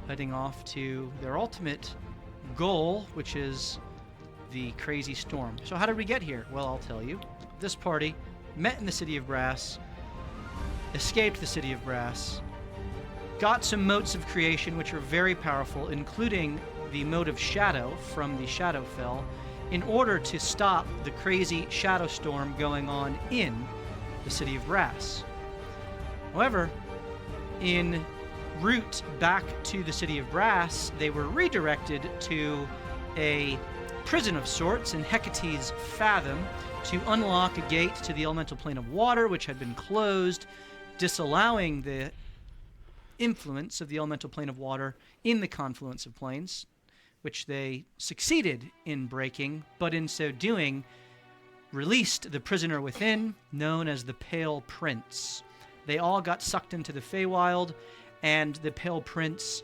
heading off to their ultimate goal, which is the crazy storm. So how did we get here? Well, I'll tell you. This party met in the City of Brass, escaped the City of Brass, got some motes of creation which are very powerful, including the mote of shadow from the Shadowfell, in order to stop the crazy shadow storm going on in the City of Brass. However, en route back to the City of Brass, they were redirected to a prison of sorts in Hecate's Fathom to unlock a gate to the elemental plane of water, which had been closed, disallowing the influence of the elemental plane of water in the confluence of planes, which they succeeded in breaking, but in so doing released the prisoner within, known as the Pale Prince. They all got sucked into the Feywild, and the Pale Prince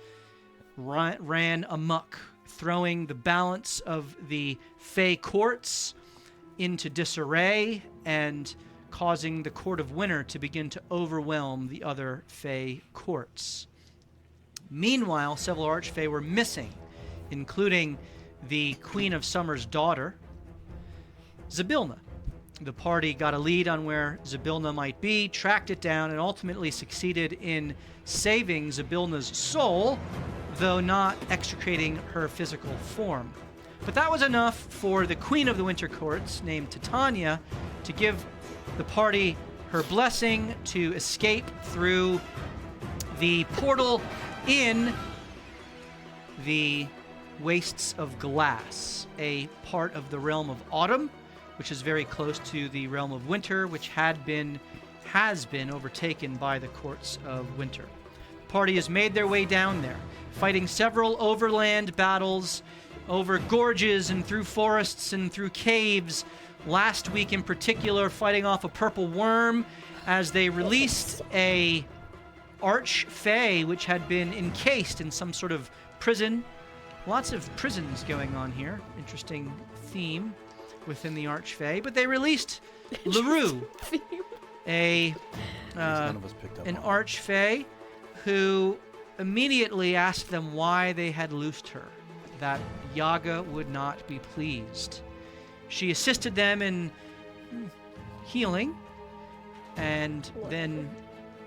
ran amok, throwing the balance of the Fey courts into disarray and causing the Court of Winter to begin to overwhelm the other Fey courts. Meanwhile, several Archfey were missing, including the Queen of Summer's daughter, Zybilna. The party got a lead on where Zybilna might be, tracked it down, and ultimately succeeded in saving Zybilna's soul, though not extricating her physical form. But that was enough for the Queen of the Winter Courts, named Titania, to give the party her blessing to escape through the portal in the Wastes of Glass, a part of the realm of autumn, which is very close to the realm of winter, which has been overtaken by the courts of winter. The party has made their way down there, fighting several overland battles over gorges and through forests and through caves. Last week in particular, fighting off a purple worm as they released a Archfey which had been encased in some sort of prison. Lots of prisons going on here. Interesting theme within the Archfey. But they released LaRue, an Archfey who immediately asked them why they had loosed her, that Yaga would not be pleased. She assisted them in healing and then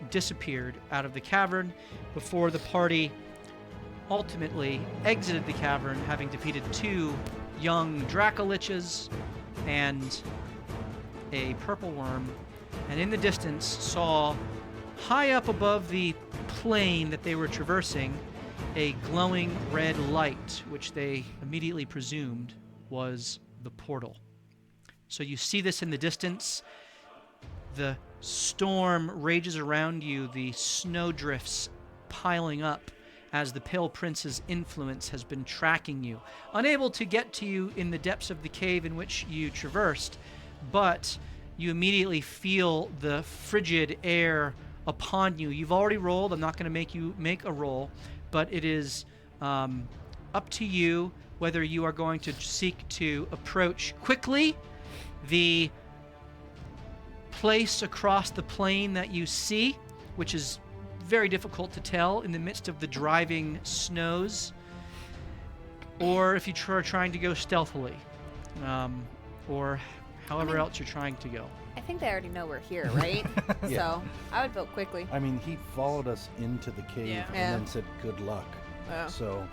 disappeared out of the cavern before the party ultimately exited the cavern, having defeated 2 young Dracoliches and a purple worm, and in the distance saw, high up above the plain that they were traversing, a glowing red light, which they immediately presumed was the portal. So you see this in the distance. The storm rages around you, the snowdrifts piling up as the Pale Prince's influence has been tracking you, unable to get to you in the depths of the cave in which you traversed, but you immediately feel the frigid air upon you. You've already rolled. I'm not going to make you make a roll, but it is up to you whether you are going to seek to approach quickly the place across the plain that you see, which is very difficult to tell in the midst of the driving snows, or if you are trying to go stealthily, or however else you're trying to go. I think they already know we're here, right? Yeah. So I would vote quickly. I mean, he followed us into the cave and then said good luck. Oh. So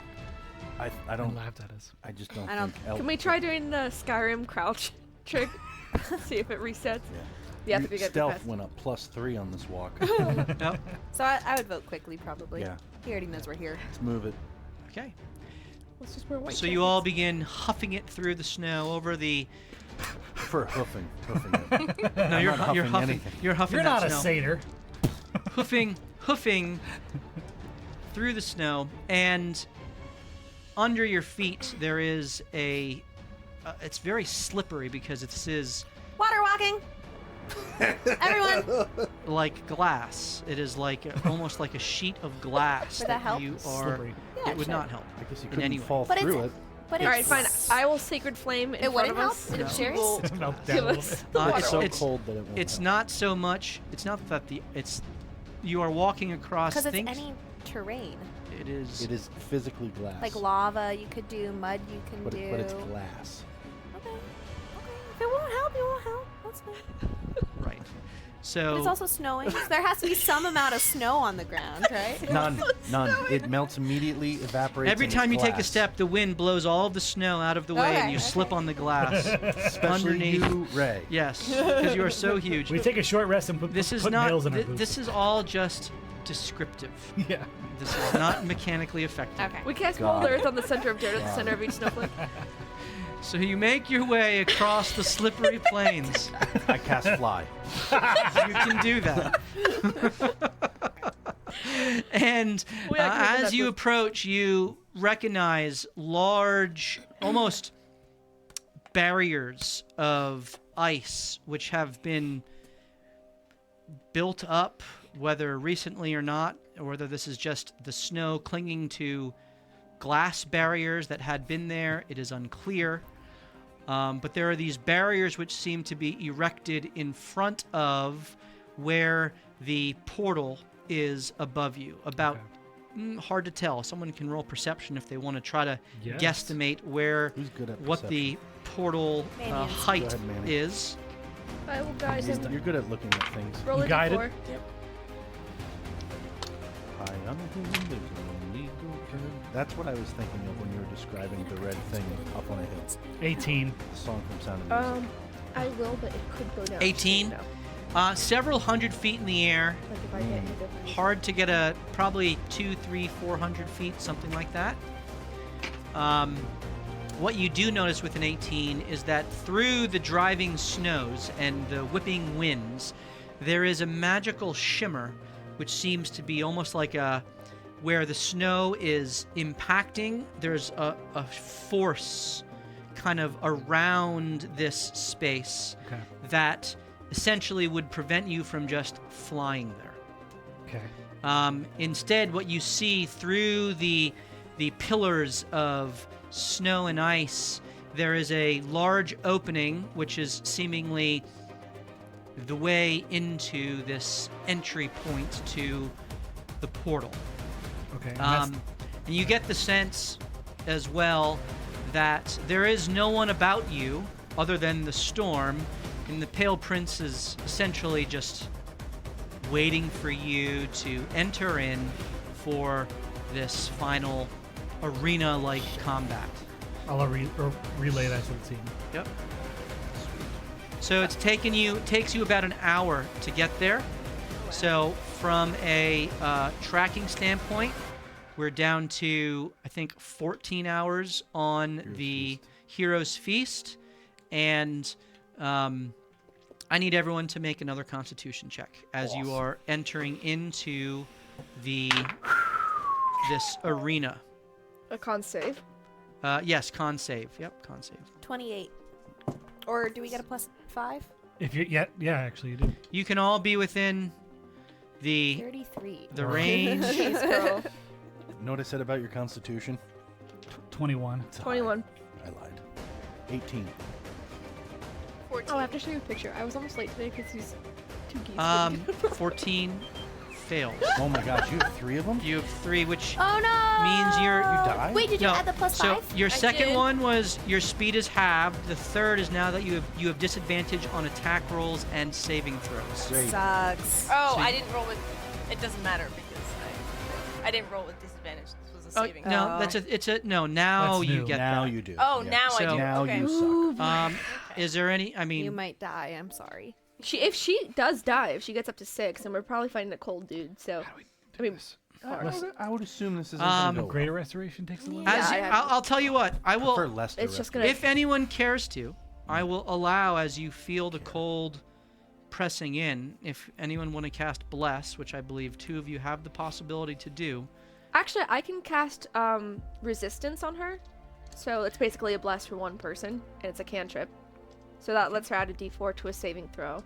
I don't. And laughed at us. I just don't. Can we try doing the Skyrim crouch trick? See if it resets. Yeah. You have to get Stealth went up +3 on this walk. Yep. So I would vote quickly, probably. Yeah. He already knows we're here. Let's move it. Okay. Let's just wear white So you all begin huffing it through the snow over the. For hoofing it. No, you're huffing. anything. You're huffing. You're that not a snow. satyr. hoofing through the snow, and under your feet there is a. It's very slippery because this is Water walking! Everyone! like glass. It is like almost like a sheet of glass Would that help? you are. Slippery. Yeah, It would sure. not help. I guess you in couldn't any way. fall But through it. But All right, fine. it's- I will sacred flame in It front wouldn't of help? us. It No. cheers? Will It's melted down give a little us bit. the water. It's so it's- cold that it won't It's help. not so much. It's not that you are walking across. Because it's think any terrain. It is. It is physically glass. Like lava, you could do mud. You can but, do. but it's glass. Okay. If it won't help, it won't help. That's fine. Right. So. But it's also snowing. So there has to be some amount of snow on the ground, right? None. It melts immediately, evaporates. Every and time you it's take a glass. step, the wind blows all of the snow out of the way, and you slip on the glass. Especially underneath. you, Ray. Yes, because you are so huge. We take a short rest and put nails in our boots. This is all just descriptive. Yeah. This is not mechanically effective. Okay. We cast God. boulders on the center of dirt at the center of each snowflake. So you make your way across the slippery plains. I cast fly. You can do that. And We are gonna do as that you with- approach, you recognize large, almost barriers of ice, which have been built up, whether recently or not, or whether this is just the snow clinging to glass barriers that had been there. It is unclear. But there are these barriers which seem to be erected in front of where the portal is above you. About, hard to tell. Someone can roll perception if they want to try to Yes. guesstimate where, Who's good at what the portal Minions. height Go ahead, Manny. is. I will guide him. You're good at looking at things. Roll a Guided? d4. Yep. I am who lives in legal terms. That's what I was thinking of when you were describing the red thing up on a hill. 18. The song from Sound of Music. I will, but it could go down. 18? No. Several hundred feet in the air. Like if I hit it. Hard to get probably 200, 300, 400 feet, something like that. What you do notice with an 18 is that through the driving snows and the whipping winds, there is a magical shimmer, which seems to be almost like where the snow is impacting. There's a force kind of around this space that essentially would prevent you from just flying there. Okay. Instead, what you see through the pillars of snow and ice, there is a large opening, which is seemingly the way into this entry point to the portal. Okay. And you get the sense as well that there is no one about you other than the storm, and the Pale Prince is essentially just waiting for you to enter in for this final arena-like combat. I'll relay that to the team. Yep. So takes you about an hour to get there. So from a tracking standpoint, we're down to, I think, 14 hours on the Hero's Feast. And I need everyone to make another Constitution check as you are entering into this arena. A con save. Yes, con save. Yep, con save. 28. Or do we get a +5? If you yeah, actually you do. You can all be within the 33. range. Jeez, girl. Know what I said about your constitution? 21. It's high. 21. I lied. 18. 14. Oh, I have to show you a picture. I was almost late today because he's too geese. 14 fails. Oh my gosh, you have 3 of them? You have 3, which Oh no! means you died? Wait, did you no. add the +5? So your second did. one was your speed is halved. The third is now that you have disadvantage on attack rolls and saving throws. Great. Sucks. Oh, So I didn't roll with. It doesn't matter because I didn't roll with disadvantage. This was a Oh, saving. no, no. Now That's you new. get Now that. you do. Oh, Yeah. now I So- do. Now Okay. you suck. Is there any? I mean, You might die. I'm sorry. If she does die, if she gets up to 6, and we're probably fighting a cold dude, so I mean, I would assume this isn't Um, going to go Greater Restoration takes a little. Yeah, as I you, have- I'll tell you what. I will. For Lester it's just Restoration. gonna. If anyone cares to, I will allow, as you feel the cold pressing in, if anyone want to cast Bless, which I believe 2 of you have the possibility to do. Actually, I can cast resistance on her, so it's basically a bless for one person, and it's a cantrip. So that lets her add a d4 to a saving throw.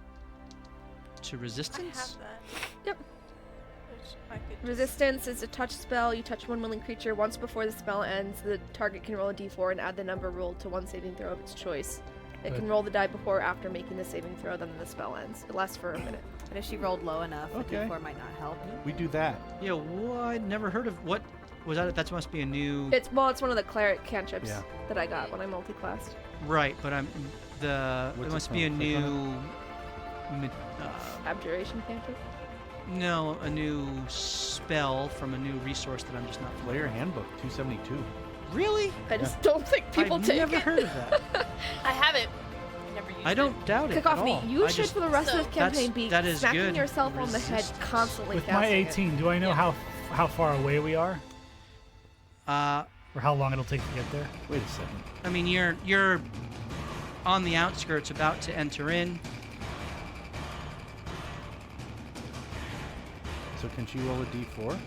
To I resistance? have that. Yep. Which I could just- Resistance is a touch spell. You touch one willing creature once before the spell ends. The target can roll a d4 and add the number rolled to one saving throw of its choice. It Good. can roll the die before or after making the saving throw, then the spell ends. It lasts for a minute. But if she rolled low enough, Okay. a d4 might not help. We do that. Yeah, well, I'd never heard of what. Was that must be a new It's one of the cleric cantrips Yeah. that I got when I multi-classed. right? But it What's must it be a called? Click on new Abjuration cantrip. no, a new spell from a new resource that I'm just not familiar. Player Handbook 272. Really? I just don't think people I've take never it. heard of that. I have it. Never used I it. don't doubt it at Cacophony, all. you I should just, for the rest of So- this campaign be that is smacking good. yourself on the head Resistance. constantly. With my casting it. 18, do I know Yeah. how far away we are, or how long it'll take to get there? Wait a second. I mean, you're on the outskirts, about to enter in. So can she roll a d4?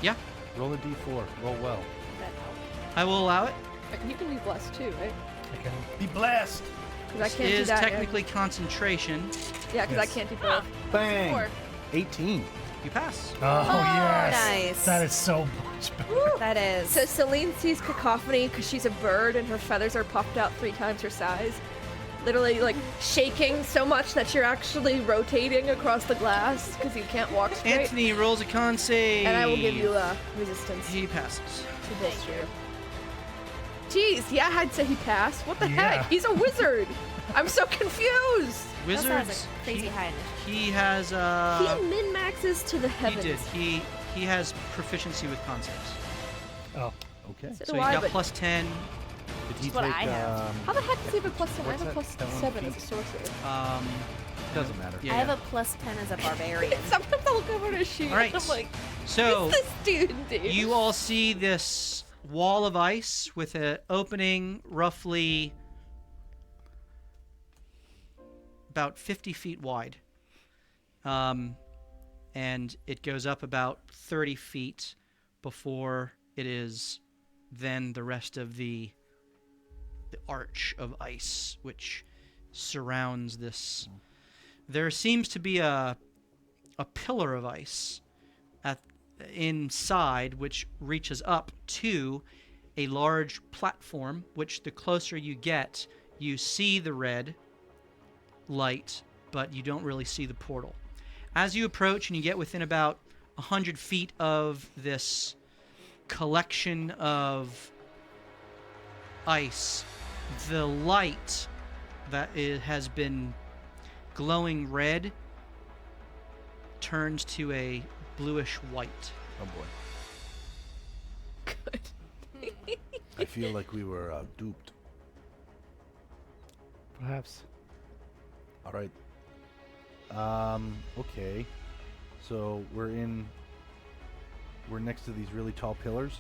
Yeah, Roll a d4. Roll well. I will allow it. You can be blessed too, right? Okay. Be blessed. Because I This can't do is that. technically concentration. Yeah, because I Yes. can't do both. Bang. 4. 18. You pass. Oh, yes. nice. That is so much better. That is. So Celine sees Cacophony because she's a bird and her feathers are puffed out 3 times her size. Literally, like, shaking so much that you're actually rotating across the glass because you can't walk straight. Anthony rolls a con save. And I will give you resistance He passes. to this year. Jeez, yeah, I'd say he passed. What the Yeah. heck? He's a wizard. I'm so confused. Wizards. That sounds like crazy high initiative. He has He min-maxes to the he heavens. did. He has proficiency with con saves. Oh, Okay. So So do he's I, got but plus 10. Did he That's what take, I have. how the heck does he have a plus 10? I What's have a that? plus That one 7 as a feat? sorcerer. Doesn't matter. Yeah, I have yeah. a plus 10 as a barbarian. Sometimes I'll look over his sheet All right. and I'm like, So what's this dude do? you all see this wall of ice with an opening roughly about 50 feet wide. And it goes up about 30 feet before it is then the rest of the arch of ice which surrounds this. There seems to be a pillar of ice inside which reaches up to a large platform, which the closer you get, you see the red light, but you don't really see the portal. As you approach and you get within about 100 feet of this collection of ice, the light that has been glowing red turns to a bluish white. Oh boy. I feel like we were duped. perhaps. All right. Okay. So we're next to these really tall pillars.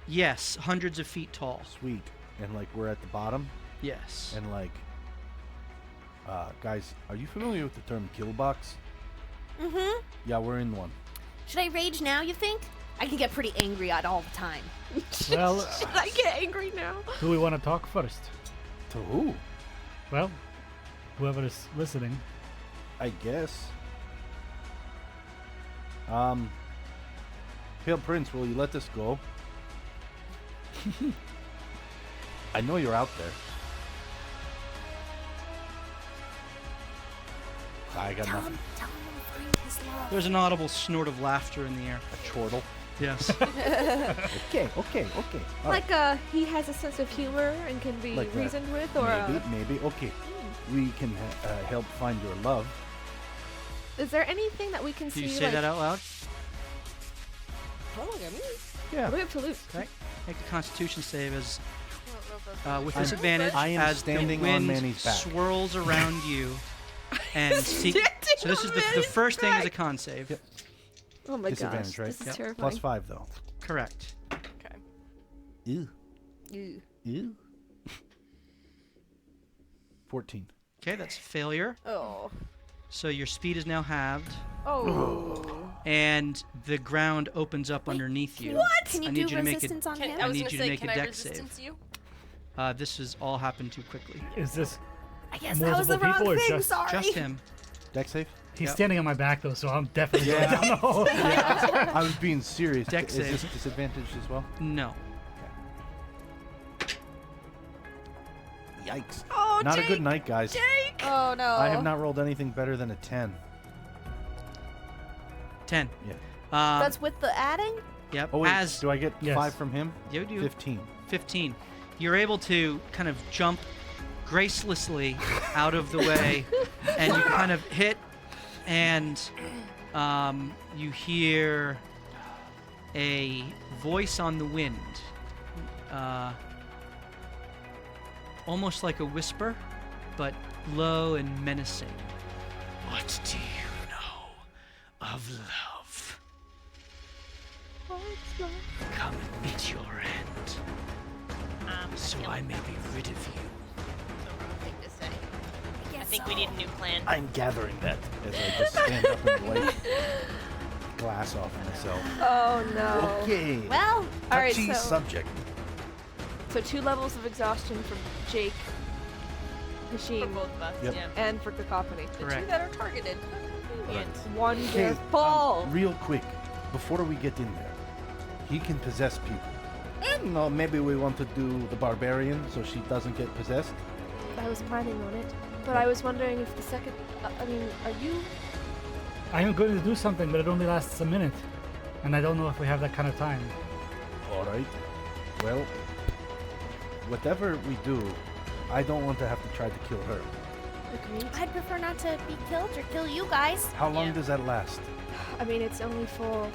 Yes, hundreds of feet tall. Sweet. And like we're at the bottom. Yes. And like, guys, are you familiar with the term kill box? Mm-hmm. Yeah, we're in one. Should I rage now, you think? I can get pretty angry at all the time. Well, Should I get angry now? who we want to talk first? To who? Well, whoever is listening. I guess. Pale Prince, will you let this go? I know you're out there. I got nothing. Tell him we'll find his love. There's an audible snort of laughter in the air. A chortle. Yes. Okay. All right. Like he has a sense of humor and can be Like that. reasoned with, or Maybe. Okay. We can help find your love. is there anything that we can Do see? you say like, that out loud? Oh, look at me. Yeah. What do we have to lose? Okay. Make a Constitution save as with I'm- disadvantage I am as standing the on wind Manny's back. swirls around you. And see, so this is the first thing is a con save. Yep. Oh my Disadvantage, gosh, right? this is Yep. terrifying. +5 though. Correct. Okay. Ew. Ew. Ew. 14. Okay, that's a failure. Oh. So your speed is now halved, Oh. and the ground opens up underneath you. What? Can you I do need you to make resistance on Can, him? I was need gonna you to say, make a can I dex resistance save. you? This has all happened too quickly. Is this I guess that was the multiple wrong people or thing. just- Sorry. Just him. Dex save? He's Yep. standing on my back though, so I'm definitely Yeah. going down the hole. I was being serious. Dex Is this save. disadvantaged as well? No. Yikes. Oh, Not Jake. a good night, guys. Jake. Oh no. I have not rolled anything better than a 10. 10. Yeah. That's with the adding? Yep. Oh wait, As do I get Yes. 5 from him? you do 15. 15. You're able to kind of jump gracelessly out of the way, and you kind of hit, and you hear a voice on the wind, almost like a whisper, but low and menacing. What do you know of love? Come and meet your end, so I may be rid of you. The wrong thing to say. I think we need a new plan. I'm gathering that as I just stand up and wipe glass off myself. Oh no. Okay. Well, All right, Touchy so- subject. So 2 levels of exhaustion from Jake, For Machine, both of us, Yep. yeah. and for Cacophony. The Correct. 2 that are targeted. Convenient. 1 Okay, death ball. real quick, before we get in there, he can possess people. I don't know, maybe we want to do the barbarian so she doesn't get possessed. I was planning on it, but I was wondering if the second. I mean, are you? I'm going to do something, but it only lasts a minute. And I don't know if we have that kind of time. Alright. Well, whatever we do, I don't want to have to try to kill her. Agreed. I'd prefer not to be killed or kill you guys. How long Yeah. does that last? I mean, it's only for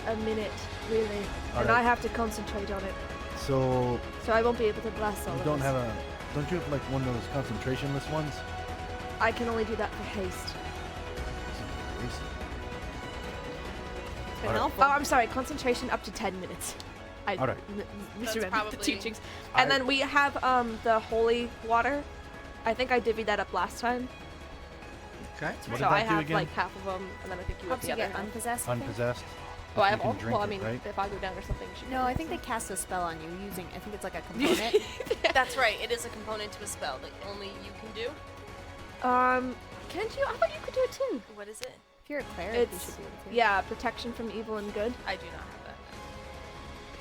a minute, really, and Alright. I have to concentrate on it, So, so I won't be able to blast all you of don't us. have a... Don't you have like one of those concentrationless ones? I can only do that for haste. It's been Alright. helpful. Oh, I'm sorry. Concentration up to 10 minutes. I Alright. misremembered the probably- teachings. And then we have the holy water. I think I divvied that up last time. Okay. What so did I that do have again? like half of them, and then I think you have Helps the you other get half. unpossessed. I think? Unpossessed? Oh, I You have can all. drink Well, I it, mean, right? if I go down or something, you should. No, I think they cast a spell on you using. I think it's like a component. That's right. It is a component to a spell that only you can do. Can't you? I thought you could do it too. What is it? If you're a cleric, you It's should be able to. yeah, protection from evil and good. I do not have that.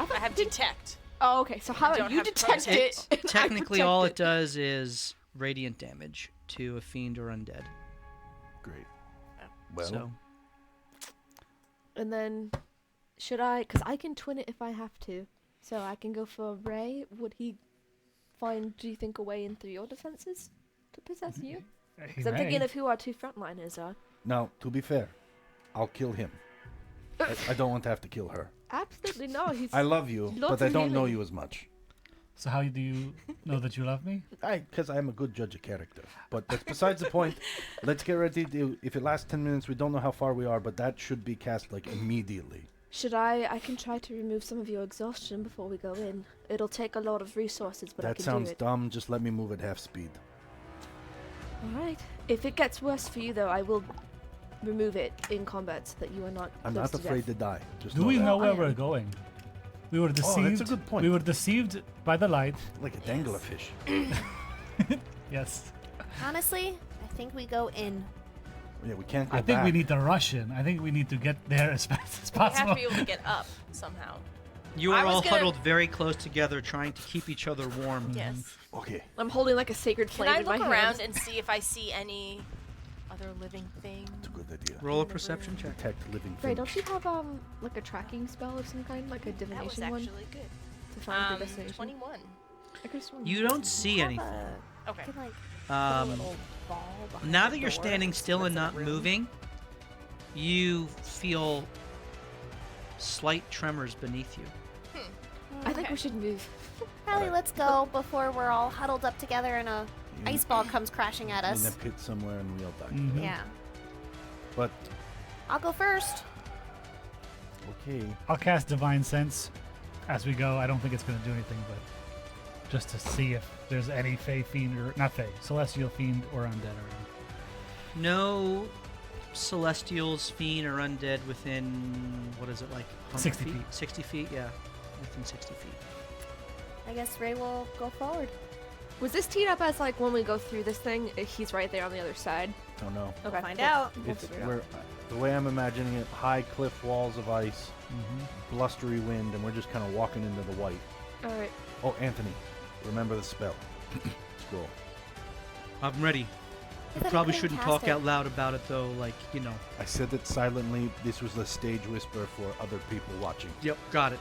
I, thought, I have did- detect. Oh, okay. So how I about don't you have detect protect. it? and I Technically, protect all it does is radiant damage to a fiend or undead. Great. Well, So, And then, should I? Because I can twin it if I have to. So I can go for Ray. Would he find, do you think, a way in through your defenses to possess you? Because I'm thinking of who our 2 frontliners are. now, to be fair, I'll kill him. I don't want to have to kill her. Absolutely not. He's. I love you, Lots but I of don't know healing. you as much. So how do you know that you love me? Because I'm a good judge of character. But that's besides the point. Let's get ready to... If it lasts 10 minutes, we don't know how far we are, but that should be cast, like, immediately. Should I can try to remove some of your exhaustion before we go in. It'll take a lot of resources, but I That can sounds do it. dumb. Just let me move at half speed. Alright. If it gets worse for you, though, I will remove it in combat so that you are not I'm close not to afraid death. to die. Just Do we that. know I where we're am. going? We were deceived. Oh, that's a good point. We were deceived by the light. Like a danglefish. Yes. Honestly, I think we go in. Yeah, we can't go I think back. we need to rush in. I think we need to get there as fast as We have possible. to be able to get up somehow. you I are was all gonna- huddled very close together, trying to keep each other warm. Yes. Okay. I'm holding like a sacred Can flame I in my look around hand. and see if I see any other living thing? It's a good idea. Roll a perception check. Detect living Ray, things. don't you have like a tracking spell of some kind, like a That was divination one, actually good. to find your destination? 21. I could've sworn You don't see Have anything. Okay. Could, like, put a Um, little ball behind now the that you're door standing and still and split not the room. moving, you feel slight tremors beneath you. I think Okay. we should move. Allie, let's go before we're all huddled up together and a ice ball comes crashing at In a us. pit somewhere and we all die. Mhm. Yeah. But, I'll go first. okay. I'll cast Divine Sense as we go. I don't think it's going to do anything, but just to see if there's any Fey fiend or not Fey, Celestial fiend or undead around. No celestials, fiend, or undead within, what is it, like 100 60 feet. 60 feet, yeah. Within 60 feet. I guess Ray will go forward. Was this teed up as like when we go through this thing? He's right there on the other side. Don't know. Okay. Find out. We'll It's figure it out. where, the way I'm imagining it, high cliff walls of ice, Mm-hmm. blustery wind, and we're just kind of walking into the white. All right. Oh, Anthony, remember the spell. Scroll. I'm ready. You probably shouldn't talk out loud about it, though. Like, you know. I said it silently. This was a stage whisper for other people watching. Yep, got it.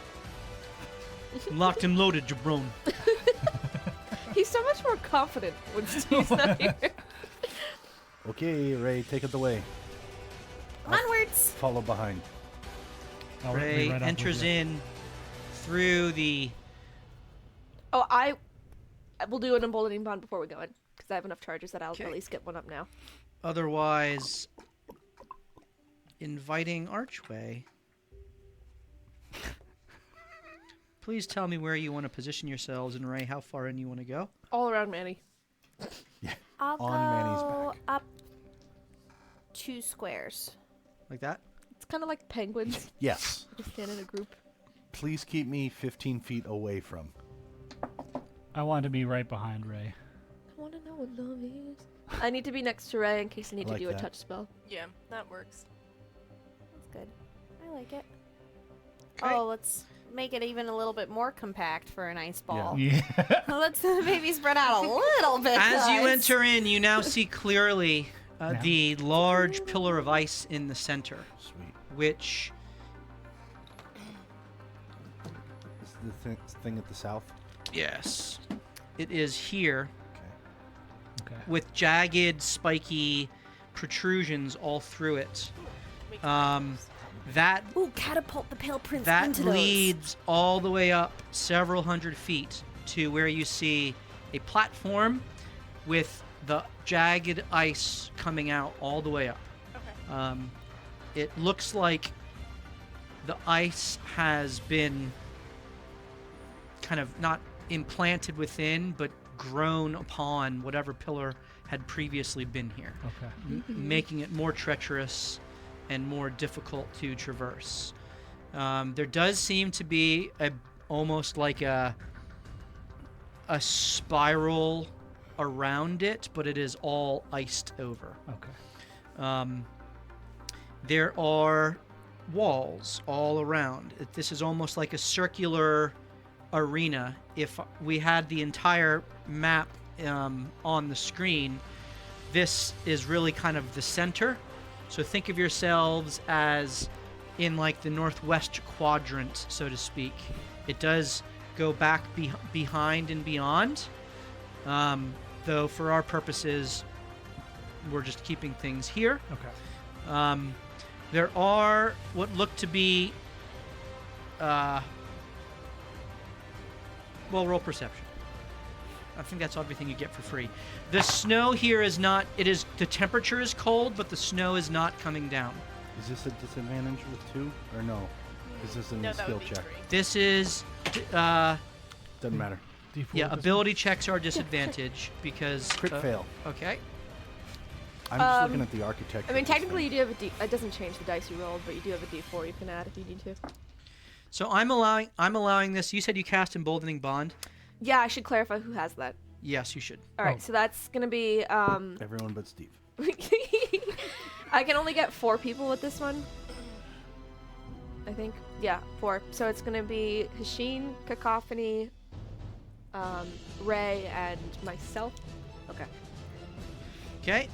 Locked and loaded, jabron. He's so much more confident when Steve's not here. Okay, Ray, take it away. Onwards. Follow behind. I'll Ray be right up with enters you. in through the... Oh, I will do an emboldening bond before we go in, because I have enough charges that I'll Okay. at least get one up now. otherwise inviting archway. Please tell me where you want to position yourselves, and Ray, how far in you want to go. All around Manny. I'll On Manny's go back. up 2 squares. Like that? It's kind of like penguins. Yes. They stand in a group. Please keep me 15 feet away from. I want to be right behind Ray. I want to know what love is. I need to be next to Ray in case I need I like to do a that. touch spell. Yeah, that works. That's good. I like it. Okay. Oh, let's make it even a little bit more compact for an ice ball. Yeah. Let's maybe spread out a little bit. As you guys. enter in, you now see clearly Yeah. the large pillar of ice in the center, Sweet. which This is the thing at the south. yes, it is here Okay. Okay. with jagged, spiky protrusions all through it. Makes sense. That Ooh, catapult the pale prince that into those. leads all the way up several hundred feet to where you see a platform with the jagged ice coming out all the way up. Okay. It looks like the ice has been kind of not implanted within, but grown upon whatever pillar had previously been here, Okay. making it more treacherous and more difficult to traverse. There does seem to be almost like a spiral around it, but it is all iced over. Okay. There are walls all around. This is almost like a circular arena. If we had the entire map on the screen, this is really kind of the center. So think of yourselves as in like the northwest quadrant, so to speak. It does go back behind and beyond, though for our purposes, we're just keeping things here. Okay. There are what look to be, well, roll perception. I think that's everything you get for free. The snow here is not, the temperature is cold, but the snow is not coming down. Is this a disadvantage with 2 or no? Is this a No, that skill would be check? 3. This is, Doesn't matter. D4 yeah, doesn't- ability checks are disadvantage because... Crit fail. Okay. I'm just looking at the architecture. I mean, of this technically, you thing. do have a D. It doesn't change the dice you rolled, but you do have a D4 you can add if you need to. So I'm allowing this. You said you cast Emboldening Bond. Yeah, I should clarify who has that. Yes, you should. All right, Oh. so that's gonna be. Everyone but Steve. I can only get 4 people with this one. I think. Yeah, 4. So it's gonna be Hashin, Cacophony, Ray, and myself. Okay. Okay.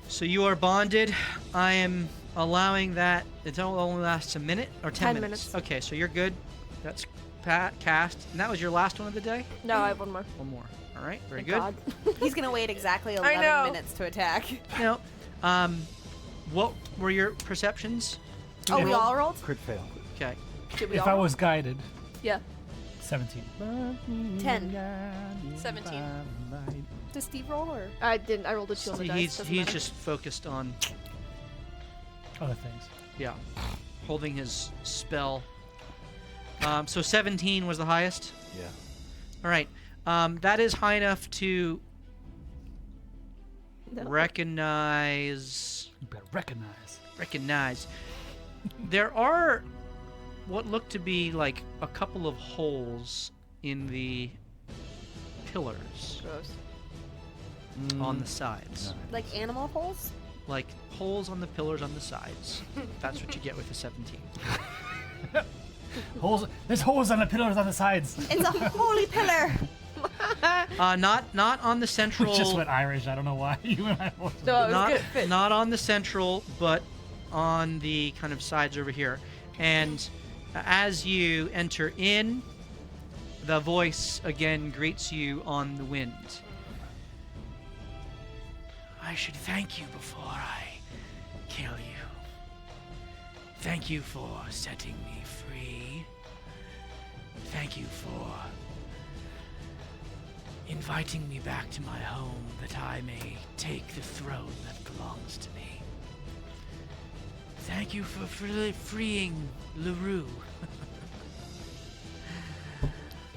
So you are bonded. I am allowing that. It only lasts a minute or 10 10 minutes. minutes. Okay, so you're good. That's cast. And that was your last one of the day? No, I have one more. One more. All right, very Thank good. God. He's gonna wait exactly I 11 know. minutes to attack. Now, what were your perceptions? Oh, we rolled? all rolled? Crit fail. Okay. Did we If all I roll? was guided, Yeah. 17. 10. 17. Does Steve roll or? I didn't. I rolled a 2 on the dice. He's doesn't matter. just focused on, Other things. yeah, holding his spell. So 17 was the highest. Yeah. All right. That is high enough to No. recognize. You better recognize. There are what look to be like a couple of holes in the pillars Gross. on the sides. Like animal holes? Like holes on the pillars on the sides. That's what you get with a 17. Holes. There's holes on the pillars on the sides. It's a holy pillar! Not on the central. We just went Irish. I don't know why. You and I both. No, it was not, good fit. not on the central, but on the kind of sides over here. And as you enter in, the voice again greets you on the wind. I should thank you before I kill you. Thank you for setting me free. Thank you for inviting me back to my home that I may take the throne that belongs to me. Thank you for freeing LaRue.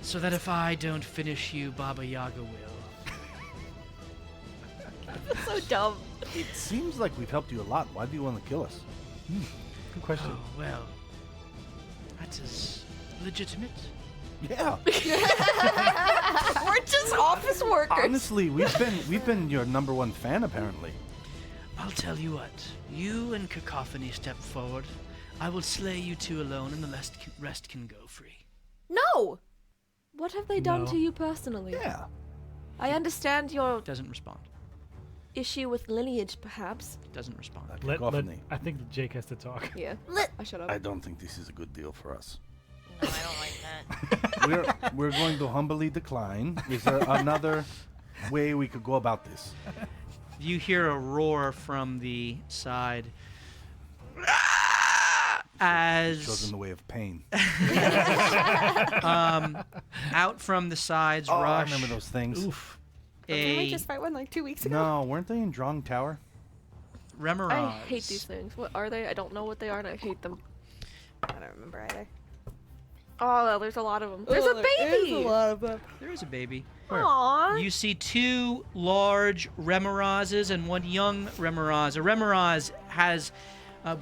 So that if I don't finish you, Baba Yaga will. That's so dumb. It seems like we've helped you a lot. Why do you want to kill us? Good question. Oh, well, that is legitimate. Yeah. We're just office workers. Honestly, we've been your #1 fan apparently. I'll tell you what. You and Cacophony step forward. I will slay you two alone, and the rest can go free. No! What have they done No. to you personally? Yeah. I understand your Doesn't respond. issue with lineage, perhaps. Doesn't respond. Cacophony. I think Jake has to talk. Yeah. Lit. I shut up. I don't think this is a good deal for us. No, I don't like that. We're going to humbly decline. Is there another way we could go about this? You hear a roar from the side. Shows in As the way of pain. out from the sides Oh, I rush remember those things. Oof. Didn't we a just fight one like 2 weeks ago? No, weren't they in Drong Tower? Remoraz. I hate these things. What are they? I don't know what they are, and I hate them. I don't remember either. Oh, there's a lot of them. There's a baby. There's a lot of them. There is a baby. Aww. You see 2 large Remorazes and 1 young Remoraz. A Remoraz has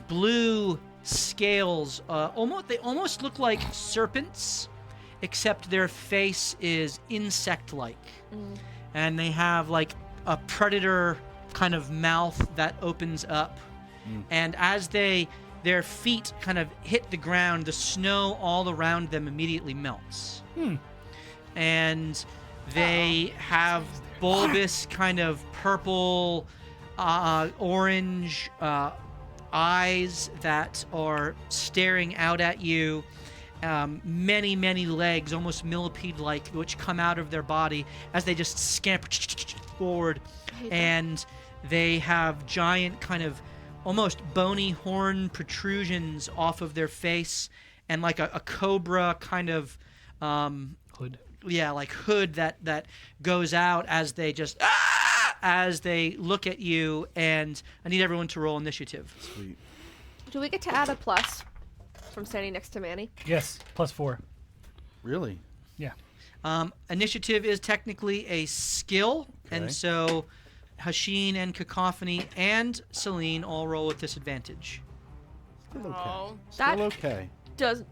blue scales. They almost look like serpents, except their face is insect-like. And they have like a predator kind of mouth that opens up. And as their feet kind of hit the ground, the snow all around them immediately melts. And they have bulbous kind of purple, orange eyes that are staring out at you. Many, many legs, almost millipede-like, which come out of their body as they just scamper forward. And they have giant kind of almost bony horn protrusions off of their face and like a cobra kind of Hood. yeah, like hood that goes out as they just as they look at you. And I need everyone to roll initiative. Sweet. Do we get to add a plus from standing next to Manny? Yes. +4. Really? Yeah. Initiative is technically a skill, Okay. and so Hasheen and Cacophony and Celine all roll with disadvantage. Still okay. Oh, That Still okay. does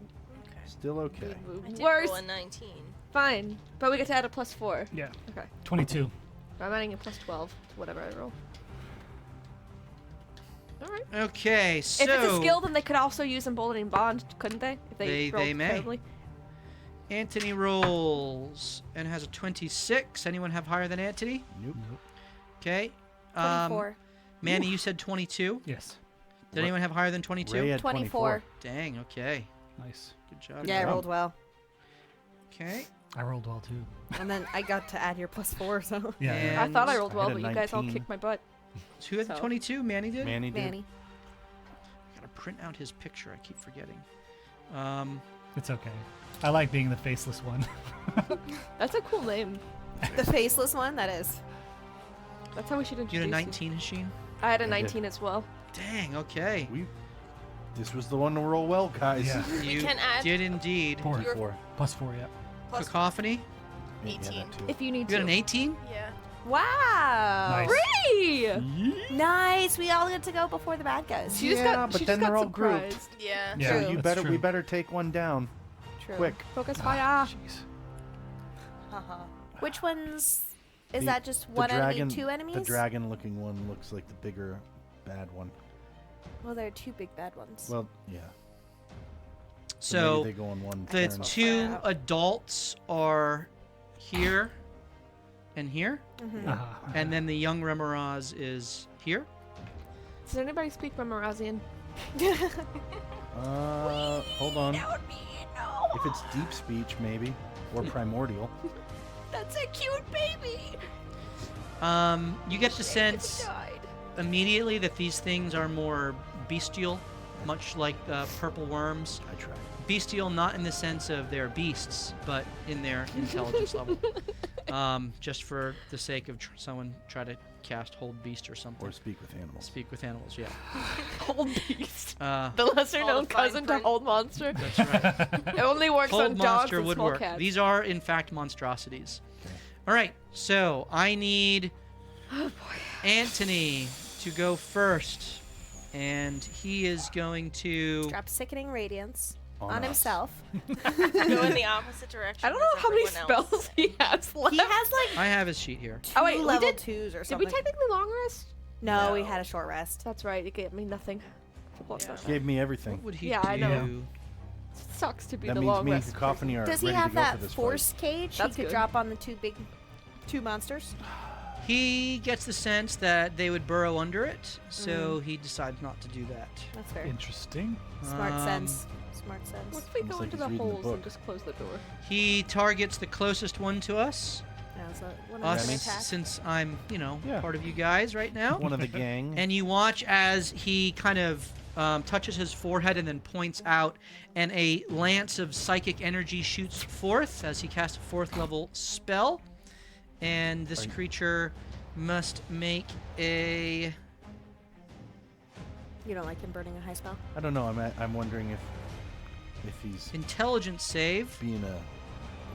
Still okay. I did worse. roll a 19. Fine, but we get to add a +4. Yeah. Okay. 22. I'm adding a +12 to whatever I roll. All right. Okay, so If it's a skill, then they could also use emboldening bond, couldn't they? If They rolled may. terribly. Anthony rolls and has a 26. Anyone have higher than Anthony? Nope. Okay. 24. Manny, you said 22. Yes. Did anyone have higher than 22? Ray had 24. Dang. Okay. Nice. Good job. Yeah, I job. rolled well. Okay. I rolled well too. And then I got to add your +4, so. Yeah. And- I thought I rolled I well, had a but you guys all 19. kicked my butt. So who had the So- 22? Manny did? Manny did. Manny. I gotta print out his picture. I keep forgetting. It's okay. I like being the faceless one. That's a cool name. The faceless one, that is. That's how we should You introduce had a 19, Hasheen? I had a I did. 19 as well. Dang. Okay. This was the one to roll well, guys. Yeah. You can add did indeed. 4. You're- +4. +4, yeah. Plus Cacophony? Yeah, 18. that too. If you need You to. got an 18? Yeah. Wow. Nice. Pretty! Nice. We all get to go before the bad guys. She just Yeah, got, but she then just they're got all grouped. surprised. Yeah. Yeah, So True. you that's better true. we better take one down. True. Quick. Focus Ah, fire. Jeez. Haha. Which ones? Is The- that just The one dragon, enemy, 2 enemies? The dragon-looking one looks like the bigger, bad one. Well, there are 2 big bad ones. Well, yeah. So maybe they go on one the turn. 2 Wow. adults are here. and here. Ah. And then the young Remoraz is here. Does anybody speak Remarazian? Hold on. That would be no. If it's deep speech, maybe, or primordial. That's a cute baby. You get the sense Died. immediately that these things are more bestial, much like purple worms. I tried. Bestial not in the sense of they're beasts, but in their intelligence level. Just for the sake of someone try to cast Hold Beast or something. Or speak with animals. Speak with animals, yeah. Hold Beast. Uh, The lesser All known the fine cousin to print. Hold Monster. that's right. It only works Hold on dogs monster and would small work. cats. These are, in fact, monstrosities. Okay. All right, so I need Anthony to go first. And he is going to... Drop Sickening Radiance On on us. himself. Go in the opposite direction. I don't know as how many everyone else. spells he has left. He has like I have his sheet here. two Oh, wait, we level did- 2s or Did something. we technically long rest? No, we No. had a short rest. That's right. It gave me nothing. Yeah. Gave me everything. What would he Yeah, do? I know. Sucks to be That the means long me and rest. Cacophony are Does ready he have to go that for this force cage That's he could good. drop on the two monsters? He gets the sense that they would burrow under it, so he decides not to do that. That's fair. Interesting. Smart Um, sense. Smart sense. What if we Almost go like into he's the reading the holes book. and just close the door? He targets the closest one to us. No, so one of Us, them attack. since I'm, Yeah. part of you guys right now. One of the gang. And you watch as he kind of touches his forehead and then points out, and a lance of psychic energy shoots forth as he casts a 4th level spell. And this creature must make a... You don't like him burning a high spell? I don't know. I'm wondering if he's intelligence save. being a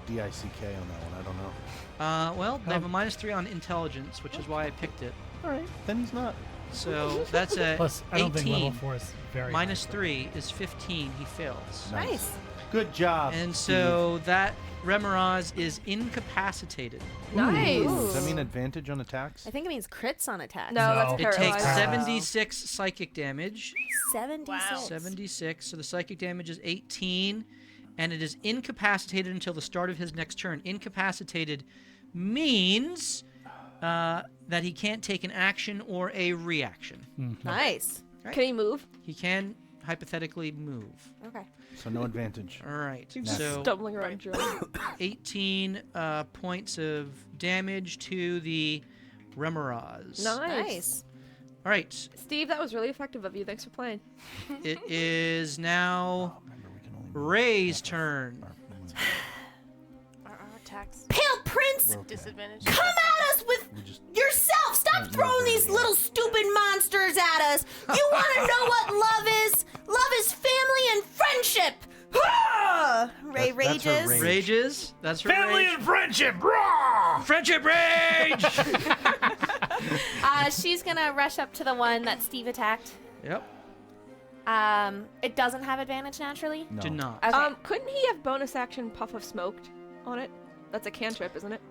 DICK on that one. I don't know. Well, they have a -3 on intelligence, which is why I picked it. All right, then he's not. So that's a Plus, I don't think level 18. 4 is very high, so- -3 is 15. He fails. Nice. Good job. And Steve. so that Remoraz is incapacitated. Nice. Does that mean advantage on attacks? I think it means crits on attacks. No, No. that's It paralyzed. takes Ah. 76 psychic damage. 76. Wow. 76. So the psychic damage is 18. And it is incapacitated until the start of his next turn. Incapacitated means that he can't take an action or a reaction. Nice. Can he move? He can hypothetically move. Okay. So no advantage. All right. He's So stumbling around Joe. 18 points of damage to the Remoraz. Nice. All right. Steve, that was really effective of you. Thanks for playing. It is now Remember, we can only Ray's turn. Our attacks Pale Prince, We're okay. disadvantage. come at us with We just yourself. Stop Can't throwing move these very well. little stupid monsters at us. You want to know what love is? Love is family and friendship. Ah! Ray That's her rages. rage. Rages. That's her Family rage. and friendship! Raw! Friendship rage! She's gonna rush up to the one that Steve attacked. Yep. It doesn't have advantage naturally. no. Do not. Okay. Couldn't he have bonus action Puff of Smoke on it? That's a cantrip, isn't it?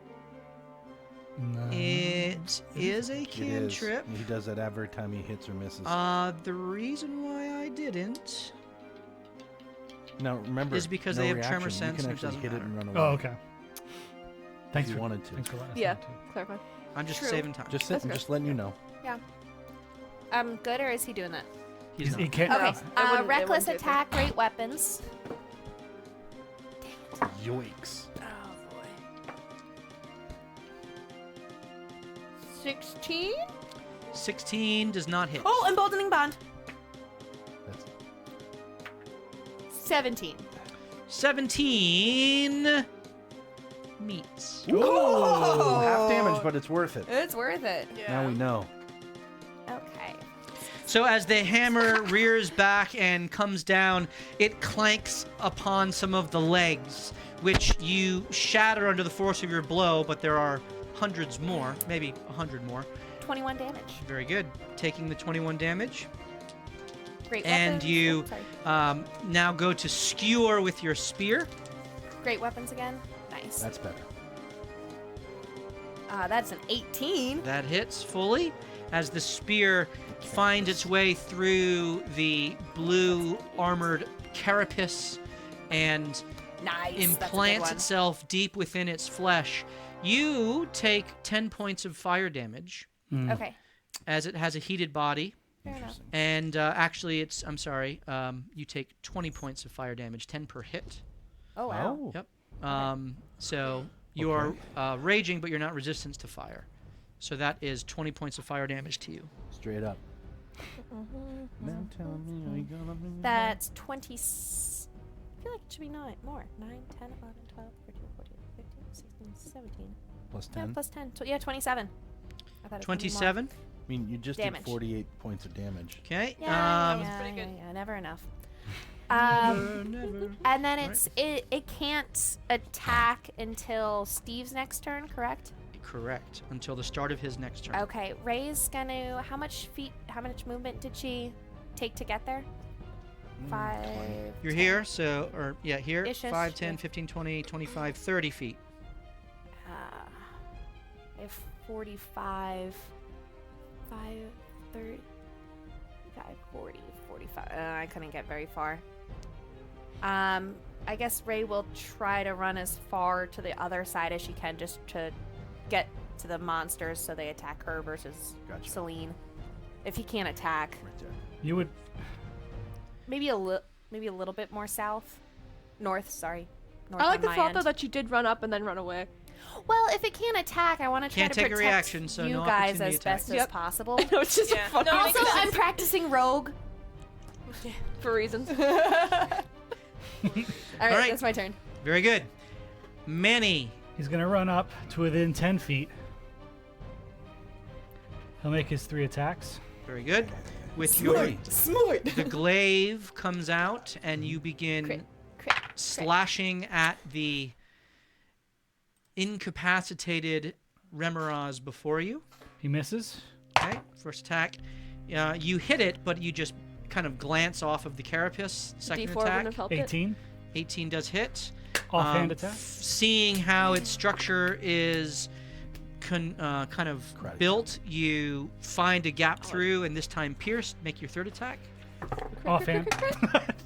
No. It is a It is. cantrip. He does that every time he hits or misses. The reason why I didn't now remember, is because no they have reaction. tremor sense, You can which actually doesn't hit it and run away. Oh, okay. Thanks you for wanted to. Thanks for letting us Yeah. know, too. Clarify. I'm just True. saving time. Just That's sitting, good. just letting you know. Good, or is he doing that? He's not. He can't. Okay. I wouldn't Reckless do it. attack, great weapons. Yoicks. Oh boy. 16. 16 does not hit. Oh, emboldening bond. That's 17. 17 meets. Ooh, half damage, but it's worth it. It's worth it. Yeah. Now we know. Okay. So as the hammer rears back and comes down, it clanks upon some of the legs, which you shatter under the force of your blow, but there are hundreds more, maybe 100 more. 21 damage. Very good. Taking the 21 damage. Great And weapons. you Sorry. now go to skewer with your spear. Great weapons again. Nice. That's better. That's an 18. That hits fully as the spear finds its way through the blue armored carapace and Nice. That's a good implants one. itself deep within its flesh. You take 10 points of fire damage Okay. as it has a heated body. Fair enough. And actually, you take 20 points of fire damage, 10 per hit. Oh, wow. Oh. Yep. So you are raging, but you're not resistant to fire. So that is 20 points of fire damage to you. Straight up. Now tell me, are you gonna be That's 20. I feel like it should be more. 9, 10, 11, 12, 13, 14, 15, 16, 17. plus Yeah, 10? plus 10. Yeah, 27. I thought it was gonna be more. 27. I mean, you just Damage. did 48 points of damage. Okay. Yeah, pretty good. yeah, never enough. Never. And then it can't attack until Steve's next turn, correct? Correct. Until the start of his next turn. Okay, Ray's gonna. How much movement did she take to get there? 5. You're 10. here, here. Ish-ish, 5, 10, yeah. 15, 20, 25, 30 feet. I have 45. 5, 30. 5, 40, 45. I couldn't get very far. I guess Ray will try to run as far to the other side as she can just to get to the monsters so they attack her versus Gotcha. Celine. If he can't attack, Right there. You would. maybe a little bit more north. Sorry, north I like on the my thought end. though that you did run up and then run away. Well, if it can't attack, I want to try Can't to take a protect reaction, so you no guys opportunity as attack. best as Yep. possible. No, it's just Yeah. a funny No, it Also, makes I'm sense. practicing rogue. for reasons. All All right. right, that's my turn. Very good. Manny. He's gonna run up to within 10 feet. He'll make his 3 attacks. Very good. With Smart. the glaive comes out, and you begin Crit. slashing at the incapacitated Remoraz before you. He misses. Okay, first attack. You hit it, but you just kind of glance off of the carapace. Second D4 wouldn't attack. have helped it. 18. 18 does hit. Offhand attack. Seeing how its structure is kind of Karate built, you find a gap through, and this time pierce. Make your third attack. Offhand.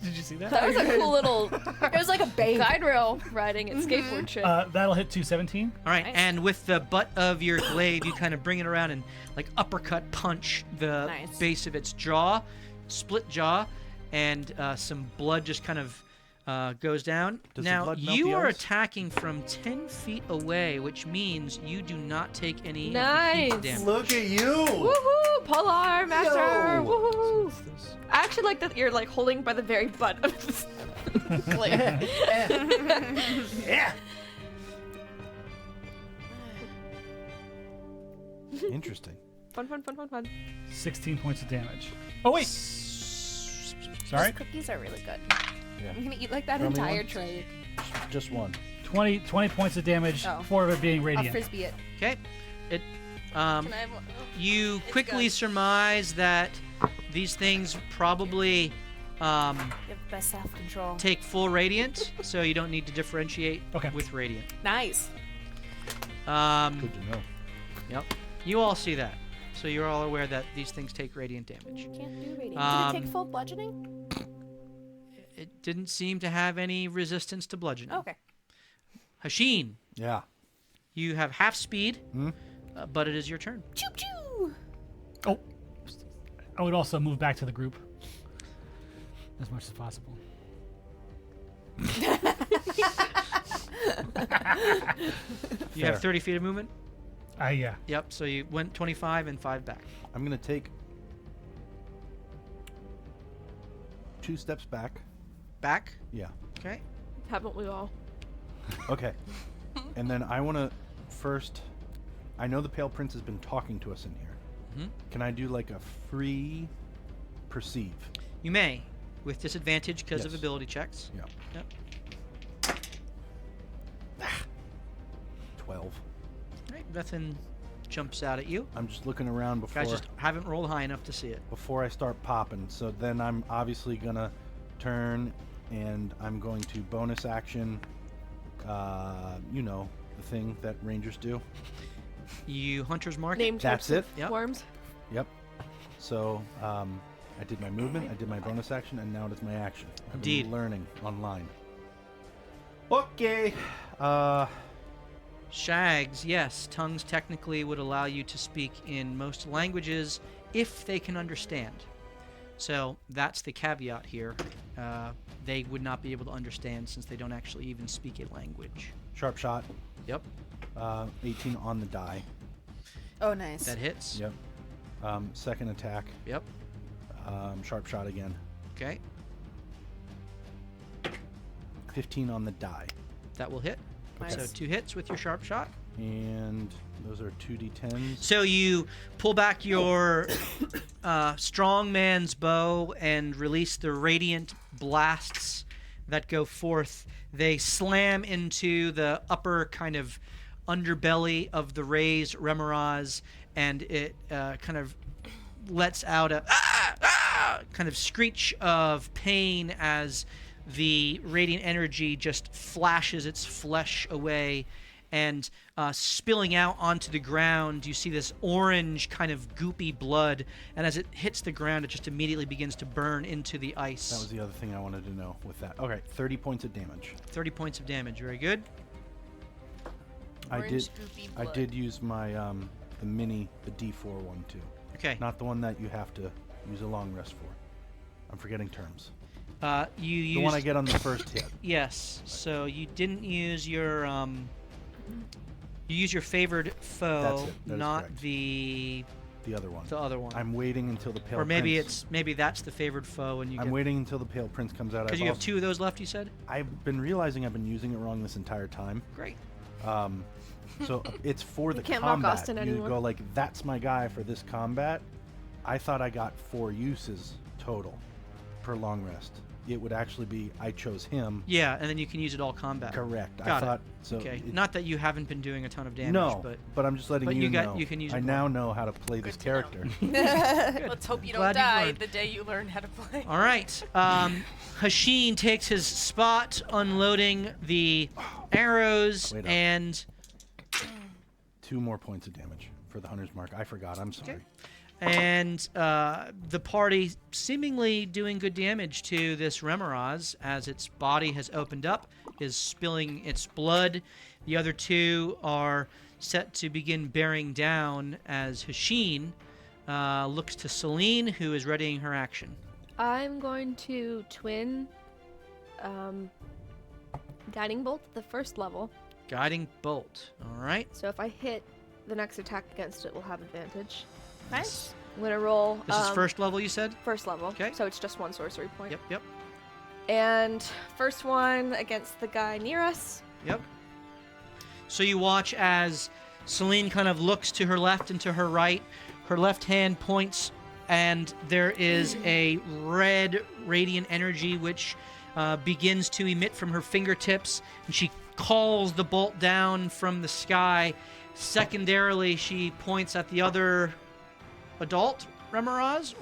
Did you see that? That was a cool little It was like a babe. guide rail riding and skateboard trick. That'll hit 217. All right, Nice. and with the butt of your glaive, you kind of bring it around and like uppercut punch the Nice. base of its jaw, split jaw, and some blood just kind of goes down. Does the now blood melt you the are ice? attacking from 10 feet away, which means you do not take any of the Nice. heat damage. Look at you! Woohoo! Polar master! Yo! Woohoo! What's this? I actually like that you're like holding by the very butt of this glaive. Yeah! Interesting. Fun. 16 points of damage. Oh, wait. Sorry. Those cookies are really good. Yeah. I'm gonna eat like that Throw me entire one. tray. Just one. 20 points of damage, Oh. 4 of it being I'll radiant. frisbee it. Okay. It. Can I have one? You It's quickly good. surmise that these things probably You have the best self-control. take full radiant, so you don't need to differentiate Okay. with radiant. Nice. Good to know. Yep. You all see that, so you're all aware that these things take radiant damage. Can't do radiant. Did Um, it take full bludgeoning? It didn't seem to have any resistance to bludgeoning. Okay. Hashin, Yeah. you have half speed, Hmm? but it is your turn. Choo choo. Oh. I would also move back to the group as much as possible. You have Fair. 30 feet of movement. Yeah. Yep. So you went 25 and 5 back. I'm gonna take 2 steps back. Back. Yeah. Okay. Haven't we all? Okay. And then I want to first. I know the Pale Prince has been talking to us in here. Mhm. Can I do like a free perceive? You may, with disadvantage because of Yes. ability checks. Yeah. Yep. 12. Right. Nothing jumps out at you. I'm just looking around before Guys just haven't rolled high enough to see it. before I start popping. So then I'm obviously gonna turn and I'm going to bonus action. You know the thing that rangers do. You hunter's mark. Name That's types of it? Yep. worms. Yep. So I did my movement, I did my bonus action, and now it is my action. I've Indeed. been learning online. Okay. Shags, yes. Tongues technically would allow you to speak in most languages if they can understand. So that's the caveat here. They would not be able to understand since they don't actually even speak a language. Sharp shot. Yep, 18 on the die. Oh, nice. that hits. Yep. Second attack. Yep. Sharp shot again. Okay, 15 on the die. that will hit. Nice. So 2 hits with your sharp shot. And those are 2d10s. So you pull back your strong man's bow and release the radiant blasts that go forth. They slam into the upper kind of underbelly of the raised Remoraz, and it kind of lets out a kind of screech of pain as the radiant energy just flashes its flesh away. And spilling out onto the ground, you see this orange kind of goopy blood, and as it hits the ground, it just immediately begins to burn into the ice. That was the other thing I wanted to know with that. Okay, 30 points of damage. 30 points of damage. Very good. Orange goopy I blood. did use my the D4 one too. Okay. Not the one that you have to use a long rest for. I'm forgetting terms. You used... The one I get on the first hit. Yes. So you didn't use your... You use your favored foe, That's it. That is not correct. the The other one. other one. I'm waiting until the pale or maybe prince. maybe that's the favored foe, and you I'm get... waiting until the pale prince comes out. Because you have 2 of those left, you said? I've been realizing I've been using it wrong this entire time. Great. So it's for the can't mock combat. Austin You anymore. go like, that's my guy for this combat. I thought I got 4 uses total per long rest. It would actually be I chose him. Yeah, and then you can use it all combat. Correct. I Got it. thought so. Okay. Not that you haven't been doing a ton of damage, No, but I'm just letting but you you got- know. you can use I it now more. know how to play this to know. character. Let's hope you don't Glad you've die learned. the day you learn how to play. All right. Hashin takes his spot, unloading the arrows, Wait up. and 2 more points of damage for the hunter's mark. I forgot. I'm sorry. the party seemingly doing good damage to this Remoraz as its body has opened up, is spilling its blood. The other 2 are set to begin bearing down as Hashin looks to Celine, who is readying her action. I'm going to twin Guiding Bolt at the first level. Guiding Bolt. All right. So if I hit, the next attack against it will have advantage. Nice. I'm going to roll. This is first level, you said? First level. Okay. So it's just 1 sorcery point. Yep, yep, And first one against the guy near us. yep. So you watch as Celine kind of looks to her left and to her right. Her left hand points, and there is a red radiant energy which begins to emit from her fingertips, and she calls the bolt down from the sky. Secondarily, she points at the other adult Remoraz,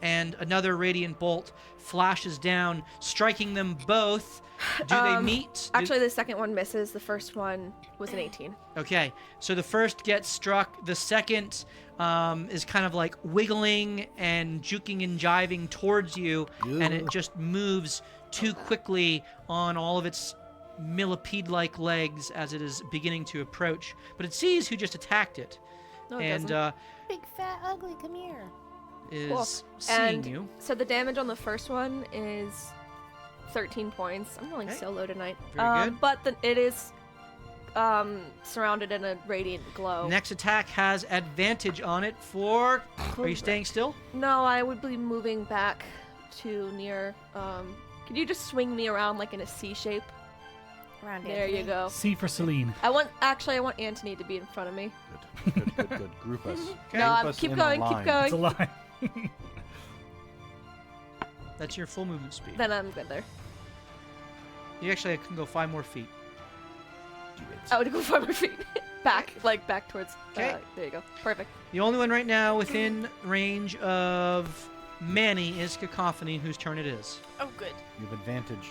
and another radiant bolt flashes down, striking them both. Do they meet? Actually, the second one misses. The first one was an 18. Okay, so the first gets struck. The second is kind of like wiggling and juking and jiving towards you, and it just moves too quickly on all of its millipede-like legs as it is beginning to approach. But it sees who just attacked it, No, it and doesn't. Big fat ugly, come here. is Cool. seeing And you. So the damage on the first one is 13 points. I'm rolling Okay. so low tonight. Very good. But it is surrounded in a radiant glow. Next attack has advantage on it for... Are you staying still? No, I would be moving back to near. Could you just swing me around like in a C shape? Around There you go. C for Celine. I want Anthony to be in front of me. Good. Group us. No, Group us keep in a going, keep line. going. It's a lie. That's your full movement speed. Then I'm good there. You actually can go 5 more feet. I would go 5 more feet back, like back towards. Okay. There you go. Perfect. The only one right now within range of Manny is Cacophony, whose turn it is. Oh, good. You have advantage.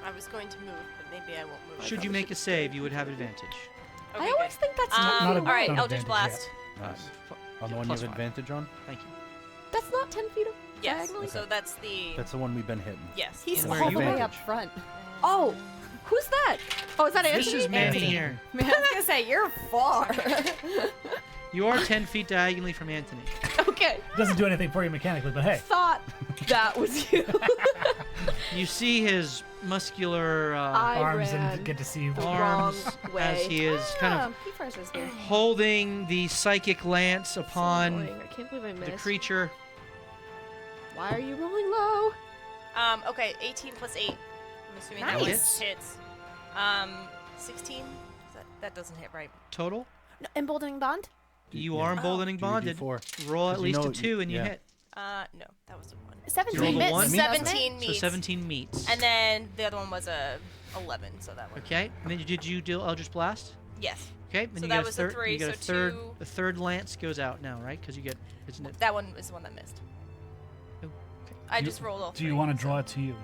I was going to move, but maybe I won't move. Should you make a save, you would have advantage. Okay, I always good. think that's Not not. a- All right, not Eldritch advantage Blast. Nice. Pl- On the yeah, one you plus have 5. advantage on? Thank you. That's not 10 feet. Yes. Diagonally? So that's the. That's the one we've been hitting. Yes. He's And where all are the you way at? up front. Oh, Who's that? Oh, is that This Anthony? is Manny Anthony. here. I was gonna say you're far. You are 10 feet diagonally from Anthony. Okay. Doesn't do anything for you mechanically, but hey. Thought that was you. You see his muscular I Arms ran and get to see the arms wrong as way. he is kind of He first was here. holding the psychic lance So upon annoying. I can't believe I the missed. creature. Why are you rolling low? Okay, 18 plus 8. I'm assuming Nice. that was hits. 16? That doesn't hit, right? Total. No, emboldening bond. You Yeah. are emboldening Do your bonded. D4. Roll at 'Cause you least know a 2 and you yeah. hit. No, that was a 1. 17 rolled a meets. one? doesn't it? 17 So meets. 17 meets. And then the other one was a 11, so that one. Okay. And then did you do Eldritch Blast? Yes. Okay. Then So you that get was a a third. 3, you get a so third. 2. The third lance goes out now, right? Because you get, isn't it? That one is the one that missed. Oh, I You- just rolled all Do you three, want to so- draw it to you?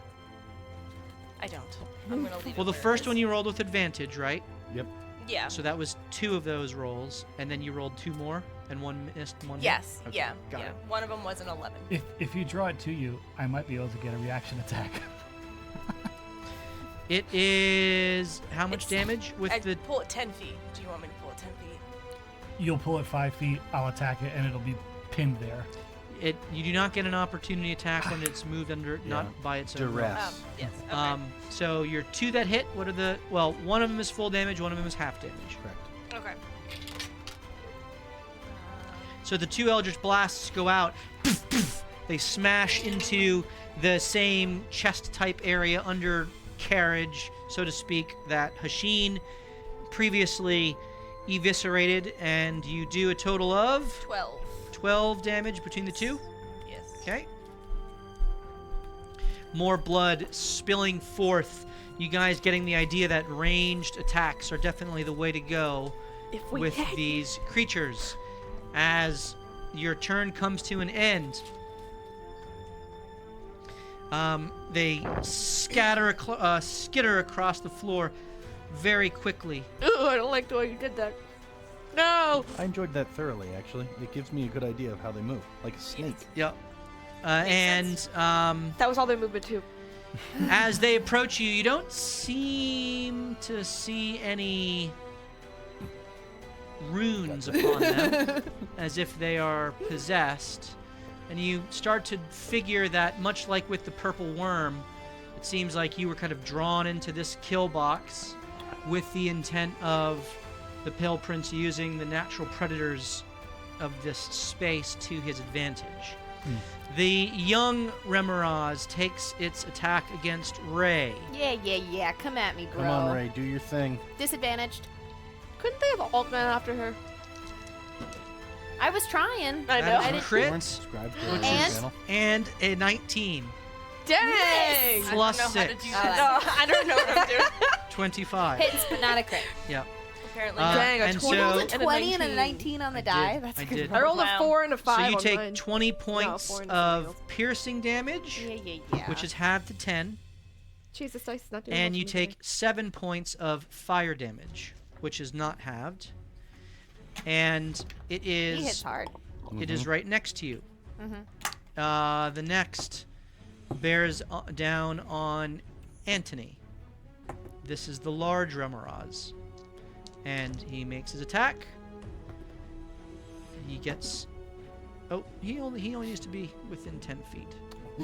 I don't. I'm gonna leave it. Well, the where it first is. one you rolled with advantage, right? Yep. Yeah. So that was 2 of those rolls, and then you rolled 2 more, and 1 missed, 1 hit? Yes. Okay, Yeah. got yeah. it. One of them was an 11. If you draw it to you, I might be able to get a reaction attack. It is how much It's- damage with I the? pull it 10 feet. Do you want me to pull it 10 feet? You'll pull it 5 feet, I'll attack it, and it'll be pinned there. You do not get an opportunity attack when it's moved under, not by its own. Duress. will. Yes. Yes. Okay. So your 2 that hit. What are the? Well, one of them is full damage. One of them is half damage. Correct. Okay. So the 2 Eldritch Blasts go out. They smash into the same chest-type area under carriage, so to speak, that Hashin previously eviscerated, and you do a total of 12. 12 damage between the 2. Yes. Okay. More blood spilling forth. You guys getting the idea that ranged attacks are definitely the way to go If we with hit. these creatures. As your turn comes to an end, they skitter across the floor very quickly. Ooh, I don't like the way you did that. No. I enjoyed that thoroughly, actually. It gives me a good idea of how they move, like a snake. Yep. Makes That was all their movement too. As they approach you, you don't seem to see any runes upon them, as if they are possessed. And you start to figure that, much like with the purple worm, it seems like you were kind of drawn into this kill box with the intent of the Pale Prince using the natural predators of this space to his advantage. The young Remoraz takes its attack against Ray. Yeah. Come at me, bro. Come on, Ray, do your thing. Disadvantaged. Couldn't they have all gone after her? I was trying. I know. That I is a didn't- crit Subscribe to Which our is- channel. and a 19 Dang! plus I don't know how to 6, do Oh, that. I don't know what I'm doing. 25. Hits, but not a crit. Yep. Apparently Uh, not. Dang, a and 20 so- and a 20 and a 19. 19 on the I die. did. That's I a good did. I rolled Wow. a 4 and a 5 So you on take mine. 20 points 4 and of something else. piercing damage, Yeah. which is halved to 10, Jesus, dice is not doing and much you for me take 7 points of fire damage, which is not halved. And it He hits is hard. it is right next to you. Mm-hmm. The next bears down on Antony. This is the large Remoraz. And he makes his attack. He gets... Oh, he only needs to be within 10 feet.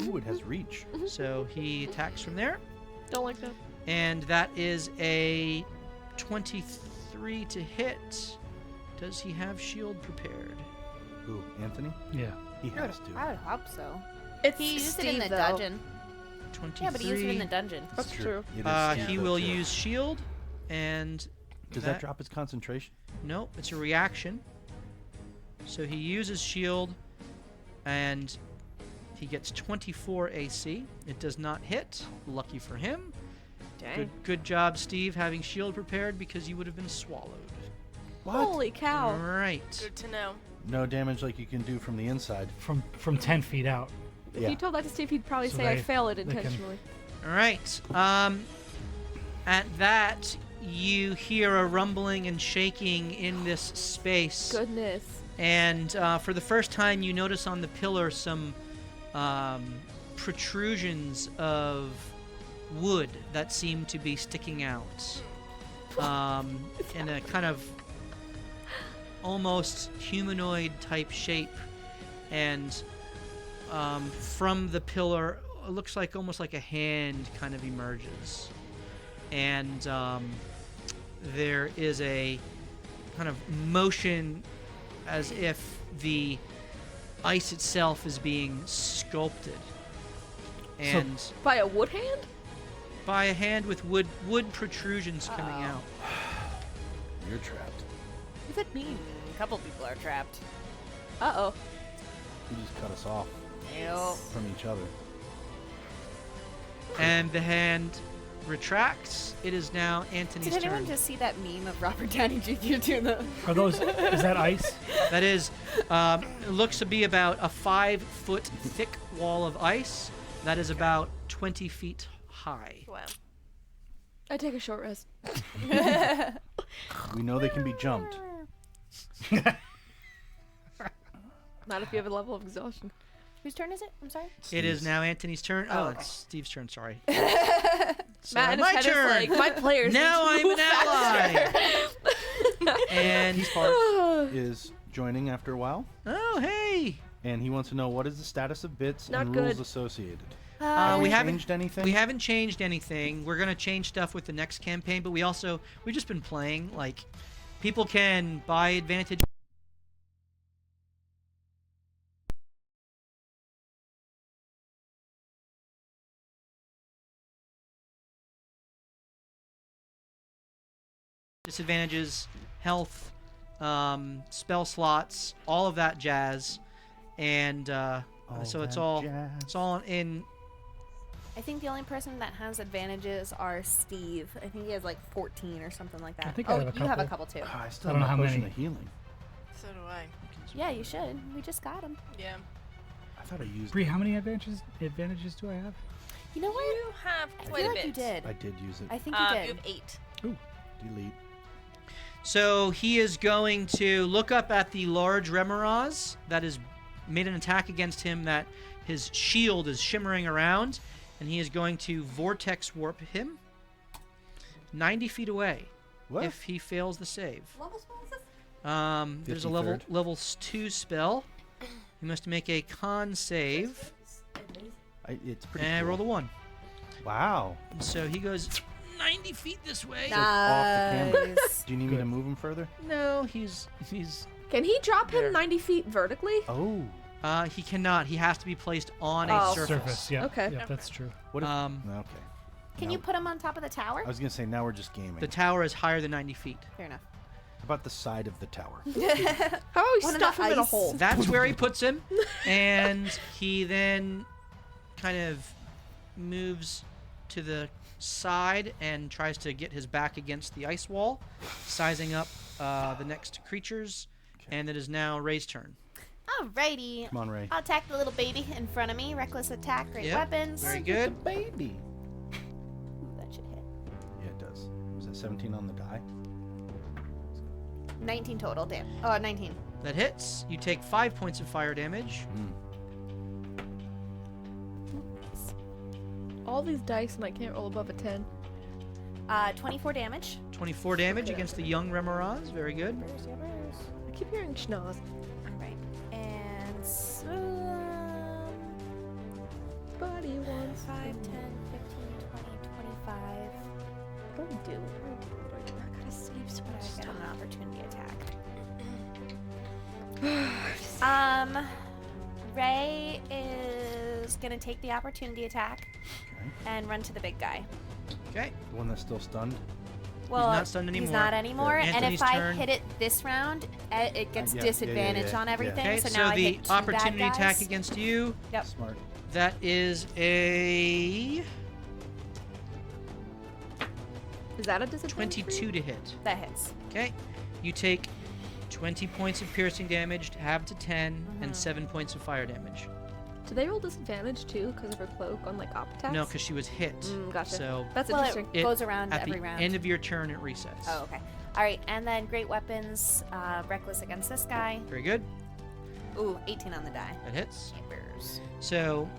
Ooh, it has reach. So he attacks from there. today. Don't like that. And that is a 23 to hit. Does he have shield prepared? Ooh, Anthony? Yeah. He has to. I would hope so. It's He used Steve, it in the though. dungeon. 23. Yeah, but he used it in the dungeon. That's true. It is Steve, He though, will too. use shield, and Does that drop his concentration? No, it's a reaction. So he uses shield, and he gets 24 AC. It does not hit. Lucky for him. Dang. Good job, Steve, having shield prepared, because you would have been swallowed. What? Holy cow. Right. Good to know. No damage like you can do from the inside. From 10 feet out. If Yeah. you told that to Steve, he'd probably So say I they- fail it they can- intentionally. All right. At that, you hear a rumbling and shaking in this space. Goodness. And for the first time, you notice on the pillar some protrusions of wood that seem to be sticking out in a kind of almost humanoid type shape, and from the pillar it looks like almost like a hand kind of emerges, and there is a kind of motion as if the ice itself is being sculpted, and By a wood hand? by a hand with wood protrusions coming out. You're trapped. What does that mean? A couple people are trapped. Uh-oh. You just cut us off Yep. from each other. And the hand retracts. It is now Anthony's Did anyone turn. just see that meme of Robert Downey Jr. doing the? Are those? Is that ice? That is, it looks to be about a 5-foot thick wall of ice that is about 20 feet high. Wow. I take a short rest. We know they can be jumped. Not if you have a level of exhaustion. Whose turn is it? I'm sorry. It is now Anthony's turn. Oh, okay. it's Steve's turn. Sorry. So Matt in my his head turn. is like, my players. Now need to I'm move an ally. And Is joining after a while, oh hey, and he wants to know what is the status of bits Not and good. rules associated. we Have haven't changed anything? we haven't changed anything. We're gonna change stuff with the next campaign, but we've just been playing. Like, people can buy advantage. Disadvantages, health, spell slots, all of that jazz, and so it's all in. I think the only person that has advantages are Steve. I think he has like 14 or something like that. I think I have a you have a couple. couple too. I still I don't have know my how potion many. of healing. So do I. Yeah, you should. We just got him. Yeah. I thought I used Bree, how many advantages do I have? You know what? You have I quite feel a like bit. you did. I did use it. I think you You did. have 8. Delete. So he is going to look up at the large Remoraz that has made an attack against him, that his shield is shimmering around, and he is going to vortex warp him 90 feet away What? if he fails the save. What was this? There's a 53rd. level 2 spell. He must make a con save, It's pretty and I cool. rolled a 1. Wow. So he goes 90 feet this way. So it's off the camera. Nice. Do you need me to Good. move him further? No, he's Can he drop There. him 90 feet vertically? Oh. he cannot. He has to be placed on Oh. a surface. Yeah. Okay. Yeah, that's true. What if? Um, okay. Can Now- you put him on top of the tower? I was gonna say now we're just gaming. the tower is higher than 90 feet. Fair enough. How about the side of the tower? How about we One of stuff the him in a ice. hole? That's where he puts him, and he then kind of moves to the side and tries to get his back against the ice wall, sizing up the next creatures, and it is now Ray's turn. Alrighty. Come on, Ray. I'll attack the little baby in front of me. Reckless attack, great Yep, weapons. very good. Baby. Ooh, that should hit. Yeah, it does. Was it 17 on the die? 19 total, damn. Oh, 19. That hits. You take 5 points of fire damage. All these dice and I can't roll above a 10. 24 damage. 24 damage against the young Remoraz. Very good. I keep hearing schnoz. Alright. And Body wants 5, 10, 15, 20, 25. What do I do? I gotta save so But much I get stuff. an opportunity attack. Ray is gonna take the opportunity attack and run to the big guy. Okay. The one that's still stunned? Well, not stunned He's anymore. not anymore. And Anthony's if I turn. hit it this round, it gets Yeah, disadvantage yeah. on everything. Okay, So so now I the hit 2 bad opportunity attack guys. against you, Yep. Smart. that is a Is that a disadvantage? for you? 22 to hit. That hits. Okay. You take 20 points of piercing damage, halved to 10, and 7 points of fire damage. Do they roll disadvantage too because of her cloak on like op attacks? No, because she was hit. Gotcha. So That's Well, interesting. it goes around at every the round. end of your turn, it resets. Oh, okay. All right, and then great weapons, reckless against this guy. Very good. Ooh, 18 on the die. That hits. Chambers. So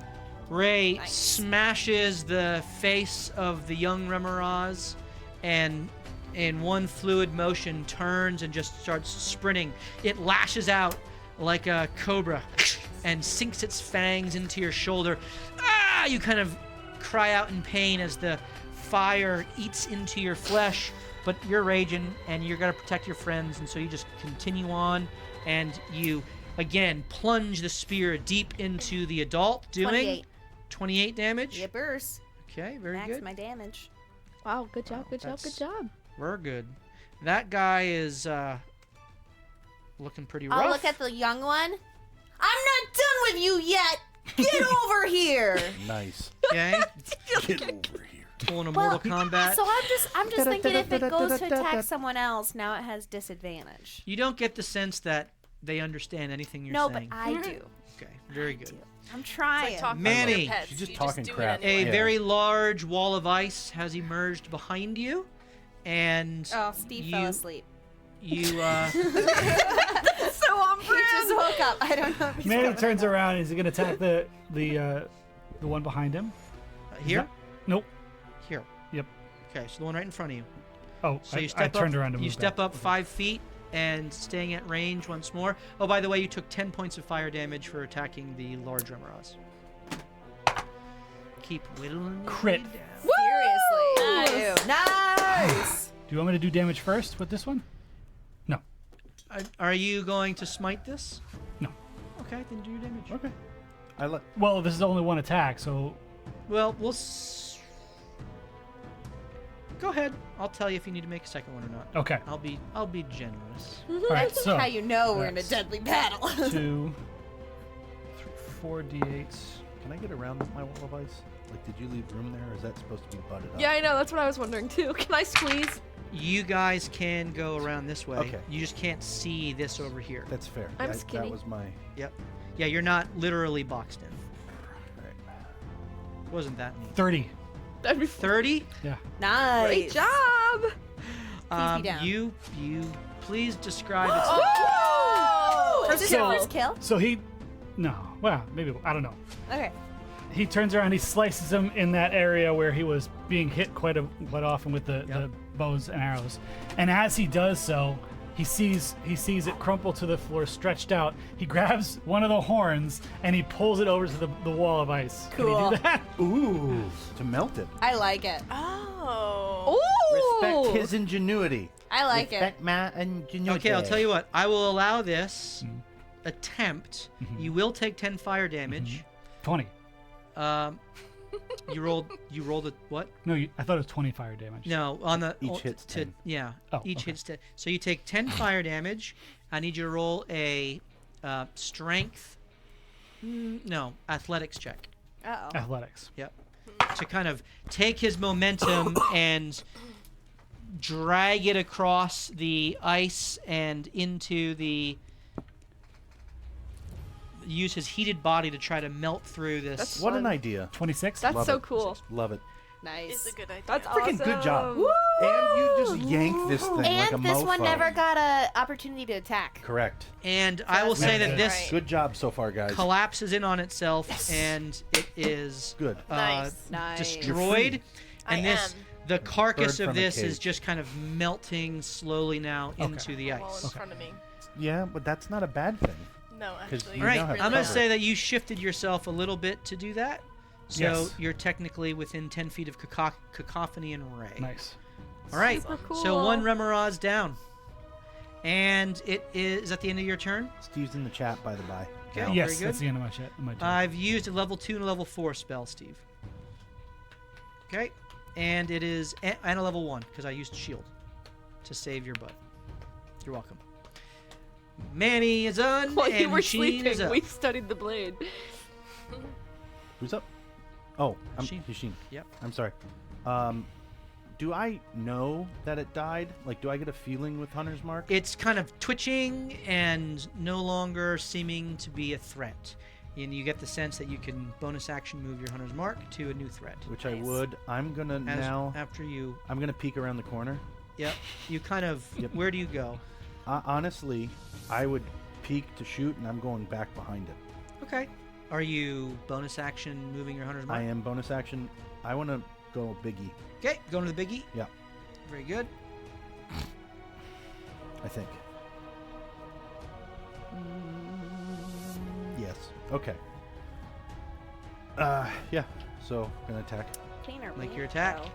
Ray Nice. smashes the face of the young Remoraz and in one fluid motion turns and just starts sprinting. It lashes out like a cobra and sinks its fangs into your shoulder. Ah! You kind of cry out in pain as the fire eats into your flesh, but you're raging and you're going to protect your friends, and so you just continue on and you again plunge the spear deep into the adult, doing 28 damage. Yippers. Okay, very Max good. my damage. Wow, good job, good job, That's- good job. We're good. That guy is looking pretty rough. I'll look at the young one. I'm not done with you yet. Get over here. Nice. Okay, Get over here. pulling a Mortal Kombat. So I'm just thinking if it goes to attack someone else, now it has disadvantage. You don't get the sense that they understand anything you're No, but saying. I do. Okay, very good. I'm It's trying. like talking Manny. to your pets. She's just You talking do it crap. anyway. A Yeah. very large wall of ice has emerged behind you, and Oh, Steve fell asleep. you So on brand. He just woke up. I don't know. If he's Manny coming turns up. around. Is he gonna attack the one behind him? Is here, that- Nope. here. Yep. Okay, so the one right in front of you. Oh, So I you step turned up, around to move you step back. up 5 feet and staying at range once more. Oh, by the way, you took 10 points of fire damage for attacking the large Remoraz. Keep whittling your Crit. way down. Seriously. Nice. Do you want me to do damage first with this one? No. Are you going to smite this? No. Okay, then do your damage. Okay. I let. Well, this is only one attack, so Well, go ahead. I'll tell you if you need to make a second one or not. okay. I'll be generous. All right. So How you know we're in a that's deadly battle. 2, 3, 4 d8s. Can I get around my wall of ice? Like, did you leave room there, or is that supposed to be butted up? Yeah, I know. That's what I was wondering too. Can I squeeze? You guys can go around this way. Okay. You just can't see this over here. That's fair. I'm skinny. That was my. Yep. Yeah, you're not literally boxed in. Right. Wasn't that neat? 30. That'd be 30. Yeah. Nice. great job. me down. You please describe its. Oh! Is this So- your first kill? So he. No. Well, maybe. I don't know. Okay. He turns around. He slices him in that area where he was being hit quite often with the bows and arrows. And as he does so, he sees it crumple to the floor, stretched out. He grabs one of the horns and he pulls it over to the wall of ice. Cool. Can he do that? Ooh, to melt it. I like it. Oh. Ooh. Respect his ingenuity. I like it. Respect my ingenuity. Okay, I'll tell you what. I will allow this attempt. You will take 10 fire damage. 20. You rolled a what? No, I thought it was 20 fire damage. No, on the Each hits 10. Yeah, Oh, each okay. hits 10. So you take 10 fire damage. I need you to roll a strength. No, athletics check. Uh-oh. Athletics. Yep. To kind of take his momentum and drag it across the ice and into the. Use his heated body to try to melt through this. That's What an fun. idea. 26? That's Love so it. cool. Love it. Nice. It's a good idea. That's Freaking awesome. good job. And you just yanked this thing like a And this one mofo. never got an opportunity to attack. Correct. And I will say that Good. this Right. Good job so far, guys. collapses in on itself and it is Good. Nice. Nice. destroyed. I And this, am. the carcass Bird of from a this is cage. just kind of melting slowly now into the Wall in ice. front of me. Yeah, but that's not a bad thing. No, 'Cause actually. you All right, now have I'm going to cover. say that you shifted yourself a little bit to do that. So Yes. you're technically within 10 feet of cacophony and ray. Nice. All right. Super So cool. one Remoraz down. And it is at the end of your turn. Steve's in the chat, by the by. Okay. Now. Yes. Yes, good. that's the end of my shit. My turn. I've used a level 2 and a level 4 spell, Steve. Okay. And it is and a level 1 because I used shield to save your butt. You're welcome. Manny is on While you and were Sheen is sleeping, up. we studied the blade. Who's up? Oh, I'm Sheen. Sheen. Yep. I'm sorry. Do I know that it died? Like, do I get a feeling with Hunter's Mark? It's kind of twitching and no longer seeming to be a threat. And you get the sense that you can bonus action move your Hunter's Mark to a new threat. Which I Nice. would. I'm gonna now. After you, I'm gonna peek around the corner. yep, you kind of, Yep. where do you go? Honestly, I would peek to shoot, and I'm going back behind it. Okay. Are you bonus action moving your hunter's mark? I am bonus action. I want to go biggie. Okay, going to the biggie. Yeah. Very good. I think. Yes. Okay. Yeah. So gonna attack. Cleaner. Make please. your attack. Oh.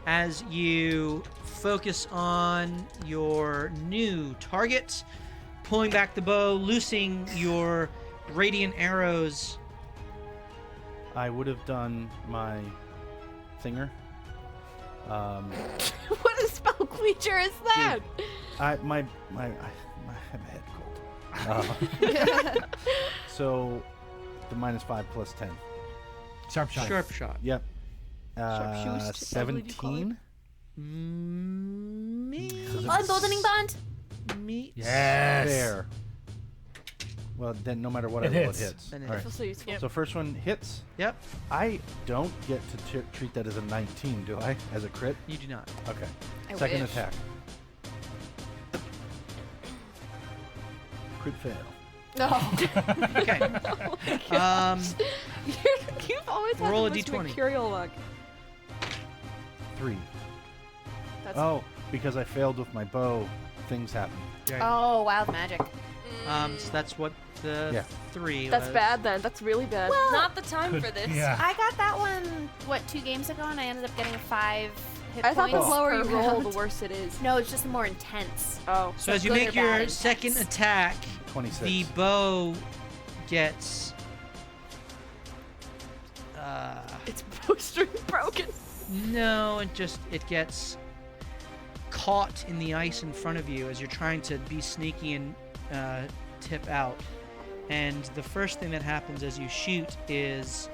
As you focus on your new target, pulling back the bow, loosing your radiant arrows. I would have done my thinger. What a spell creature is that? My head cold. So the -5 + 10. Sharp shot. Sharp shot. Yep. Sharpshooter, I believe you call it. 17. Me. Unboldening bond. Me. Yes. Fair. Well, then no matter what It I roll, hits. it hits. And it All right. Feels so useful. Yep. So first one hits. Yep. I don't get to treat that as a 19, do I? As a crit? You do not. Okay. I Second wish. attack. Crit fail. No. Okay. You've always had Roll the a most d20. mercurial luck. 3. That's Oh, because I failed with my bow, things happen. Right. Oh, wild magic. So that's what the Yeah. 3 That's was. bad then. That's really bad. Well, not the time Could- for this. Yeah. I got that one, 2 games ago, and I ended up getting 5 hit I thought points. the lower you per roll, round. the worse it is. No, it's just more intense. Oh. So as you good make or bad your intense. second attack, 26. the bow gets. Its bowstring broken. No, it gets caught in the ice in front of you as you're trying to be sneaky and tip out. And the first thing that happens as you shoot is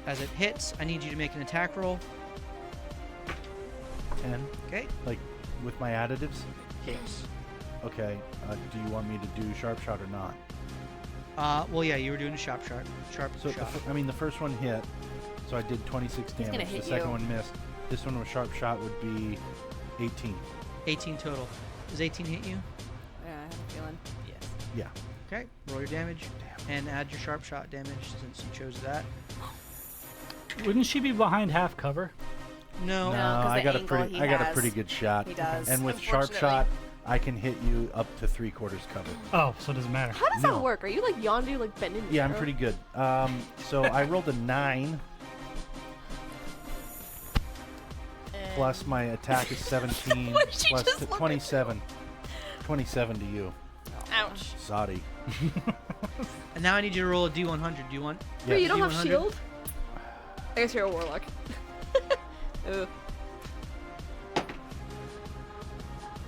as it hits, I need you to make an attack roll. 10. Okay? Like, with my additives? Yes. Okay. Do you want me to do sharp shot or not? Well, yeah, you were doing a sharp shot. So, the first one hit, so I did 26 gonna damage. hit The second you. one missed. This one with sharp shot would be 18. 18 total. Does 18 hit you? Yeah, I have a feeling. Yes. Yeah. Okay, roll your damage and add your sharp shot damage since you chose that. Wouldn't she be behind half cover? No. No. 'cause I the got a angle pretty he I got a has. pretty good shot. He does. And with sharp shot, I can hit you up to 3/4 cover. Oh, so it doesn't matter. How does No. that work? Are you like Yondu, like bending the Yeah, I'm arrow? pretty good. So I rolled a 9 plus my attack is 17 What did she plus just to look at 27. 27 to you. Ouch. Sorry. And now I need you to roll a D100. Do you want? Yeah. Wait, you don't have D100? shield? I guess you're a warlock. Ugh.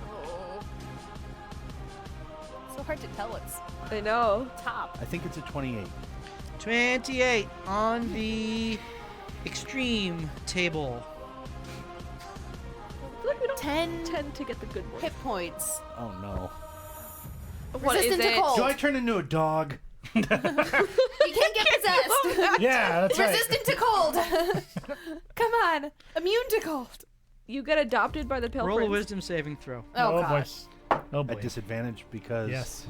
Oh. So hard to tell what's I know. top. I think it's a 28. 28 on the extreme table. I feel like we don't 10 tend to get the good ones. hit points. Oh no. What is Resistant to it? cold. Do I turn into a dog? You can't get possessed. Yeah, that's right. Resistant to cold. Come on. Immune to cold. You get adopted by the pale Roll a prince. wisdom saving throw. Oh, boy. gosh. Oh boy. At disadvantage because. Yes.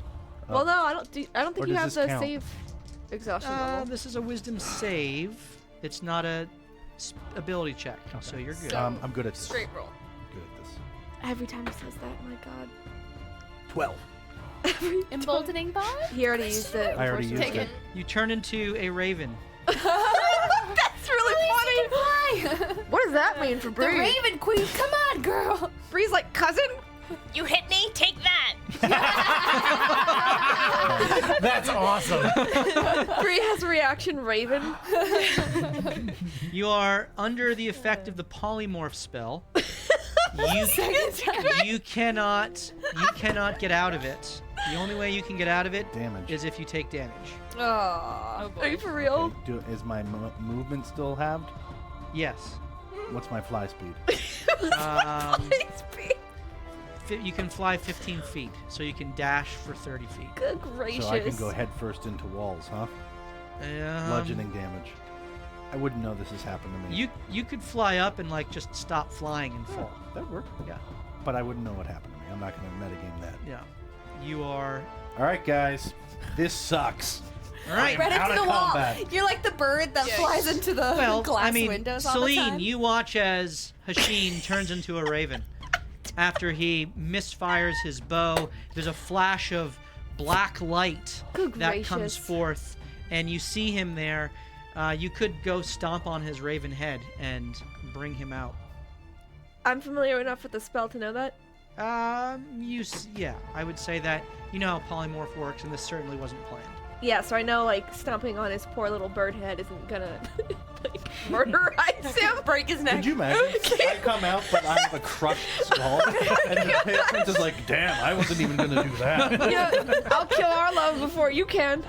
Well, no, I don't think Or you does have this the count? save exhaustion level. This is a wisdom save. It's not a ability check, so you're good. So- I'm good at this. Straight roll. Good at this. Every time he says that, my god. 12. Emboldening bond? He already used it. I already used unfortunately. it. You turn into a raven. That's really funny. What does that mean for The Bree? Raven Queen. Come on, girl. Bree's like, cousin? You hit me? Take that! That's awesome. Bree has reaction raven. You are under the effect of the polymorph spell. You cannot get out of it. The only way you can get out of it Damage. is if you take damage. Oh. Are you for real? Okay, is my movement still halved? Yes. What's my fly speed? You can fly 15 feet, so you can dash for 30 feet. Good gracious. So I can go head first into walls, huh? Bludgeoning damage. I wouldn't know this has happened to me. You could fly up and like just stop flying and fall. That worked. Yeah. But I wouldn't know what happened to me. I'm not going to metagame that. Yeah. You are. All right, guys. This sucks. All right. Right Out into of the wall. combat. You're like the bird that flies into the Well, glass I mean, windows all the Celine, time. you watch as Hasheen turns into a raven. After he misfires his bow, there's a flash of black light Good that comes gracious. forth, and you see him there. You could go stomp on his raven head and bring him out. I'm familiar enough with the spell to know that. Yeah, I would say that. You know how polymorph works, and this certainly wasn't planned. Yeah, so I know, like, stomping on his poor little bird head isn't gonna, like, murderize him. Break his neck. Could you imagine? I come out, but I have a crushed skull, and the patron is like, "Damn, I wasn't even gonna do that." Yeah, I'll kill Arlo before you can.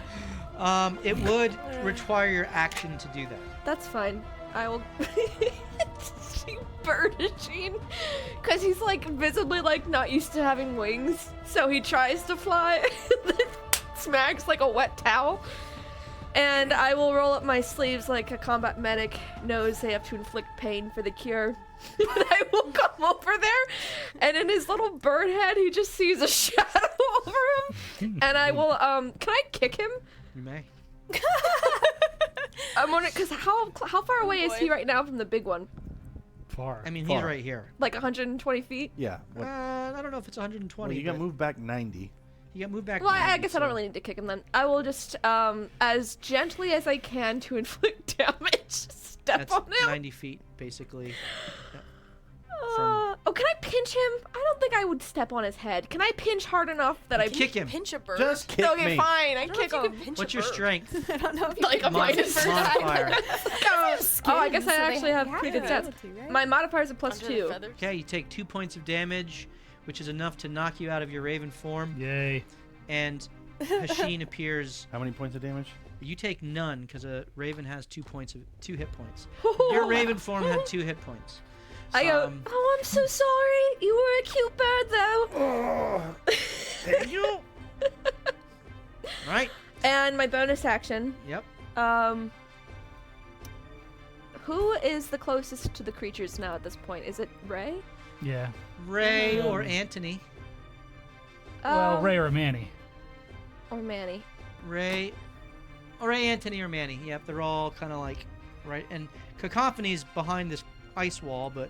It would require your action to do that. That's fine. I will. Bird machine, because he's like visibly like not used to having wings, so he tries to fly, smacks like a wet towel, and I will roll up my sleeves like a combat medic knows they have to inflict pain for the cure. And I will come over there, and in his little bird head, he just sees a shadow over him, and I will can I kick him? You may. I'm wondering, because how far away is he boy. right now from the big one? Far. I mean, Far. he's right here. Like 120 feet? Yeah. What, I don't know if it's 120. well, you got but moved back 90. You got moved back. Well, I 90, guess I don't so- really need to kick him then. I will just, as gently as I can to inflict damage, step That's on him. 90 feet, basically. Oh, can I pinch him? I don't think I would step on his head. Can I pinch hard enough that I Kick him. Pinch a bird. Just kick Okay, me. fine. I I don't know kick if you him. can pinch What's a your bird. strength? I don't know if you Like a can pinch minus a bird. modifier. Oh, I guess I actually have pretty good stats. Right? My modifier is a Under the +2. feathers. Okay, you take 2 points of damage, which is enough to knock you out of your raven form, Yay. and Hasheen appears. How many points of damage? You take none because a raven has 2 hit points. Your raven form had 2 hit points. I go, Um, oh, I'm so sorry. You were a cute bird, though. Thank you. Right. And my bonus action. Yep. Who is the closest to the creatures now at this point? Is it Ray? Yeah. Ray or Anthony. Well, Ray or Manny. Or Manny. Ray Anthony or Manny. Yep, they're all kind of like right. And Cacophony's behind this ice wall, but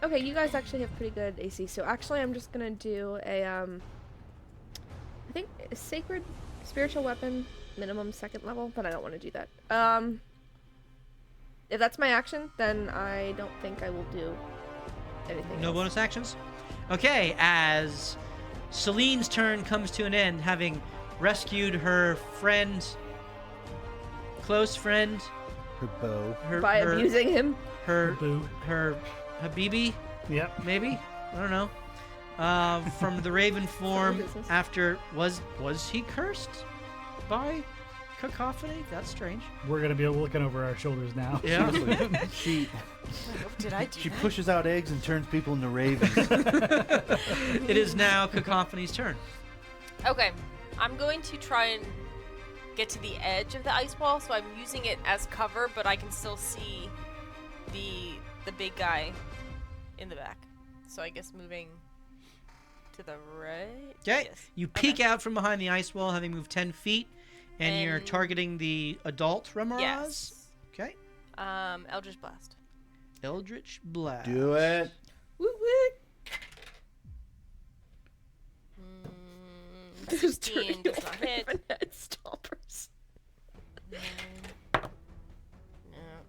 Okay, you guys actually have pretty good AC. So actually, I'm just gonna do a I think a sacred spiritual weapon, minimum 2nd level, but I don't want to do that. If that's my action, then I don't think I will do anything. no else. bonus actions. Okay, as Celine's turn comes to an end, having rescued her friend, close friend, Her bow. her By her, abusing him. her Boo. her Habibi, Yep. maybe, I don't know, from the raven form. business. After was he cursed by Cacophony? That's strange. We're gonna be looking over our shoulders now. Yeah. She Did I do she that? pushes out eggs and turns people into ravens. It is now Cacophony's turn. Okay, I'm going to try and get to the edge of the ice wall, so I'm using it as cover, but I can still see the big guy in the back. So I guess moving to the right. Okay. Yes. You peek out from behind the ice wall, having moved 10 feet, and you're And- targeting the adult Remoraz. Yes. Okay. Eldritch Blast. Eldritch Blast. Do it. Woo woo. 16 does not hit. Head stompers.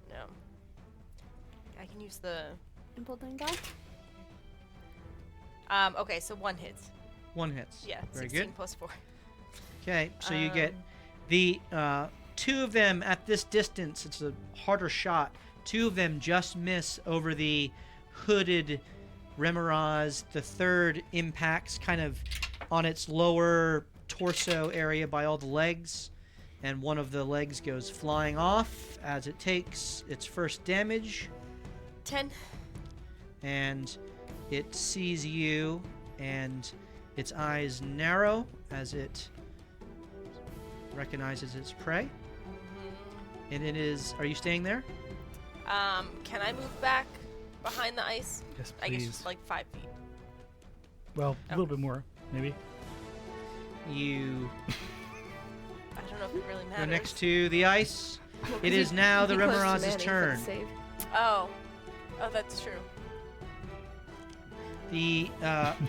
No. I can use the. Impulse die? Okay, so 1 hits. 1 hits. Yeah, Very 16 good. plus 4. Okay, so you get Um, the 2 of them at this distance. It's a harder shot. 2 of them just miss over the hooded Remoraz. The third impacts kind of on its lower torso area by all the legs, and one of the legs goes flying off as it takes its first damage, 10. and it sees you, and its eyes narrow as it recognizes its prey. And it is. Are you staying there? Can I move back behind the ice? Yes, I guess please. just like 5 feet. Well, a little bit more, maybe. You I don't know if it really matters. Go next to the ice. It is now the Remoraz's turn. Oh, that's true. The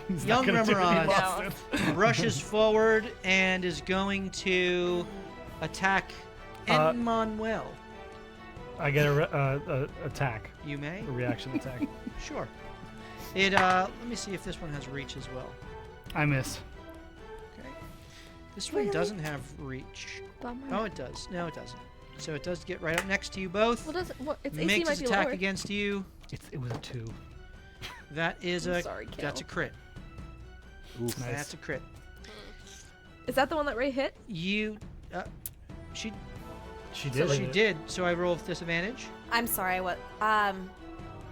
He's young not gonna do any Remoraz Boston. rushes forward and is going to attack Manuel. I get a attack, You may. a reaction attack. Sure. It. Let me see if this one has reach as well. I miss. Okay. This one doesn't have reach. Bummer. Oh, it does. No, it doesn't. So it does get right up next to you both. Well, its AC Makes might its be attack lower. against you. It was a 2. That is I'm a. sorry, Kel. That's a crit. Oof. Nice. That's a crit. Is that the one that Ray hit? You. She. She did. She did. So I roll with disadvantage. I'm sorry, what?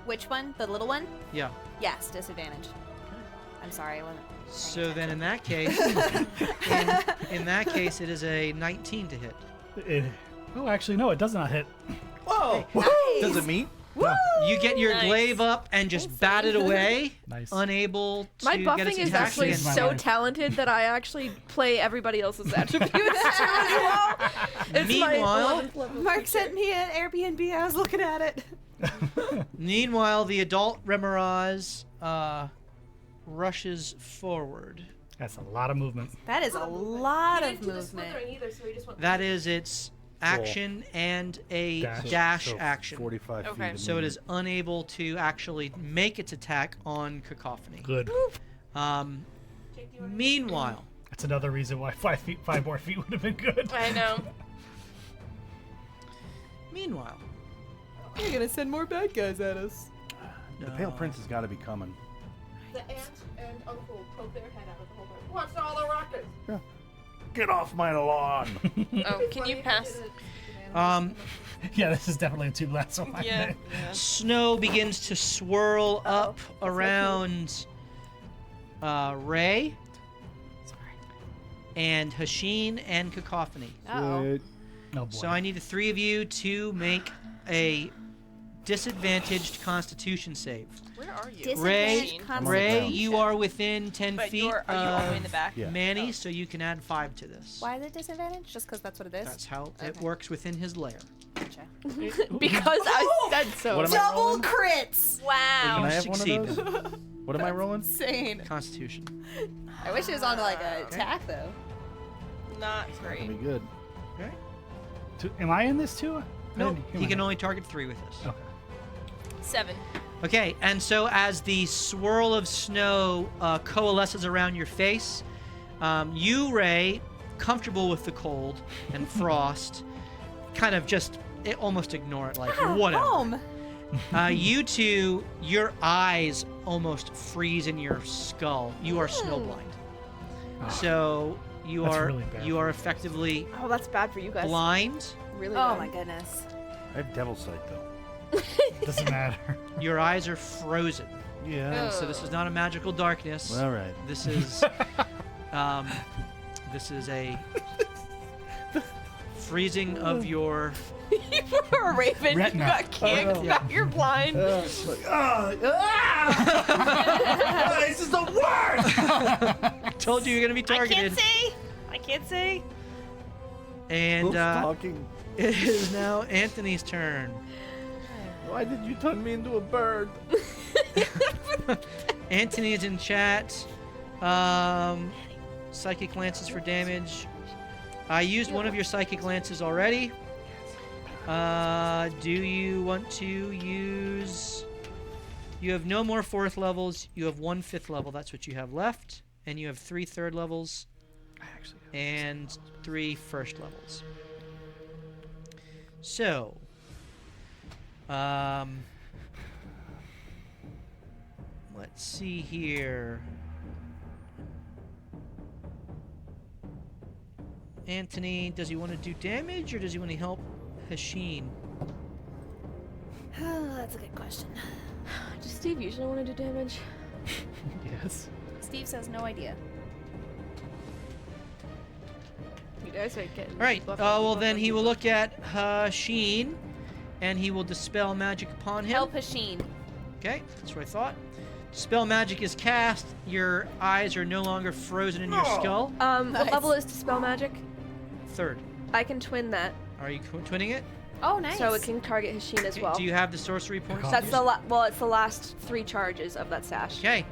Which one? The little one? Yeah. Yes, disadvantage. I'm sorry, I wasn't. So then, in that case, in that case, it is a 19 to hit. Oh, actually, no, it does not hit. Whoa! Does it meet? No. You get your Nice. glaive up and just bat it away, Nice. unable to My get its buffing is attack actually against my so life. talented that I actually play everybody else's attributes too as well. It's Meanwhile- my 11th level Mark feature. sent me an Airbnb. I was looking at it. Meanwhile, the adult Remoraz rushes forward. That's a lot of movement. That is a lot of movement. That is its action and a dash So action. 45 Okay. feet. So it is unable to actually make its attack on Cacophony. Good. Meanwhile, That's another reason why 5 more feet would have been good. I know. meanwhile, You're gonna send more bad guys at us. The Pale Prince has got to be coming. The aunt and uncle poke their head out of the hole. Watch all the rockets. Get off my lawn! Oh, can you pass? Yeah, this is definitely a 2 glass of wine. Yeah. Snow begins to swirl up around Ray and Hasheen and Cacophony. Uh-oh. Oh boy. So I need the 3 of you to make a disadvantaged Constitution save. Where are you? Disadvantage Ray, Constitution. Ray, you are within 10 But feet are you all the way in the of back? Yeah. Manny, so you can add 5 to this. Why is it disadvantage? Just because that's what it is? That's how it Okay. works within his lair. Gotcha. Because I said so. What am I Double rolling? crits! Can Wow. I have one succeeded. of those? What am I rolling? Insane. Constitution. I wish it was on like a attack though. Not That'd great. be good. Okay. Am I in this too? I No, didn't hear he my can name. only target 3 with this. Okay. 7. Okay, and so as the swirl of snow coalesces around your face, you, Ray, comfortable with the cold and frost, kind of just almost ignore it, like whatever. Home. You two, your eyes almost freeze in your skull. You are snowblind. So you That's are really bad you for are you. effectively Oh, that's bad for you guys. blind. Really Oh bad. my goodness. I have Devil Sight, though. Doesn't matter. Your eyes are frozen. Yeah. So this is not a magical darkness. All right. This is this is a freezing of your You were a raven. Retina. You got kicked. Oh, Now you're blind. This is the worst! told you you're gonna be targeted. I can't see. And Who's talking? it is now Anthony's turn. Why did you turn me into a bird? Anthony is in chat. Psychic lances for damage. I used one of your psychic lances already. Do you want to use... You have no more 4th levels. You have 1 5th level. That's what you have left. And you have 3 3rd levels. And 3 1st levels. So... let's see here. Anthony, does he want to do damage or does he want to help Hasheen? Oh, that's a good question. Does Steve usually want to do damage? Yes. Steve says no idea. You guys are getting. Alright, well then he will look at Hasheen and he will dispel magic upon him. Help Hasheen. Okay, that's what I thought. Dispel magic is cast. Your eyes are no longer frozen in your skull. What Nice. level is Dispel Magic? 3rd. I can twin that, Are you twinning it? Oh, nice. so it can target his sheen as well. Do you have the sorcery points? Good That's to use? well, it's the last 3 charges of that sash. Okay.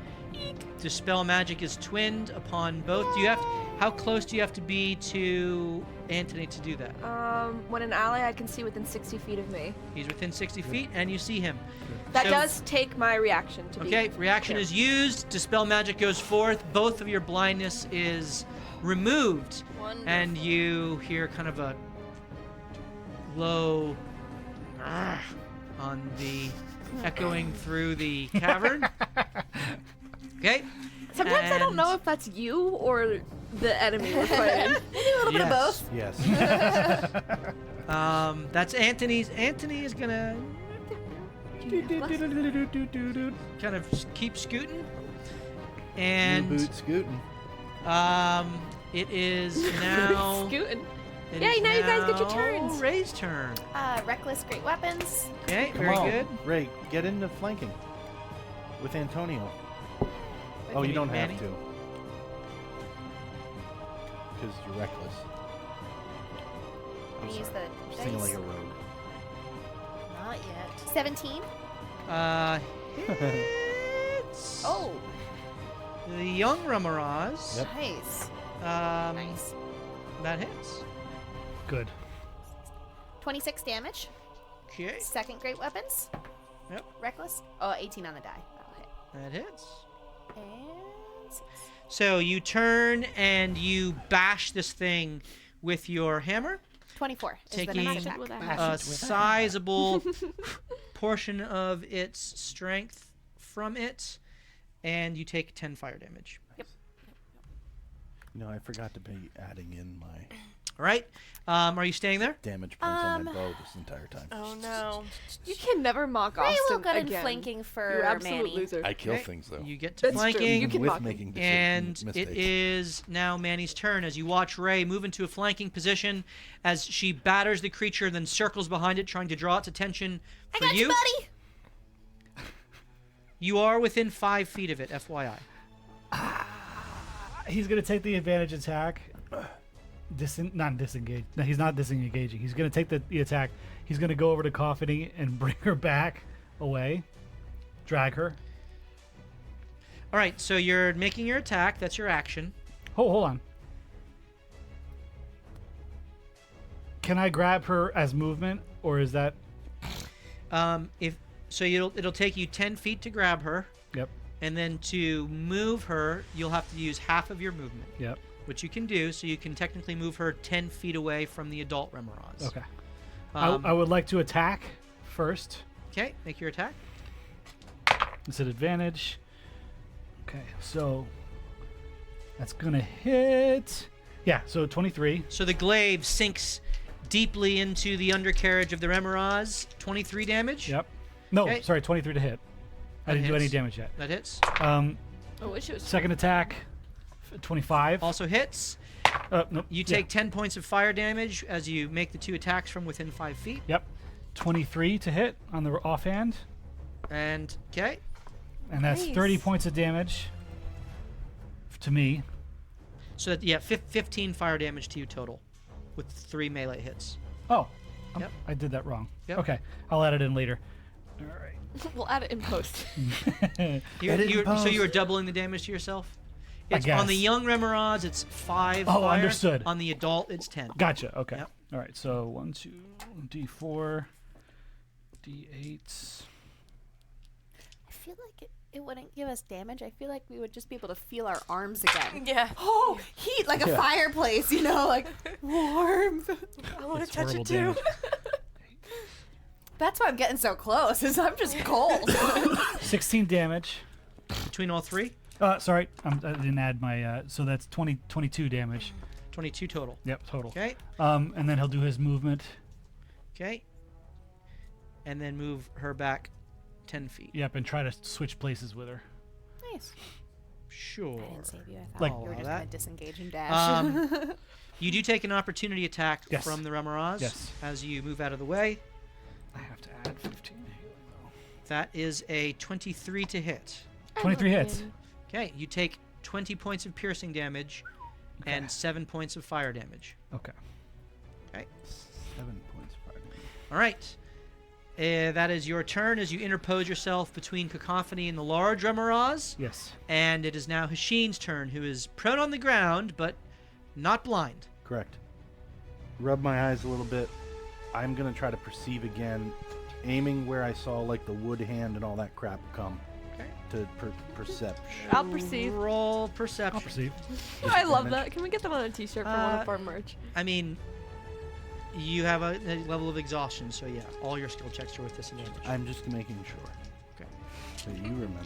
Dispel magic is twinned upon both. Do you have? How close do you have to be to Anthony to do that? When an ally I can see within 60 feet of me. He's within 60 feet, and you see him. That So- does take my reaction to be. Okay, reaction clear. is used. Dispel magic goes forth. Both of your blindness is removed, Wonderful. and you hear kind of a low on the echoing through the cavern. Okay. Sometimes I don't and- know if that's you or the enemy we're fighting. Maybe a little bit of both. Yes. That's Anthony's. Anthony is gonna kind of keep scooting, New and boot scooting. it is now. Scooting. it Yay, is now you guys get your now turns. Ray's turn. Reckless, great weapons. Okay, Come very on, good. Ray, get into flanking with Antonio. Oh, you Manny- don't Manny? have to. Because you're reckless. I'm Use sorry. the Just thinking dice. like a rogue. Not yet. 17. Hits. Oh, The young Ramaraz. Yep. nice. Nice. That hits. Good. 26 damage. Okay. Second great weapons. Yep. Reckless. Oh, 18 on the die. That'll hit. That hits. And 6. So you turn and you bash this thing with your hammer, 24 is the taking next attack. With a a sizable portion of its strength from it, and you take 10 fire damage. No, I forgot to be adding in my All right. Are you staying there? damage points on my bow this entire time. Oh no. You can never mock Ray Austin will good in again. flanking for You're absolute Manny. loser. I kill Okay. things though. You get to That's true. flanking. You can with mock me. making And mistakes. it is now Manny's turn as you watch Ray move into a flanking position as she batters the creature and then circles behind it, trying to draw its attention I for got you, buddy. You are within 5 feet of it, FYI. He's gonna take the advantage attack. Not disengage. No, he's not disengaging. He's gonna take the attack. He's gonna go over to Coffany and bring her back away. Drag her. All right, so you're making your attack. That's your action. Hold on. Can I grab her as movement, or is that? It'll take you 10 feet to grab her, Yep. and then to move her, you'll have to use half of your movement, Yep. which you can do. So you can technically move her 10 feet away from the adult Remoraz. Okay. Um, I would like to attack first. Okay, make your attack. It's an advantage. Okay, so that's gonna hit. Yeah, so 23. So the glaive sinks deeply into the undercarriage of the Remoraz. 23 damage. Yep. No, Okay. sorry, 23 to hit. I That didn't do any hits. damage yet. That hits. I wish it was. Second attack, 25. Also hits. Nope. You yeah. take 10 points of fire damage as you make the 2 attacks from within 5 feet. Yep. 23 to hit on the offhand, And, okay. and that's Nice. 30 points of damage to me. So, that, yeah, 15 fire damage to you total with 3 melee hits. Oh, Yep. I did that wrong. Yep. Okay, I'll add it in later. All right. We'll add it in post. So post. you were doubling the damage to yourself? I It's on the guess. young Remoraz, it's 5 Oh, fire. understood. On the adult, it's 10. Gotcha. Okay. Yep. All right. So 1, 2, D4, D8. I feel like it wouldn't give us damage. I feel like we would just be able to feel our arms again. Yeah. Oh, heat like a fireplace, you know, like warmth. I want to It's touch horrible it too. damage. That's why I'm getting so close, is I'm just cold. 16 damage. Between all 3, Sorry, I didn't add my. So that's 22 damage. 22 total. Yep, total. Okay. And then he'll do his movement. Okay. And then move her back 10 feet. Yep, and try to switch places with her. Nice. Sure. I didn't save you. I thought Like- you were All just that. going to disengage and dash. You do take an opportunity attack Yes. from the Remoraz Yes. as you move out of the way. I have to add 15 healing though. That is a 23 to hit. 23 hits. win. Okay, you take 20 points of piercing damage and 7 points of fire damage. Okay. Okay. 7 points fire damage. All right. That is your turn as you interpose yourself between Cacophony and the large Remoraz. Yes. And it is now Hashin's turn, who is prone on the ground, but not blind. Correct. Rub my eyes a little bit. I'm going to try to perceive again, aiming where I saw like the wood hand and all that crap come. Okay. To perception. I'll perceive. Roll perception. I'll perceive. I love that. Can we get that on a t-shirt for one of our merch? I mean, you have a level of exhaustion, so yeah, all your skill checks are with disadvantage. I'm just making sure. Okay. So you remember.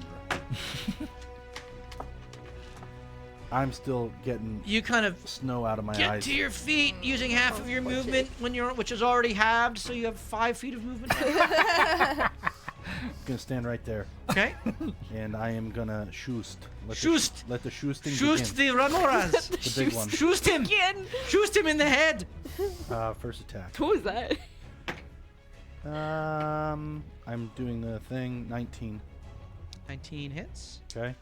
I'm still getting You kind of snow out of my get eyes. to your feet using half of your movement which is already halved, so you have 5 feet of movement. I'm gonna stand right there, Okay. and I am gonna shoost. Shoost. Let the shoosting Shoost begin. the Remoraz. The big one. Shoost him. Shoost him in the head. First attack. Who is that? I'm doing the thing. 19. 19 hits. Okay.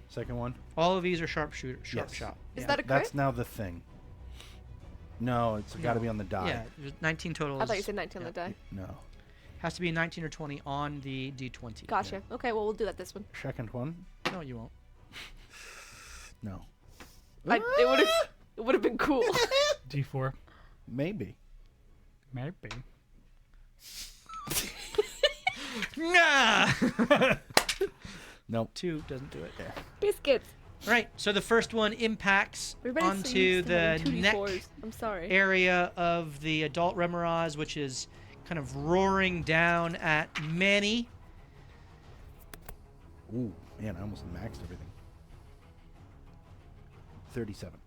Second one. All of these are sharp Yes. shot. Is Yeah. that a crit? That's now the thing. No, it's got to be on the die. Yeah, 19 total. I thought you is- said 19 on the die. No. Has to be a 19 or 20 on the D20. Gotcha. Okay, well, we'll do that this one. Second one. No, you won't. No. It would have been cool. D4. Maybe. Maybe. Nah. Nope. 2 doesn't do it. Biscuits. All right, so the first one impacts Everybody's so onto used to the having neck 2d4s. I'm sorry. area of the adult Remoraz, which is kind of roaring down at Manny. Ooh, man, I almost maxed everything. 37.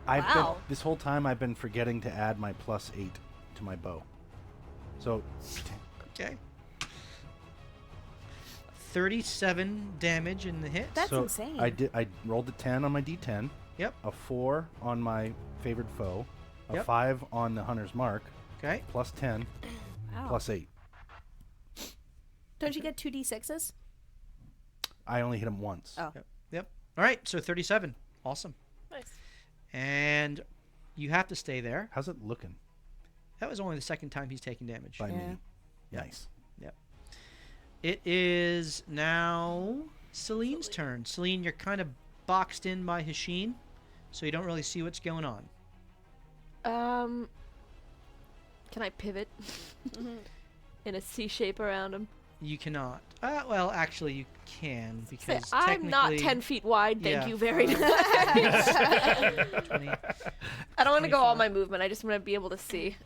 Wow. This whole time I've been forgetting to add my +8 to my bow. So, Okay. 37 damage in the hit. That's so insane. I rolled a 10 on my D10. Yep. A 4 on my favored foe. A Yep. 5 on the hunter's mark. Okay. +10. Wow. +8. Don't you get 2d6s? I only hit him once. Oh. Yep. All right, so 37. Awesome. Nice. And you have to stay there. How's it looking That was only the second time he's taken damage. by Yeah. me? Nice. It is now Celine's turn. Celine, you're kind of boxed in by Hashin, so you don't really see what's going on. Can I pivot in a C shape around him? You cannot. Well, actually, you can because I'm not technically- 10 feet wide. Thank Yeah, you very much. 20. I don't want to go all 24. my movement. I just want to be able to see.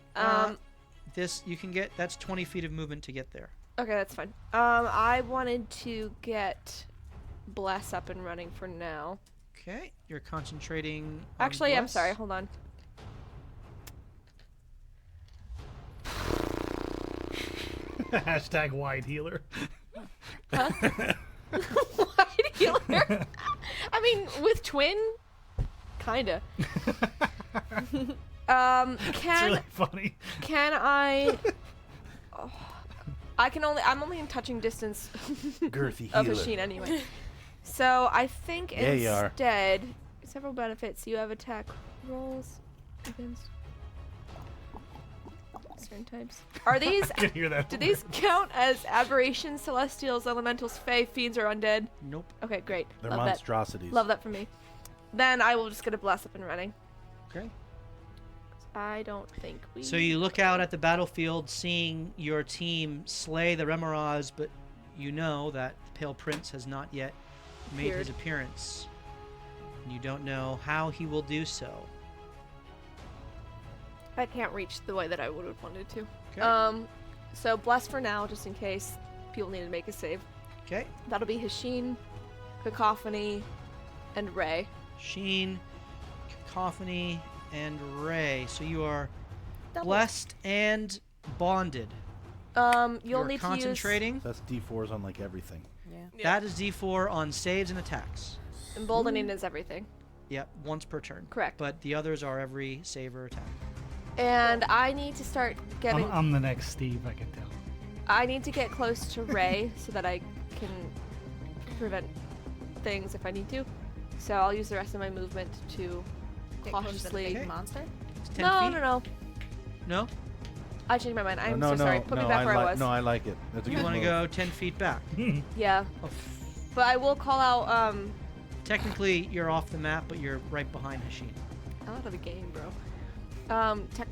This you can get. That's 20 feet of movement to get there. Okay, that's fine. I wanted to get Bless up and running for now. Okay, you're concentrating. On Actually, I'm Bless. sorry. Hold on. Hashtag wide healer. Wide healer. I mean, with twin, kinda. It's Can really funny. can I? Oh, I can only. I'm only in touching distance Girthy of healer. Hashin anyway. So I think Yeah, you are. instead, several benefits. You have attack rolls against certain types. Are these? I can hear that. Do these count as aberrations, celestials, elementals, fae, fiends, or undead? Nope. Okay, great. They're Love that. monstrosities. Love that for me. Then I will just get a bless up and running. Okay. I don't think we. So you look out at the battlefield, seeing your team slay the Remoraz, but you know that the Pale Prince has not yet made his appearance. And you don't know how he will do so. I can't reach the way that I would have wanted to. Okay. So bless for now, just in case people need to make a save. Okay. That'll be Hashin, Cacophony, and Ray. Sheen, Cacophony, and Ray. So you are Double. blessed and bonded. You'll You're need concentrating. That's D4s on like everything. Yeah. That is D4 on saves and attacks. to use emboldening is everything. Yep, once per turn. Correct. But the others are every save or attack. And I need to start getting. I'm the next Steve, I can tell. I need to get close to Ray so that I can prevent things if I need to. So I'll use the rest of my movement to Get close to the cautiously. big Okay. monster. 10 No, feet? no. No? I changed my mind. I'm no, so no, sorry. Put no, me back where I was. No, I like it. That's a You good want to move. go 10 feet back? Yeah. Oh, But I will call out, technically, you're off the map, but you're right behind Hasheen. out of the game, bro.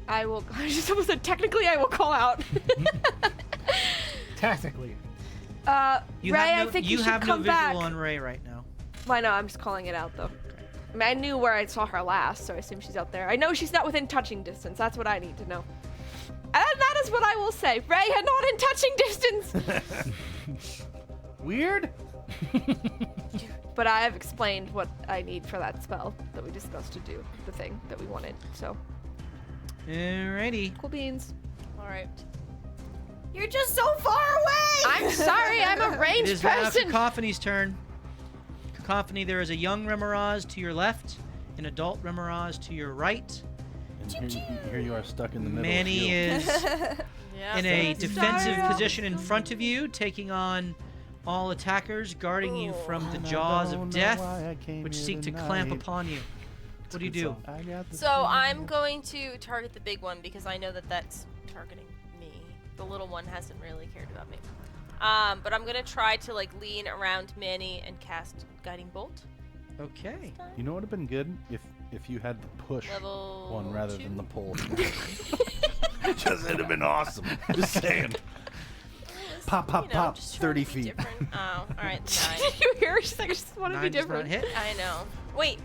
I will. I just almost said technically I will call out. Tactically. You Ray, have no, I think you should have come no visual back. on Ray right now. Why no? I'm just calling it out though. I mean, I knew where I saw her last, so I assume she's out there. I know she's not within touching distance. That's what I need to know. And that is what I will say. Ray had not in touching distance. Weird. But I have explained what I need for that spell that we discussed to do the thing that we wanted. So Alrighty. cool beans. All right. You're just so far away. I'm sorry. I'm a It ranged is now person. Cacophony's turn. Cacophony, there is a young Remoraz to your left, an adult Remoraz to your right. And here you are stuck in the middle. Manny is Yeah. in a so- defensive Sorry. position in front of you, taking on all attackers, guarding you from the jaws of death, which seek to clamp upon you. What do you do? So I'm going to target the big one because I know that that's targeting me. The little one hasn't really cared about me. But I'm gonna try to like lean around Manny and cast Guiding Bolt. Okay. You know what would have been good if you had the push Level one rather 2? than the pull. Just it'd have been awesome. Just saying. Pop, pop, You know, pop. just trying to 30 be feet. different. Oh, all right. 9. Did you hear? She's like, I just want to be 9 does not different. hit. I know. Wait.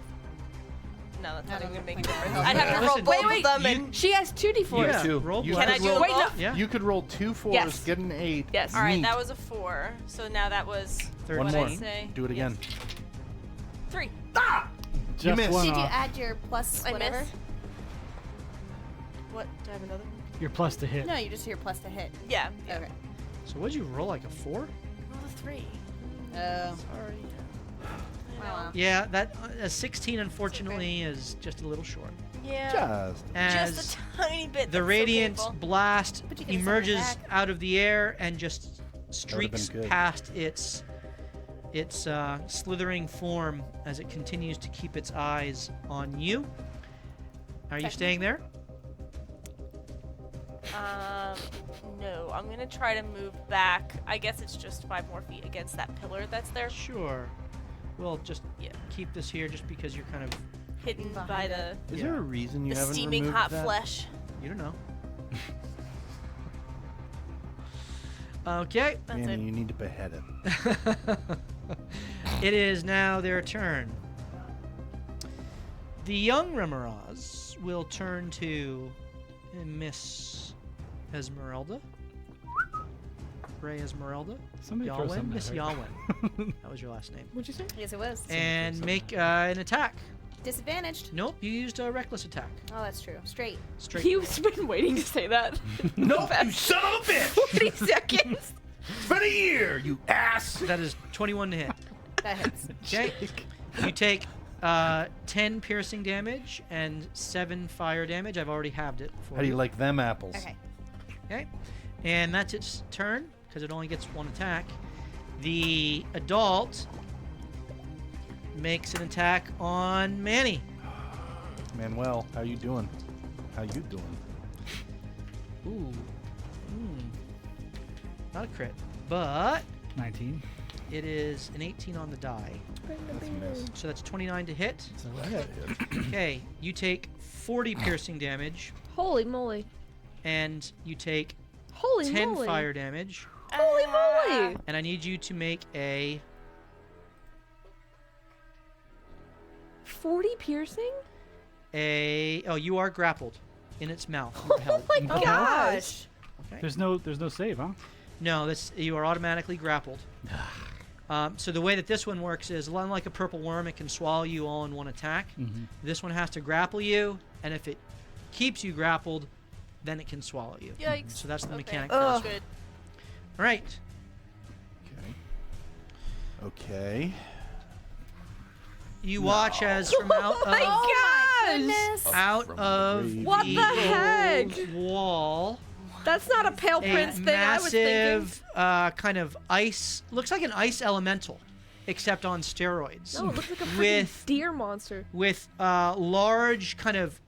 No, that's not That even gonna doesn't make a make difference. sense. I'd have to Listen, roll both wait, of them you- and. She has 2 d4s. Yeah, Two. roll You black. Can I could do roll- them Wait, no. both? Yeah. You could roll 2 4s, Yes. get an 8. Yes. All right, Neat. that was a 4. So now that was. One What'd more. I say? Do it again. 3. Just missed. one Did you off. add your plus I whatever? miss. What? Do I have another one? Your plus to hit. No, you just hear plus to hit. Yeah. Okay. So what'd you roll, like a 4? Roll a 3. Oh. Sorry. Wow. Yeah, that a 16 unfortunately is just a little short. Yeah. Just. As Just a tiny bit. the that's so radiant painful. blast But you get a emerges second back. out of the air and just streaks good. past its slithering form as it continues to keep its eyes on you. Are you Okay. staying there? No. I'm gonna try to move back. I guess it's just 5 more feet against that pillar that's there. Sure. We'll just Yeah. keep this here just because you're kind of, Hidden by Behind the, Is Yeah. there a reason you the haven't steaming removed hot that? flesh. you don't know. Okay. That's Manny, it. you need to behead it. It is now their turn. The young Remoraz will turn to Miss Esmeralda. Ray Esmeralda. Somebody throw Yalwyn? something Miss at her. Yalwyn. That was your last name. What'd you say? Yes, it was. And make an attack. Disadvantaged. Nope, you used a reckless attack. Oh, that's true. Straight. Straight. He's been waiting to say that. Nope, you son of a bitch! 40 seconds. It's been a year, you ass! That is 21 to hit. That hits. Okay. You take 10 piercing damage and 7 fire damage. I've already halved it for How do you like them apples? Okay. Okay. And that's its turn, because it only gets 1 attack. The adult makes an attack on Manny. Manuel, how you doing? How you doing? Ooh. Not a crit. But 19. it is an 18 on the die. That's a miss. So that's 29 to hit. So I got hit. Okay. You take 40 piercing damage, Holy moly. and you take Holy 10 moly. fire damage. Holy moly. And I need you to make a 40 piercing? oh, you are grappled in its mouth. You Oh are held. my gosh. Okay. There's no save, huh? No, you are automatically grappled. So the way that this one works is, unlike a purple worm, it can swallow you all in one attack. Mm-hmm. This one has to grapple you, and if it keeps you grappled, then it can swallow you. Yikes. So that's the Okay. mechanic. That's for this. good. All right. Okay. You watch as from out Oh my of, gosh. Goodness. out From of the What the heck? old wall, That's not a pale a prince thing I was thinking. massive kind of ice, looks like an ice elemental, except on steroids. No, it looks like a freaking with deer monster. with large kind of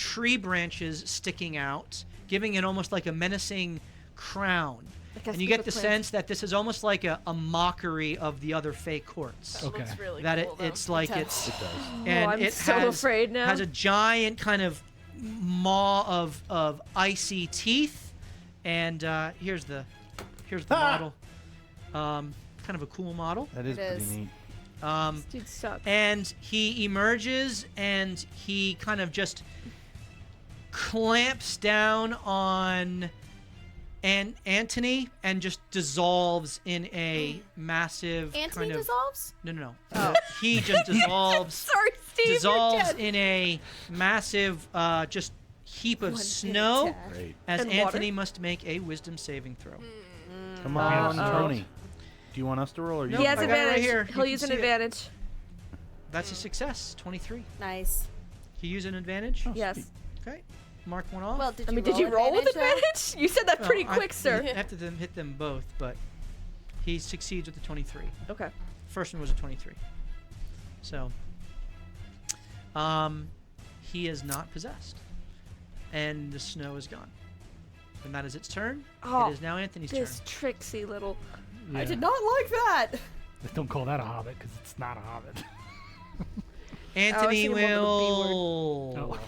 tree branches sticking out, giving it almost like a menacing crown. And you get the sense that this is almost like a mockery of the other Fey courts. Okay. Looks really That cool, it's though. like It it's does. and I'm it so afraid now. has a giant kind of maw of icy teeth, and here's the model. Kind of a cool model. That is It pretty is. neat. This dude sucks. And he emerges and he kind of just clamps down on Antony and just dissolves in a massive Antony kind of dissolves? no. He just dissolves Sorry, Steve. dissolves you're dead. in a massive just heap of snow Great. as And water. Anthony must make a wisdom saving throw. Come on, Uh-oh. Tony. Do you want us to roll or you? Nope, He has I got it right advantage. here. You He'll can use an see it. advantage. That's a success. 23. Nice. He used an advantage. Yes. Okay. Mark one off. Well, did I you mean, did you roll with though? advantage? You said that Well, pretty I- quick, sir. You have to hit them both, but he succeeds with the 23. Okay. First one was a 23. So, he is not possessed, and the snow is gone. And that is its turn. Oh, It is now Anthony's This tricksy little. Yeah. I did not like that. Don't call that a hobbit because it's not a hobbit. turn. Anthony thinking more of the B will Oh.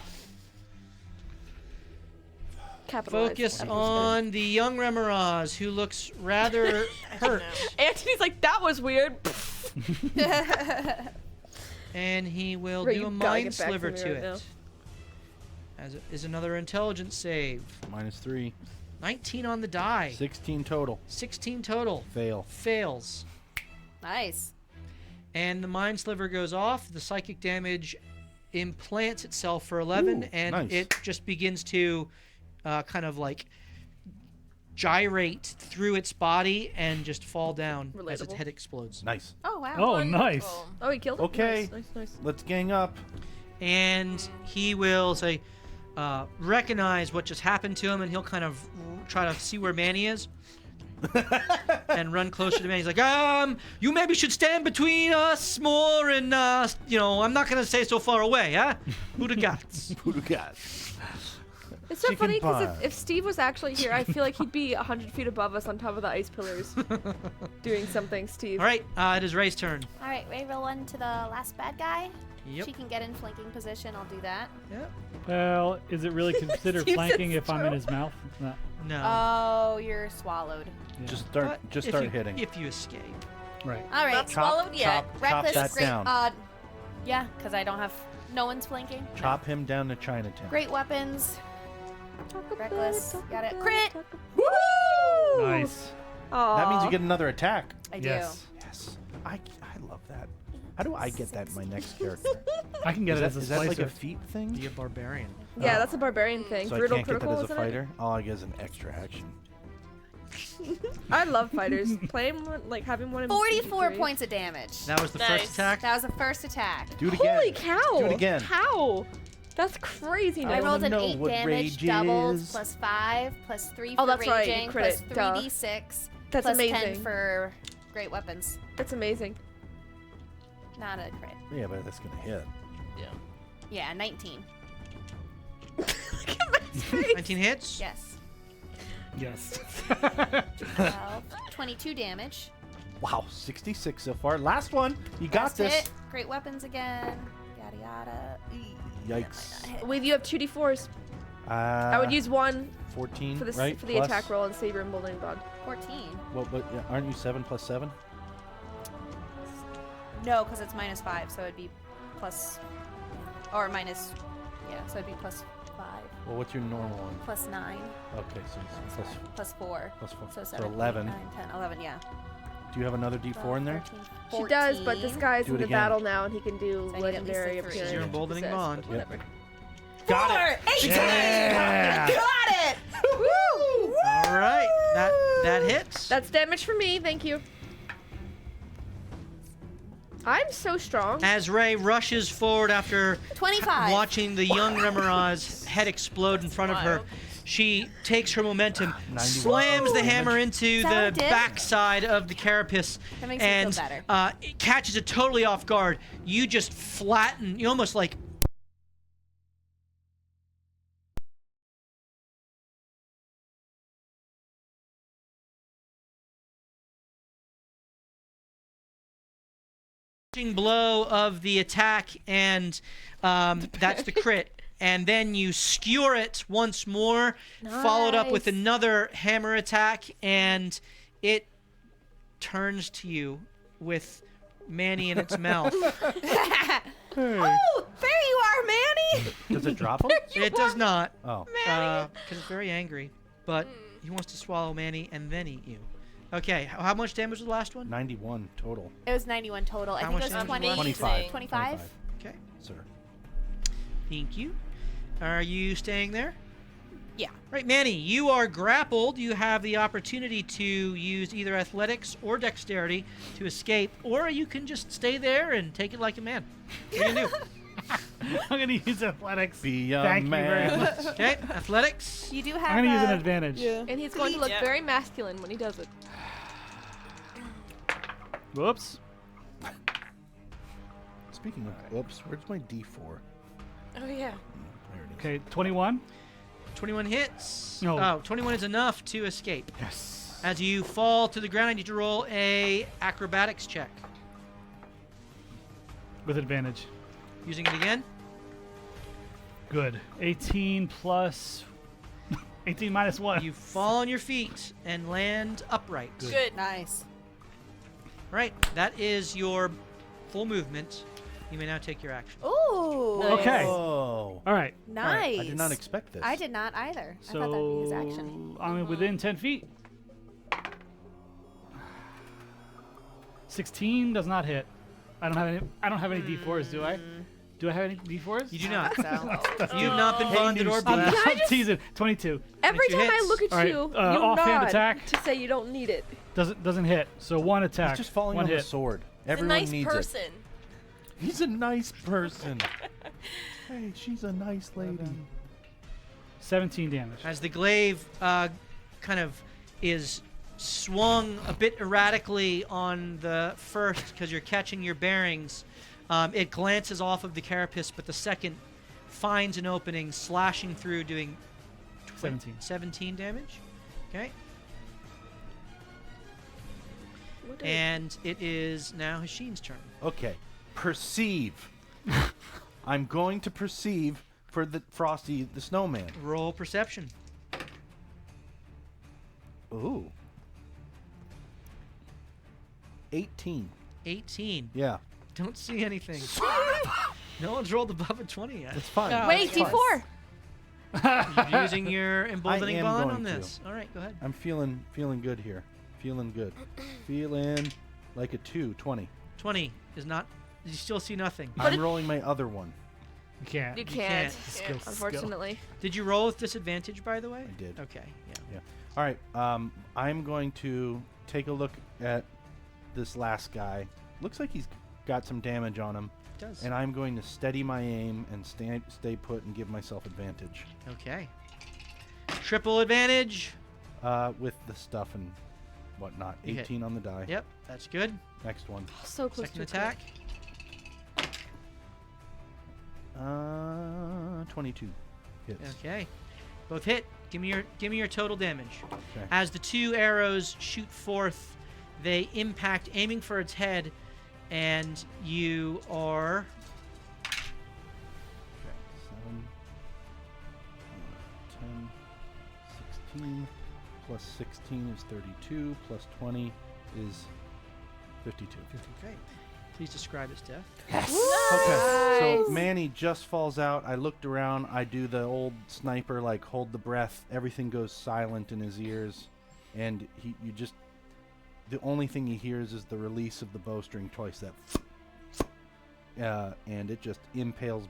Capitalize. focus on the young Remoraz, who looks rather hurt, Anthony's like, that was weird. and he will Ray, do you a gotta mind get back sliver to me to right it. As it is another intelligence save. -3. 19 on the die. 16 total. 16 total. Fail. Fails. Nice. And the mind sliver goes off. The psychic damage implants itself for 11, Ooh, and nice. it just begins to kind of like gyrate through its body and just fall down as its Relatable. head explodes. Nice. Oh, wow. Oh, nice. Wonderful. Oh, he killed it? Okay. Nice, nice. Let's gang up. And he will say, recognize what just happened to him, and he'll kind of try to see where Manny is. And run closer to Manny. He's like, you maybe should stand between us more, and I'm not gonna stay so far away, huh? Who the gods? Who do got? It's so Chicken funny because pie. if Steve was actually here, I feel like he'd be 100 feet above us on top of the ice pillars doing something, Steve. All right, it is Ray's turn. All right, Ray, roll one to the last bad guy. Yep. She can get in flanking position. I'll do that. Yep. Well, is it really considered Steve flanking says if I'm in his mouth? No. No. Oh, you're swallowed. Yeah. Just start. But Just if start you- hitting. If you escape. Right. All right. Not swallowed yet. Chop Reckless. that Great. down. Yeah, because I don't have. No one's flanking. Chop him down to Chinatown. Great weapons. Reckless. Got it. Crit. Woo! Nice. That means you get another attack. I do. Yes. Yes. I love that. How do I get that in my next character? I can get it as a Is that like slicer. a feat thing? Be a barbarian. Yeah, that's a barbarian thing. So I Brutal can't get that critical, as a isn't it? fighter? All I get is an extra action. I love fighters. Playing one, like having one in 44 BG3. points of damage. That was the Nice. first attack. That was the first attack. Do it again. Holy cow! Do it again. How? That's crazy. I I Nick. rolled an know 8 what damage rage doubles is. plus 5 plus 3 Oh, for that's right, you raging crit plus it, duh. 3d6 That's plus 10 amazing. for great weapons. That's amazing. Not a crit. Yeah, but that's gonna hit. Yeah, 19. 19 hits. Yes. Yes. 12, 22 damage. Wow, 66 so far. Last one. You got Last this. hit. Great weapons again. Yada yada. Yikes. Wait, you have 2d4s. I would use one 14, for the right? for the Plus- attack roll and save your emboldening bond. 14. Well, but yeah, aren't you 7 plus 7? No, because it's minus 5, so it'd be plus. Or minus. Yeah, so it'd be plus 5. Well, what's your normal one? Plus 9. Okay, so it's plus, Plus 4. plus 4. So So 7, 11. 8, 9, 10, 11, yeah. Do you have another D4 in there? 13, She does, but this 14. guy's Do in it the again. battle now, and he can do So I need at least a legendary 3. appearance. Your emboldening possessed, bond. but whatever. Got it. 18! Yeah. Got it! Woo! All right, that hits. That's damage for me. Thank you. I'm so strong. As Ray rushes forward after 25. watching the young Remoraz's head explode in front of her, Wild. she takes her momentum, 91 slams the hammer into Is that what the it did? backside of the carapace, That makes me feel and better. it catches it totally off guard. You just flatten, you almost like crashing blow of the attack, and that's the crit. And then you skewer it once more, followed up with Nice. another hammer attack, and it turns to you with Manny in its mouth. Oh, there you are, Manny. Does it drop him? It does not, Oh. because it's very angry. But he wants to swallow Manny and then eat you. Okay, how much damage was the last one? 91 total. It was 91 total. I How think much it was damage was 20, left? 25. 25. Okay, Sir. thank you. Are you staying there? Yeah. Right, Manny, you are grappled. You have the opportunity to use either athletics or dexterity to escape, or you can just stay there and take it like a man. What are you going to do? I'm gonna use athletics. Be a Thank you very man. much. Okay, athletics. You do have. I'm gonna use an advantage. And he's going to look Yeah. very masculine when he does it. Whoops. Speaking of, oops, where's my D4? Oh yeah. There it is. Okay, 21. 21 hits. No. Oh, 21 is enough to escape. Yes. As you fall to the ground, I need to roll a acrobatics check. With advantage. Using it again. Good. 18 plus 18 minus 1. You fall on your feet and land upright. Good. Nice. Right, that is your full movement. You may now take your action. Ooh. Okay. Oh. All right. Nice. I did not expect this. I did not either. I So thought that'd be his action. I'm within 10 feet. 16 does not hit. I don't have any D4s, do I? Do I have any D4s? You do not. So. You've not been bonded or I'm, blessed. I'm teasing. 22. Every 22 time I hits. look at All right, you, you offhand nod attack. to say you don't need it. Doesn't hit. So one attack. He's just falling one on hit. the sword. He's a Everyone nice needs person. it. He's a nice person. Hey, she's a nice lady. 17 damage. As the glaive kind of is swung a bit erratically on the first because you're catching your bearings, it glances off of the carapace, but the second finds an opening, slashing through, doing 17 damage. Okay. And it is now Hasheen's turn. Okay. Perceive. I'm going to perceive for the Frosty the Snowman. Roll perception. Ooh. 18. 18. Yeah. Don't see anything. No one's rolled above a 20 yet. That's fine. No. Wait, That's fine. D4. You're using your emboldening am bond going on to. this. All right, go ahead. I'm feeling good here. Feeling good. Feeling like a 20. 20 is not. You still see nothing. I'm rolling my other one. You can't. You can't. can't, Skill. unfortunately. Did you roll with disadvantage, by the way? I did. Okay. Yeah. All right. I'm going to take a look at this last guy. Looks like he's got some damage on him. It does. And I'm going to steady my aim and stay put and give myself advantage. Okay. Triple advantage. With the stuff and whatnot. You hit. 18 on the die. Yep, that's good. Next one. So close Second to a crit. attack. 22 hits. Okay. Both hit. Give me your total damage. Okay. As the two arrows shoot forth, they impact, aiming for its head, and you are. Okay. 7, 10, 16, plus 16 is 32, plus 20 is 52. Okay. Please describe its death. Okay, so Nice. Manny just falls out. I looked around. I do the old sniper, like hold the breath. Everything goes silent in his ears, and the only thing he hears is the release of the bowstring twice. And it just impales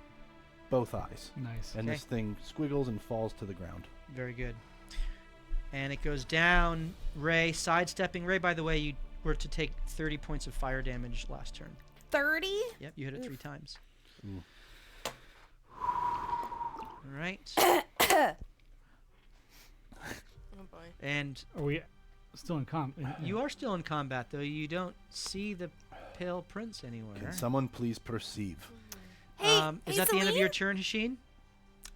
both eyes, Nice. and Okay. this thing squiggles and falls to the ground. Very good. And it goes down. Ray, sidestepping. Ray, by the way, you were to take 30 points of fire damage last turn. 30? Yep, you hit it 3 times. Ooh. All right. Oh boy. And Are we still in you are still in combat, though. You don't see the pale prince anywhere. Can someone please perceive? Hey, Is hey, that the end of your Celine? turn, Hasheen?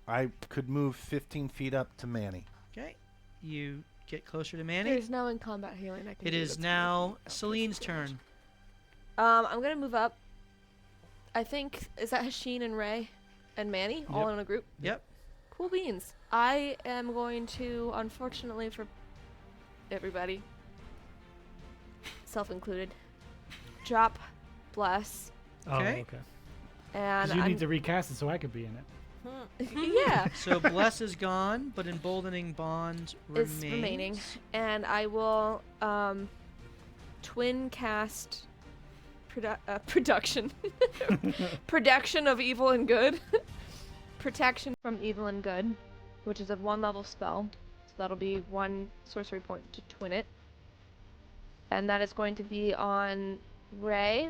I could move 15 feet up to Manny. Okay. You get closer to Manny. There's no in combat healing I can It do is that's now gonna- Celine's turn. I'm gonna move up I think, is that Hasheen and Ray and Manny all Yep. in a group? Yep. Cool beans. I am going to, unfortunately for everybody, self included, drop bless, Oh, Okay. okay. and 'Cause you I'm need to recast it so I could be in it. yeah, So bless is gone, but emboldening bond remains. is remaining, and I will twin cast production production of evil and good, protection from evil and good, which is a 1-level spell, so that'll be 1 sorcery point to twin it, and that is going to be on Ray.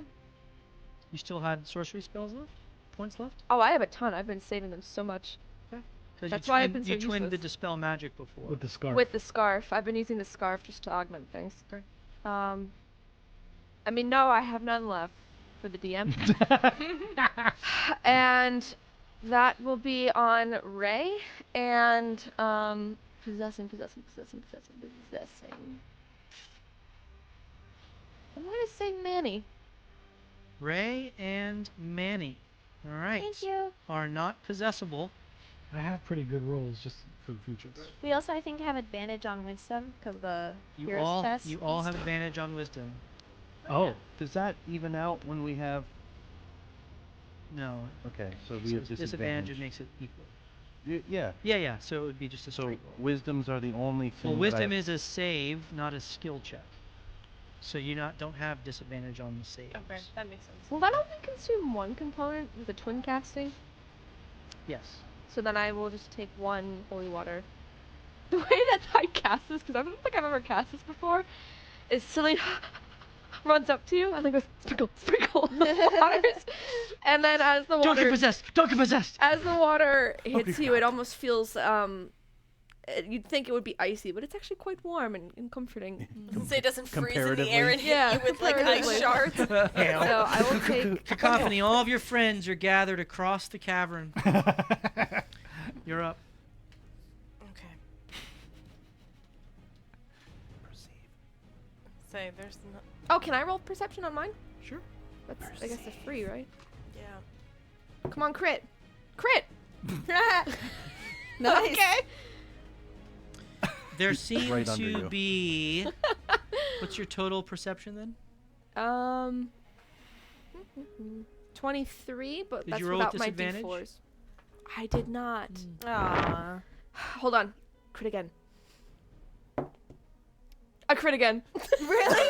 You still had sorcery spells left? Points left? Oh, I have a ton. I've been saving them so much. 'Cause That's you why I've twin- been You so twinned the useless. dispel magic before. With the scarf. With the scarf. I've been using the scarf just to augment things. Okay. I mean, no, I have none left for the DM. And that will be on Ray and possessing. I'm gonna say Manny. Ray and Manny. All right. Thank you. Are not possessable. I have pretty good rolls just for the future. We also, I think, have advantage on wisdom because the You hero's all test. you all have advantage on wisdom. Oh. Does that even out when we have? No. Okay, so we So have disadvantage disadvantage. makes it equal. Yeah. Yeah. So it would be just a So straight roll. wisdoms are the only thing. Well, that wisdom I- is a save, not a skill check. So you don't have disadvantage on the saves. Okay, that makes sense. Will that only consume 1 component with the twin casting? Yes. So then I will just take 1 holy water. The way that I cast this, because I don't think I've ever cast this before, is Celine runs up to you and then goes, sprinkle, sprinkle the waters. And then as the Don't get water, possessed! Don't get possessed! as the water hits you, it almost feels, you'd think it would be icy, but it's actually quite warm and comforting. So it doesn't freeze in the air and hit Yeah, you with like ice comparatively. shards. So I will take Cacophony, all of your friends are gathered across the cavern. You're up. Okay. Say there's no. Oh, can I roll perception on mine? Sure. That's, I guess, it's free, right? Yeah. Come on, crit. Crit! Nice. Okay. There seem Right under to you. be. What's your total perception then? 23, but Did that's you roll with without my disadvantage? d4s. I did not. Aww. Hold on. Crit again. I crit again. Really?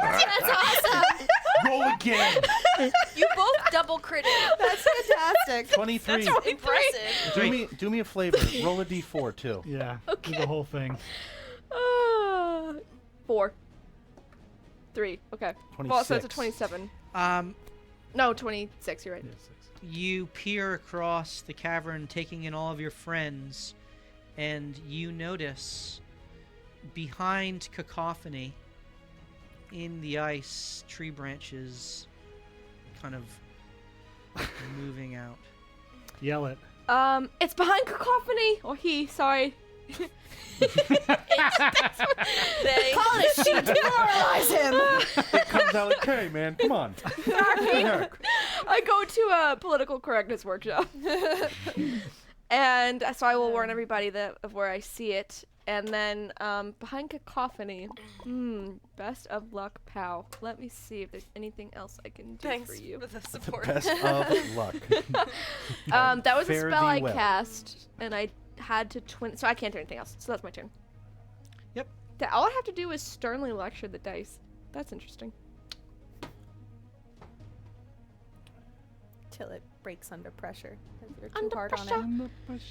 That's awesome. Roll again. You both double critted. That's fantastic. 23. Impressive. Do me a favor. Roll a d4 too. Yeah. Okay. Do the whole thing. 4. 3. Okay. Well, so it's a 26. 27. Um, No, 26. You're right. Yeah, 6. you peer across the cavern, taking in all of your friends, and you notice behind Cacophony, in the ice, tree branches kind of moving out. Yell it. It's behind Cacophony. Or he, sorry. They. Call it a she. Demoralize him. It comes out like, hey man, come on. I go to a political correctness workshop. And so I will warn everybody of where I see it. And then behind Cacophony, best of luck, pal. Let me see if there's anything else I can do Thanks for you. for the support. Best of luck. That was a Fare spell thee I well. cast, and I had to twin, so I can't do anything else. So that's my turn. Yep. All I have to do is sternly lecture the dice. That's interesting. Till it breaks under pressure. If you're too Under hard pressure. on it.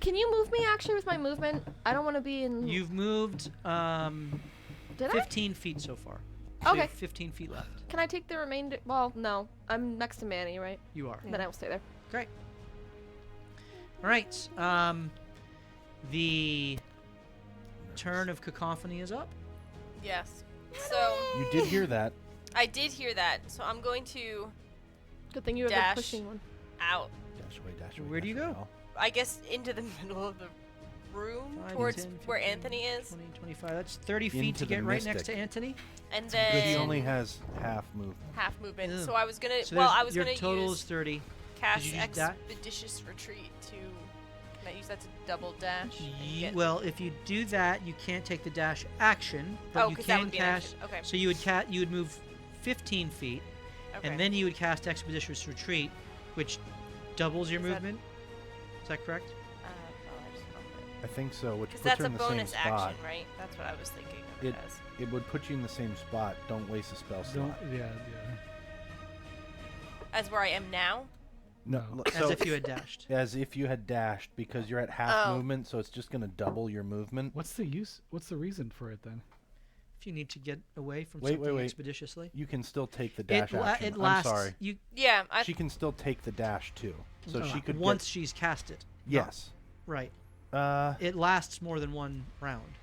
Can you move me actually with my movement? I don't want to be in. You've moved Did 15 feet so far. So you Okay. have 15 feet left. Can I take the remainder? Well, no. I'm next to Manny, right? You are. Then I will stay there. Great. All right. The turn of Cacophony is up. Yes. So You did hear that. I did hear that. So I'm going to Good thing you have the Dash. pushing one. out. Dash away, dash away. Where do you dash away, go? all. I guess into the middle of the room 5, towards 10, where 15, Anthony is, 20, 25. That's 30 feet Into to the get right next mystic. to Anthony. and He then only has half movement. half movement. Ugh. So I was gonna. So well, there's- I was your gonna total use is 30. cast you use that? expeditious retreat to. Can I use that to double dash? and get- Well, if you do that, you can't take the dash action, but Oh, you 'cause that can would be an cast. action. Okay. So you would move 15 feet, Okay. and then you would cast Expeditious Retreat, which doubles your Is that- movement. Is that correct? Oh, I just found it. I think so, which Because puts that's her a in the same bonus spot. action, right? That's what I was thinking of it as. It would put you in the same spot. Don't waste a spell slot. Yeah. As where I am now. No, No. As if you had dashed. as if you had dashed, because you're at half Oh. movement, so it's just going to double your movement. What's the use? What's the reason for it then? If you need to get away from Wait, something wait. expeditiously. You can still take the dash It action. lasts. I'm sorry. You Yeah, She can still take the dash too, so she could once she's cast it. Yes. Right. Uh, It lasts more than one round.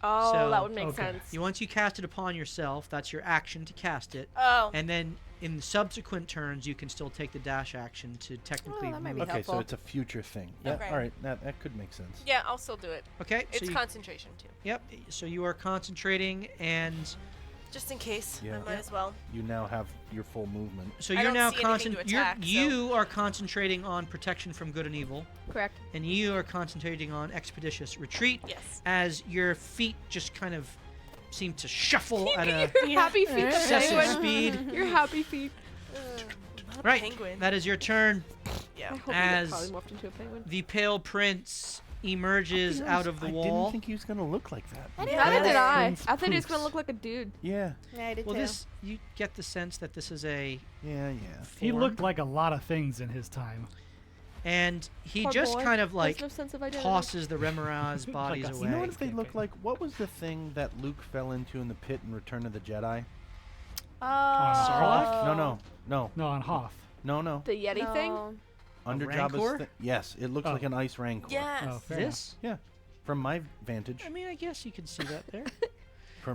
Oh, So- that would make Okay. sense. Once you cast it upon yourself, that's your action to cast it. Oh. And then in subsequent turns, you can still take the dash action to technically that might be move. okay, so helpful. it's a future thing. Yeah, Okay. all right, that could make sense. Yeah, I'll still do it. Okay, so It's you, concentration too. yep. So you are concentrating, and Just in case. Yeah. I might as well. You now have your full movement. so I you're don't now see anything to attack, so- you are concentrating on protection from good and evil, Correct. and you are concentrating on expeditious retreat. Yes. As your feet just kind of seem to shuffle at a Your happy feet. excessive Penguin. speed. Your happy feet. Not a Right. penguin. That is your turn. Yeah. I hope you As get polymorphed into a penguin. The pale prince emerges out of the I wall. didn't think he was going to look like that. I didn't Neither either. did I. Prince I thought he was gonna Poofs. look like a dude. Yeah, Yeah, I did Well, too. this you get the sense that this is a yeah. He form, looked like a lot of things in his time. and he Poor just boy. kind of Has like no sense of identity. tosses the Remoraz bodies Like a- away. You know what they Okay, look okay. like? What was the thing that Luke fell into in the pit in Return of the Jedi? Oh. Sarlacc? No. No, on Hoff. The The Yeti thing. No. Under rancor? Jabba's Yes, it looks Oh. like an ice rancor. Yes. Oh, fair This? From my vantage, I mean, I guess you could see that there. the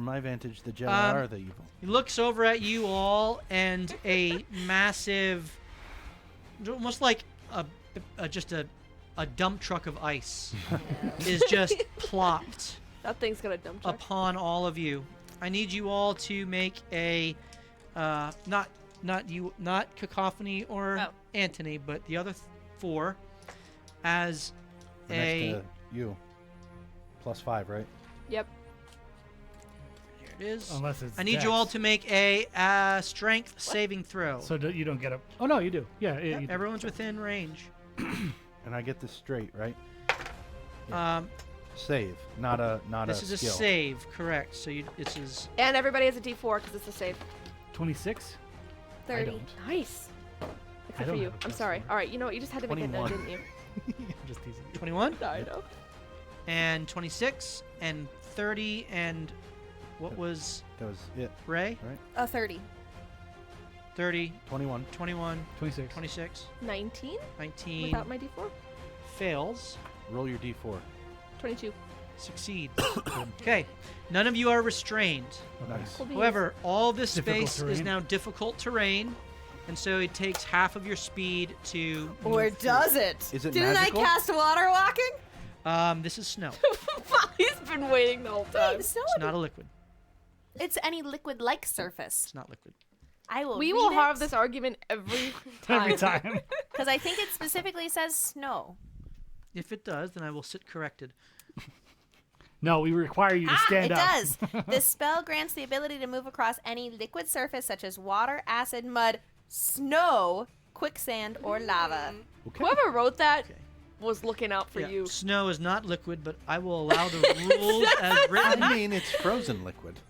Jedi Um, are the evil. He looks over at you all, and a massive, almost like just a dump truck of ice is just plopped That thing's gonna dump truck. upon all of you. I need you all to make a not Cacophony or Oh. Anthony, but the other four as The a next to you. +5, right? Yep. here it is. Unless it's. I need Dex. you all to make a strength saving throw. So you don't get a. Oh no, you do. Yeah. Yep, You do. everyone's within range. And I get this straight, right? Um, Save, not a this is skill. a save, correct? So this is And everybody has a D4 because it's a save. 26. 30. I don't. Nice. Except for don't you. have a I'm plus sorry. 4. All right. You know what? You just had to make it known, 21. didn't you? I'm just teasing you. 21 I know. and 26 and 30 and what was That was it. Ray? 30. 30, 21. 21, 26. 26, 19 19 without my D4. fails, Roll your d4. 22. succeeds. Okay, none of you are restrained. Nice. Cool beans. However, all this Difficult space is terrain. now difficult terrain, and so it takes half of your speed to. Or move through. does it? Is it Didn't magical? I cast water walking? This is snow. He's been waiting the whole time. Wait, so It's not a liquid. it's any liquid-like surface. It's not liquid. I will. We will read have it, this argument every time. Every time. because I think it specifically says snow. If it does, then I will sit corrected. No, we require you to stand it up. does. This spell grants the ability to move across any liquid surface such as water, acid, mud, snow, quicksand, or lava. Whoever wrote that Okay. was looking out for Yeah, you. Snow is not liquid, but I will allow the rules as written. I mean, it's frozen liquid.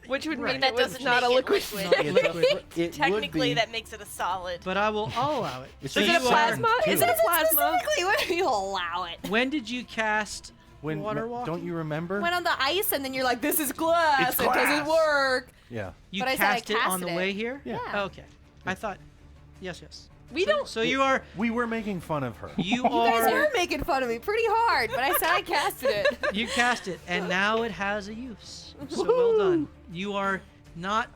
Which would Right. mean That it was doesn't not a make it liquid. liquid. It would Technically, be. that makes it a solid. But I'll allow it. It's So Is a it a you are- plasma? Two. Is it a plasma? Specifically, when do you allow it? When did you cast When water walking? don't you remember? Went on the ice, and then you're like, "This is glass. It's It doesn't glass." work." Yeah. You But I said I cast it on the casted way it. here? Yeah. Yeah. Okay. I thought. Yes. We don't. So you are. We were making fun of her. You You guys are. were making fun of me pretty hard, but I said I casted it. You cast it, and now it has a use. So well done. You are not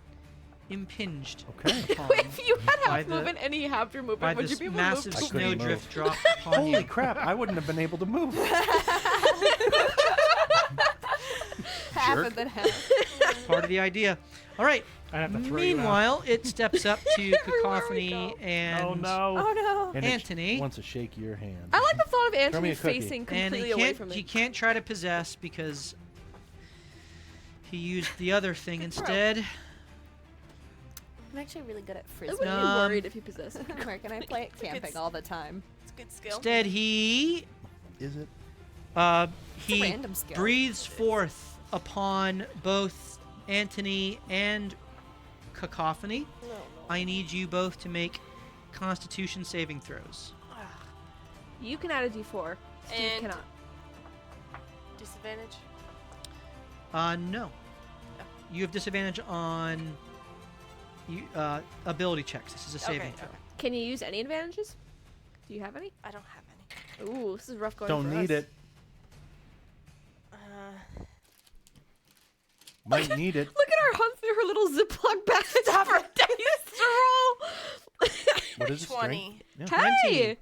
impinged Okay. upon If you had by half the- movement and he halved your by movement, would you this be able to massive move? I couldn't snowdrift move. dropped upon Holy you. crap! I wouldn't have been able to move. Half Jerk. and then half. Part of the idea. All right. I have to throw you out. Meanwhile, it steps up to Everywhere we Cacophony go. and Oh no. Oh no. And Anthony. It wants to shake your hand. I like the thought of me Anthony a cookie. facing And completely he away can't, from he me. can't try to possess because he used the other thing instead. I'm actually really good at I frisbee. wouldn't be Um, worried if he possessed me. Where can I play it? Camping all the time. It's a good skill. Instead, he Is it? It's a he random skill. breathes forth upon both Anthony and Cacophony. I need you both to make Constitution saving throws. You can add a D4. Steve And- cannot. Disadvantage. No. You have disadvantage on ability checks. This is a saving Okay, throw. okay. Can you use any advantages? Do you have any? I don't have any. Ooh, this is rough going Don't for need us. it. Might need it. Look at her hunt through her little Ziploc bag for dice to roll. What is it? 20. Yeah. Hey! 20.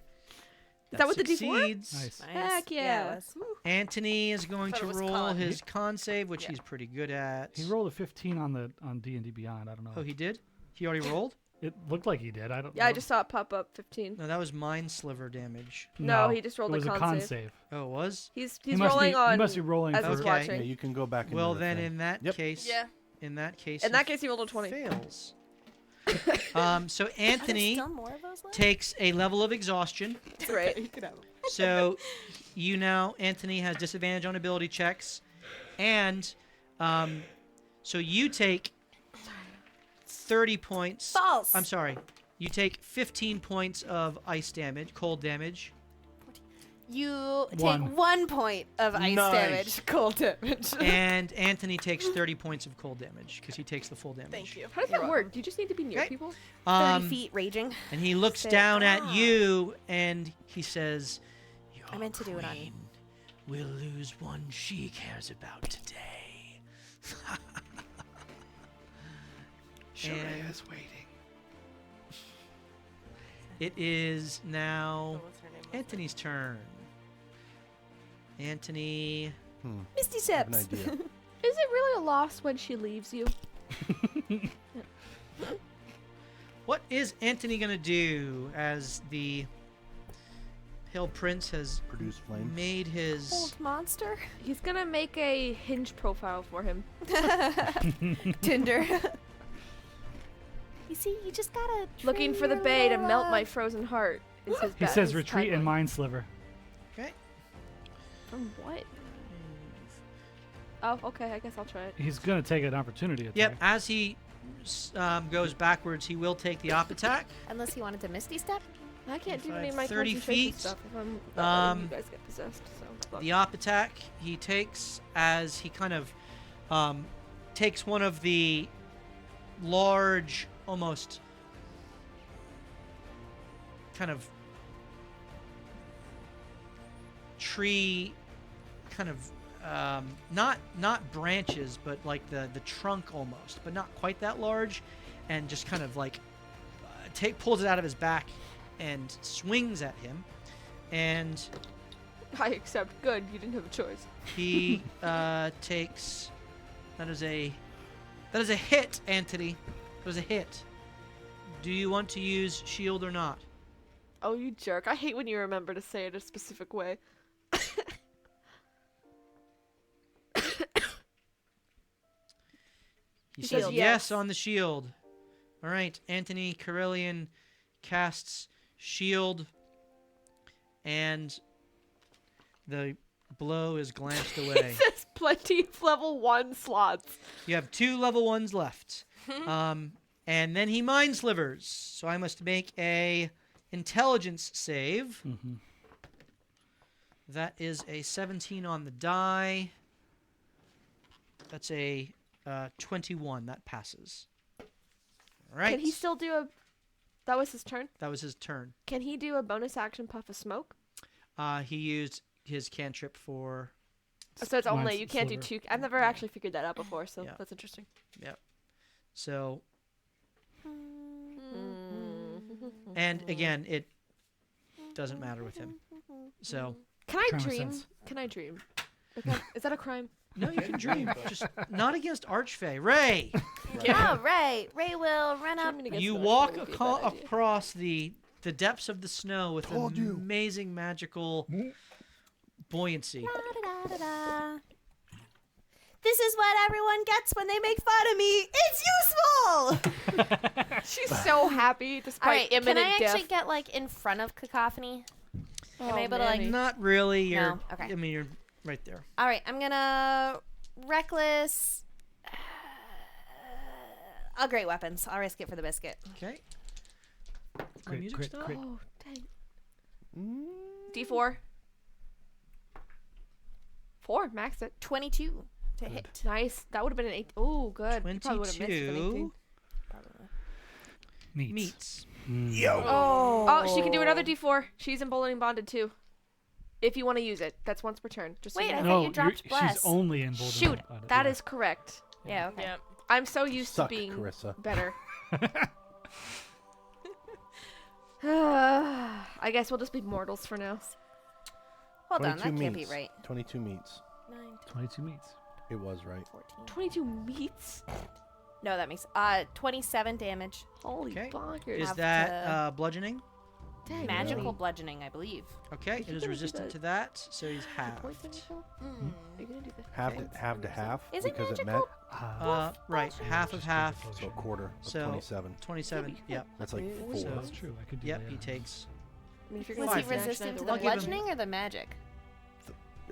Is that with the D4? succeeds. Nice. Heck yeah. it was. Woo. Anthony is going Thought to it was roll con. his con save, which Yeah. he's pretty good at. He rolled a 15 on D&D Beyond. I don't know. Oh, he did? He already rolled? It looked like he did. I don't. Yeah, I know. just saw it pop up 15. No, that was mind sliver damage. No, he just rolled it a was con con save. save. Oh, it was? He's He must rolling be, on. He must be rolling as for. he's Okay. watching. Yeah, you can go back. Well, into the then thing. in that Yep. case, Yeah. in that case, In that case, he rolled a 20. fails. So Are there Anthony still more of those left? takes a level of exhaustion. That's right. You could have 'em. So you now, Anthony has disadvantage on ability checks, and so you take 30 points. False. I'm sorry. You take 15 points of ice damage, cold damage. You take One. 1 point of ice Nice. damage, cold damage. And Anthony takes 30 points of cold damage because he takes the full damage. Thank you. How does that work? Do you just need to be near Okay. people? 30 feet raging. And he looks Say, down at "Ah." you and he says, Your I meant to do it on- queen will lose one she cares about today. And is waiting. it is now Oh, what's her name? Anthony's turn. Anthony. Misty I have an Steps. idea. Is it really a loss when she leaves you? What is Anthony going to do as the Pale Prince has Produce flames. made his. Old monster. He's gonna make a hinge profile for him. Tinder. You see, you just gotta. Looking for the trim bay to your melt my love. frozen heart. Is his He bet- says his retreat in tagline. Mind Sliver. Okay. From what? Oh, okay. I guess I'll try it. He's gonna take an opportunity attack. Yep, as he goes backwards, he will take the op attack. Unless he wanted to Misty Step. I can't do 25, any of my 30 concentration feet. stuff if I'm not letting Um, you guys get possessed. So The op attack he takes as he kind of takes one of the large, almost kind of tree, kind of not branches, but like the trunk almost, but not quite that large, and just kind of like pulls it out of his back and swings at him, and I accept. Good, you didn't have a choice. he takes that is a hit, Anthony. That is a hit. Do you want to use shield or not? Oh, you jerk! I hate when you remember to say it a specific way. He Shield. says Yes. yes on the shield. All right, Anthony Carillion casts shield, and the blow is glanced away. It says plenty of level 1 slots. You have 2 level 1s left. And then he mind slivers. So I must make a intelligence save. Mhm. That is a 17 on the die. That's a 21. That passes. All right. Can he still do a? That was his turn. That was his turn. Can he do a bonus action puff of smoke? He used his cantrip for. So it's only Mine's you can't do silver. 2. I've never actually figured that out before, so Yeah. that's interesting. So And again, it doesn't matter with him. So Can I Tremor dream? sense. Can I dream? Is that a crime? no, you can dream, just not against Archfey. Ray, All right. Ray will run up. Dreaming against you the walk would be a bad idea. across the depths of the snow with amazing magical buoyancy. Da-da-da-da-da. This is what everyone gets when they make fun of me. It's useful. She's so happy All despite right. Can imminent I death. actually get like in front of Cacophony? Oh, I able to, like- Manny. Not really. You're. No, okay. I mean, you're right there. All right. I'm gonna reckless. I'll great weapons. I'll risk it for the biscuit. Okay. My Crit, music crit, stop? crit. Oh, dang. D4. 4, max it. 22 to hit. Nice. That would have been an 8. Oh, good. You probably would have missed an 18. 22 Meats. meets. Oh, she can do another D4. She's emboldening bonded too. If you want to use it, that's once per turn. Just so Wait, you I know. thought No, you dropped bless. she's only in Bolden. Shoot, that is correct. Yeah, okay. Yeah. I'm so used Suck, to being Carissa. better. I guess we'll just be mortals for now. Hold on, that 22 can't be meats. right. 22 meats. 9, 22 meats. It was right. 14. 22 meats? No, that makes 27 damage. Holy Okay. bonkers. Is Have that to- bludgeoning? Dang, Magical really? bludgeoning, I believe. Okay, Is it he is gonna do resistant that? to that, so he's halved. Points on yourself? Are you gonna do the Half points half on to yourself? half Is it because it magical? met. Right, half of half, So a quarter of So- 27. 27. Yep, That's like Ooh. 4. So- That's true. I could do yep, that. he takes. I mean, if you're Was gonna he do action, resistant either to one. the I'll give him- bludgeoning or the magic?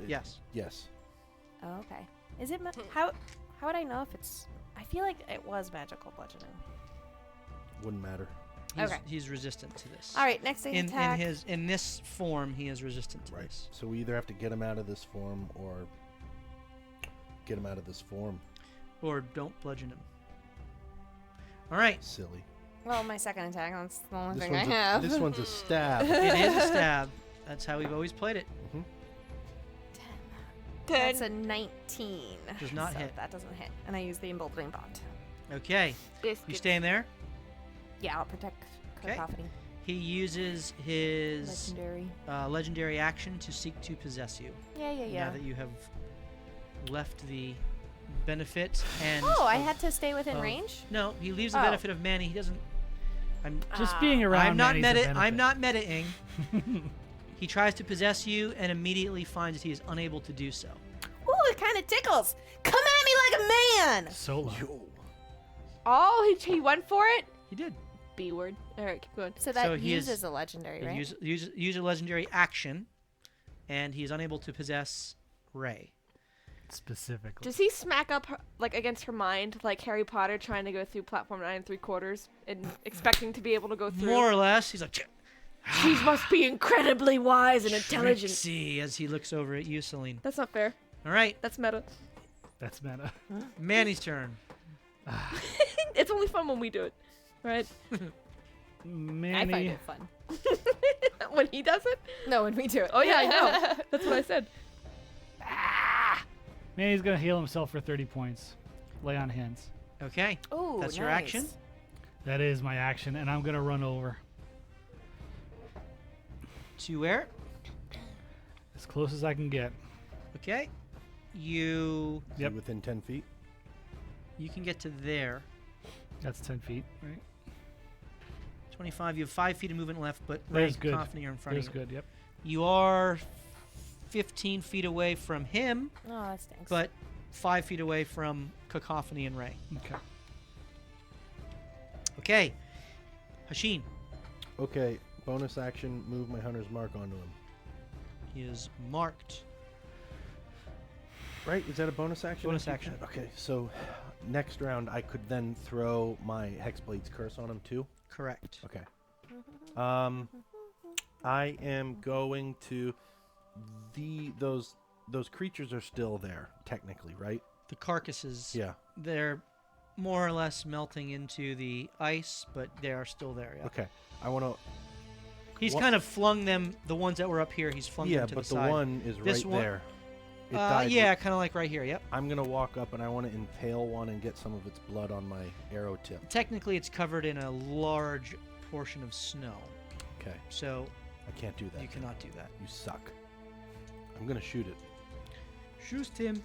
Yes. Yes. Oh, okay. Is it how would I know if it's? I feel like it was magical bludgeoning. Wouldn't matter. He's, Okay. he's resistant to this. All right, next attack. In this form, he is resistant to Right. this. So we either have to get him out of this form or get him out of this form. Or don't bludgeon him. All right. Silly. Well, my second attack. That's the only This thing I one's, have. this one's a stab. It is a stab. That's how we've always played it. That's a 19. Does not so hit. That doesn't hit. And I use the emboldening bond. Okay. You Biscuits. staying there? Yeah, I'll protect Okay. Cacophony. He uses his Legendary. legendary action to seek to possess you. Yeah. Now that you have left the benefit and. Oh, I of- had to stay within of- range? No, he leaves the Oh. benefit of Manny. He doesn't. I'm. Just being around. I'm not Manny's a I'm benefit. not metaing. He tries to possess you and immediately finds that he is unable to do so. Ooh, it kind of tickles. Come at me like a man. Solo. Oh, he went for it? He did. B word. All right, keep going. So that So he uses is- a legendary, right? Use a legendary action, and he is unable to possess Ray. Specifically. Does he smack up her, like against her mind, like Harry Potter trying to go through platform 9 3/4 and expecting to be able to go through? More or less, he's like. She must be incredibly wise and intelligent. See, as he looks over at you, Celine. That's not fair. All right, That's meta. That's meta. Manny's turn. It's only fun when we do it, right? I find Manny. it fun. When he does it? No, when we do it. Oh yeah, I know. That's what I said. Manny's gonna heal himself for 30 points. Lay on hands. Okay, Ooh, that's your nice. action. That is my action, and I'm gonna run over To where? as close as I can get. Okay, you Yep. Within 10 feet. can get to there. That's 10 feet, right? 25. You have 5 feet of movement left, but Ray There's good. confident you're in front That's of you. good. Yep. You are 15 feet away from him, Oh, that stinks. but 5 feet away from Cacophony and Ray. Okay. Okay, Hashin. Okay, bonus action, move my hunter's mark onto him. He is marked. Right? Is that a bonus action? Bonus action. Okay, so next round I could then throw my Hexblade's Curse on him too. Correct. Okay. I am going to those creatures are still there technically, right? The carcasses. Yeah. They're more or less melting into the ice, but they are still there. Yeah. Okay. I want to. He's What- kind of flung them. The ones that were up here, he's flung Yeah, them to but the the side. one is This right one- there. It died. Yeah, kind of like right here. Yep. I'm gonna walk up and I want to impale one and get some of its blood on my arrow tip. Technically, it's covered in a large portion of snow. Okay. So I can't do that. you cannot do that. You suck. I'm gonna shoot it. Shoot him.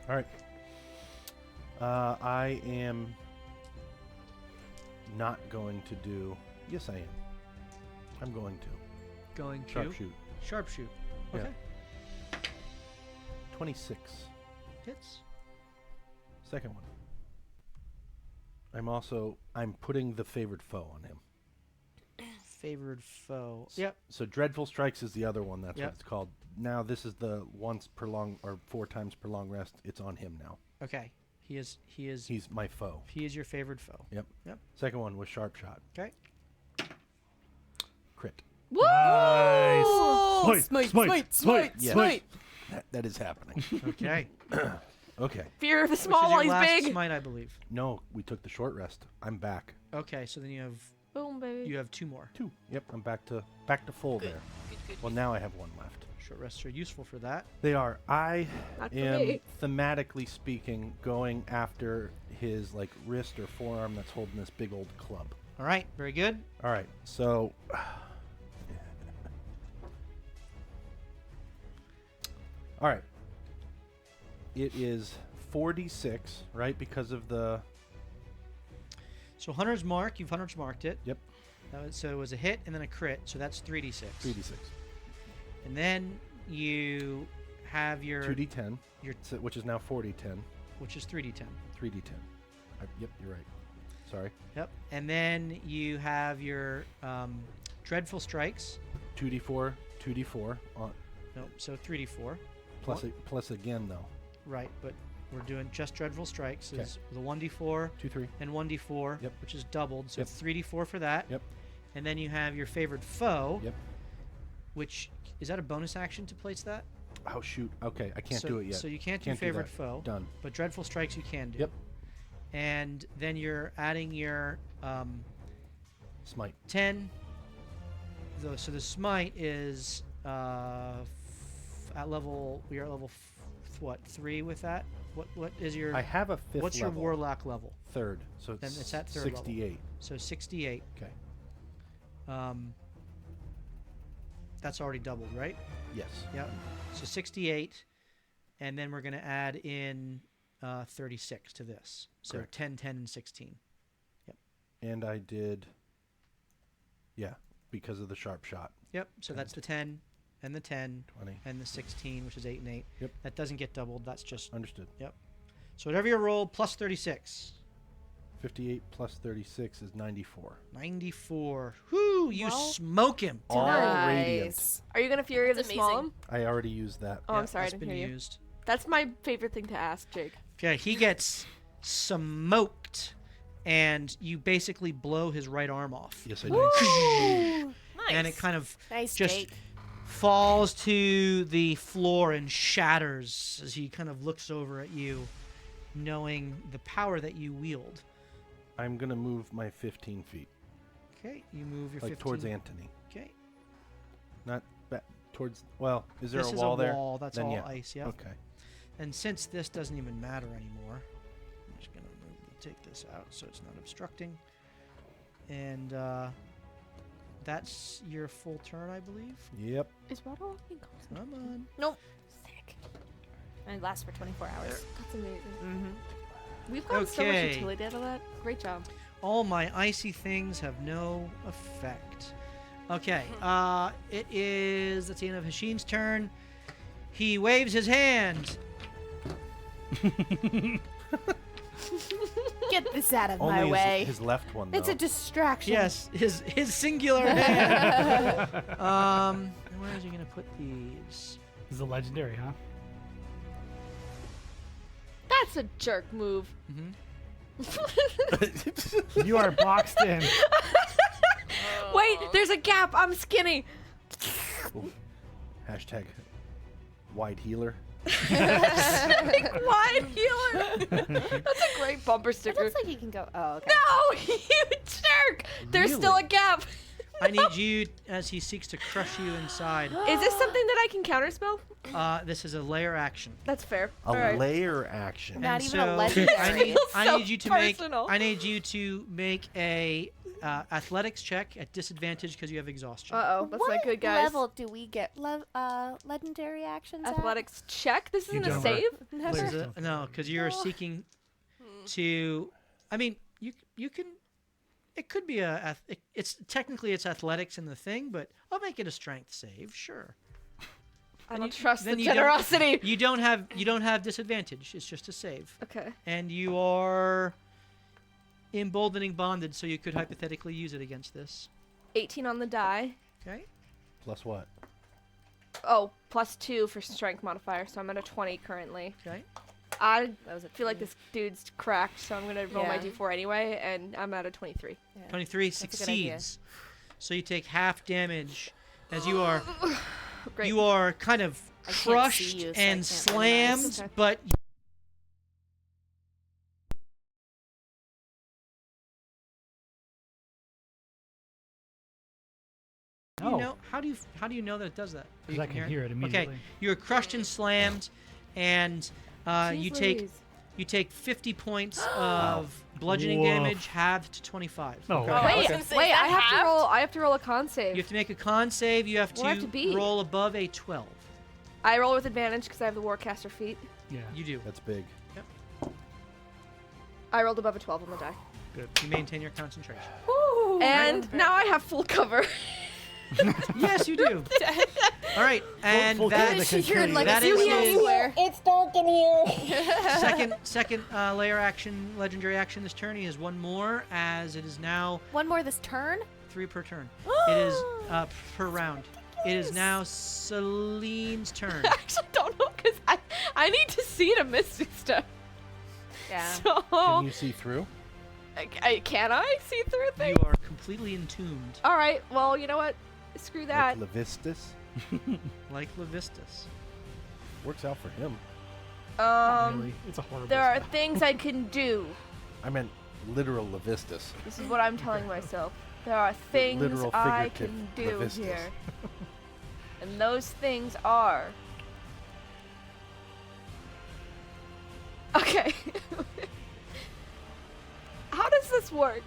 All right. I am not going to do. Yes, I am. I'm going to. Going to Sharpshoot. Sharpshoot. Yeah. Okay. 26. Hits. Second one. I'm putting the favored foe on him. Favored foe. Yep. So Dreadful Strikes is the other one. That's Yep. what it's called. Now this is the once per long or 4 times per long rest. It's on him now. Okay. He is He's my foe. he is your favored foe. Yep. Yep. Second one was Sharp Shot. Okay. Crit. Woo! Nice. Smite, Smite, smite, smite, Yes. smite. That is happening. Okay. Okay. Fear of the Which small is while your he's last big. smite, I believe. No, we took the short rest. I'm back. Okay, so then you Boom, baby. have 2 more. 2. Yep, I'm back to full Good. there. Good. Well, now I have 1 left. Short rests are useful for that. They are. I Not for am me. thematically speaking going after his like wrist or forearm that's holding this big old club. All right. Very good. All right. So all right. It is 46, right? Because of the So Hunter's Mark. You've Hunter's marked it. Yep. So it was a hit and then a crit. So that's 3d6. 3d6. And then you have your 2d10, your which is now 4d10, which is 3d10. 3d10. Yep, you're right. Sorry. Yep. And then you have your Dreadful Strikes. 2d4, 2d4 on No, so 3d4. plus again though. Right, but we're doing just Dreadful Strikes. 'Kay. Is with a 1d4 2, 3. and 1d4, Yep. which is doubled. So Yep. it's 3d4 for that. Yep. And then you have your favored foe. Yep. Which is that a bonus action to place that? Oh shoot. Okay, I can't so, do it yet. So you can't do Can't do favorite that. foe. Done. But Dreadful Strikes you can do. Yep. And then you're adding your Smite. 10. So the smite is at level. We are at level what 3 with that. What is your? I have a 5th what's your level. warlock level? 3rd. So Then it's at 3rd level. 68. So 68. Okay. That's already doubled, right? Yes. Yep. So 68, and then we're going to add in 36 to this. So Correct. 10, 10, and 16. And I did. Yeah, because of the sharp shot. Yep. So that's the 10, and the 10, 20. and the 16, which is 8 and 8. Yep. That doesn't get doubled. That's just. Understood. So whatever you roll, plus 36. 58 plus 36 is 94. 94. Whoo! You Well, smoke him. All radiant. Nice. Are you gonna Fury of the That's Small amazing. one? I already used that. Oh, Yeah, I'm sorry, I that's didn't been hear you. used. That's my favorite thing to ask, Jake. Okay, he gets smoked, and you basically blow his right arm off. Yes, I do. Nice. And it kind of Nice, just Jake. falls to the floor and shatters as he kind of looks over at you, knowing the power that you wield. I'm going to move my 15 feet. Okay, you move your Like 15. towards Anthony. Okay. Not back towards. Well, is there This a is wall a there? wall. That's Then all yeah. ice, yeah. Okay. And since this doesn't even matter anymore, I'm just going to take this out so it's not obstructing. And that's your full turn, I believe. Yep. Is water walking constant? Come on. Sick. And it lasts for 24 hours. That's amazing. Mm-hmm. We've gotten so much Okay. utility out of that. Great job. All my icy things have no effect. Okay, it's the end of Hashin's turn. He waves his hand. Get this out of Only my his, way. his left one, though. It's a distraction. Yes, his singular hand. Where is he gonna put these? This is a legendary, huh? That's a jerk move. Mm-hmm. You are boxed in. Wait, there's a gap. I'm skinny. Hashtag wide healer. Wide healer. That's a great bumper It sticker. looks like you can go. Oh, okay. No, you jerk. There's still a Really? gap. I need you, as he seeks to crush you inside. Is this something that I can counterspell? This is a layer action. That's fair. A All right. layer action. Not And even a so legendary. I Feels need so you to personal. make. I need you to make a athletics check at disadvantage because you have exhaustion. Uh-oh, that's not good, guys. level do we get legendary actions at? Athletics check? This isn't a don't. save? Never. No, because you're seeking to. I mean, you can. It could be it's technically it's athletics in the thing, but I'll make it a strength save. Sure. I And don't trust the then you don't- generosity. You don't have disadvantage. It's just a save. Okay. And you are emboldening bonded, so you could hypothetically use it against this. 18 on the die. Okay. Plus what? Oh, +2 for strength modifier, so I'm at a 20 currently. Okay. I feel like this dude's cracked, so I'm gonna roll my Yeah. d4 anyway, and I'm at a 23. 23 a good idea. succeeds. So you take half damage as you are Great. you are kind of I can't see crushed you, so I and can't minimize. slammed, Okay. but Oh, how do you know that it does that? because You I can hear it immediately. Okay, you're crushed and slammed, and you Jeez take 50 points of bludgeoning Woof. damage, halved to 25. Oh, Okay. wow. I was Wait, gonna say, wait, is that I have halved? to roll. I have to roll a con save. You have to make a con save. You have What do I have to beat? roll above a 12. I roll with advantage because I have the Warcaster feat. Yeah. You do. That's big. I rolled above a 12 on the die. You maintain your concentration. And now I have full cover. Yes, you do. All right, and full that, cover can kill you. that is his It's dark in here. second layer action, legendary action this turn. He has one more, as it is now One more this turn. 3 per turn. It is per round. It is now Celine's turn. I actually don't know because I need to see to miss this stuff. Yeah. So Can you see through? can I see through You things? are completely entombed, All right. Well, you know what? Screw that. Like Levistus? like Levistus. Works out for him. Not really. It's a horrible There are spell. things I can do. I meant literal Levistus. This is what I'm telling myself. There are things literal I figurative can do Levistus. here. And those things are. Okay. How does this work?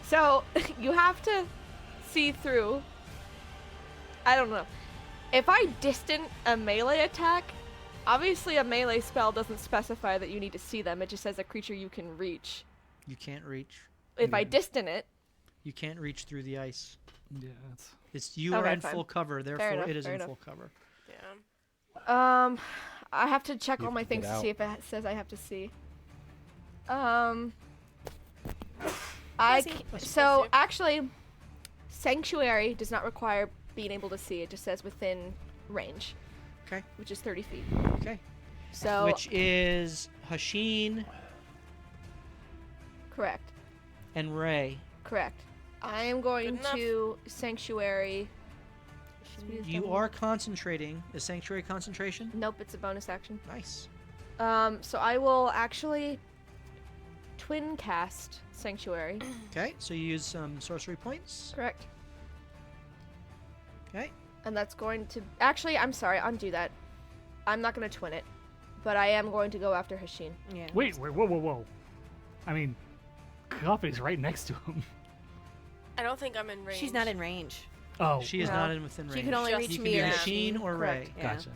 So, you have to see through. I don't know. If I distant a melee attack, obviously a melee spell doesn't specify that you need to see them. It just says a creature you can reach. You can't reach. If I distant it, You can't reach through the ice. Yeah, it's You are Okay, in fine. full cover, therefore enough, it is fair in enough. full cover. Yeah. I have to check You all have my to things get to out. see if it says I have to see. That's So supposed to. actually, Sanctuary does not require being able to see. It just says within range. Okay. Which is 30 feet. Okay. So Which is Hashin correct, and Ray. correct. I am going Good enough. to Sanctuary. You are concentrating. Is Sanctuary concentration? Nope, it's a bonus action. Nice. So I will actually twin cast Sanctuary. Okay, so you use some sorcery points. Correct. Okay. And that's going to actually, I'm sorry, undo that. I'm not going to twin it, but I am going to go after Hashin. Yeah. wait, whoa. I mean, Coffee's right next to him. I don't think I'm in range. She's not in range. Oh, She is No. not in within range. She can only Just- reach You can me do or Hashin or Ray. Correct. Yeah. gotcha.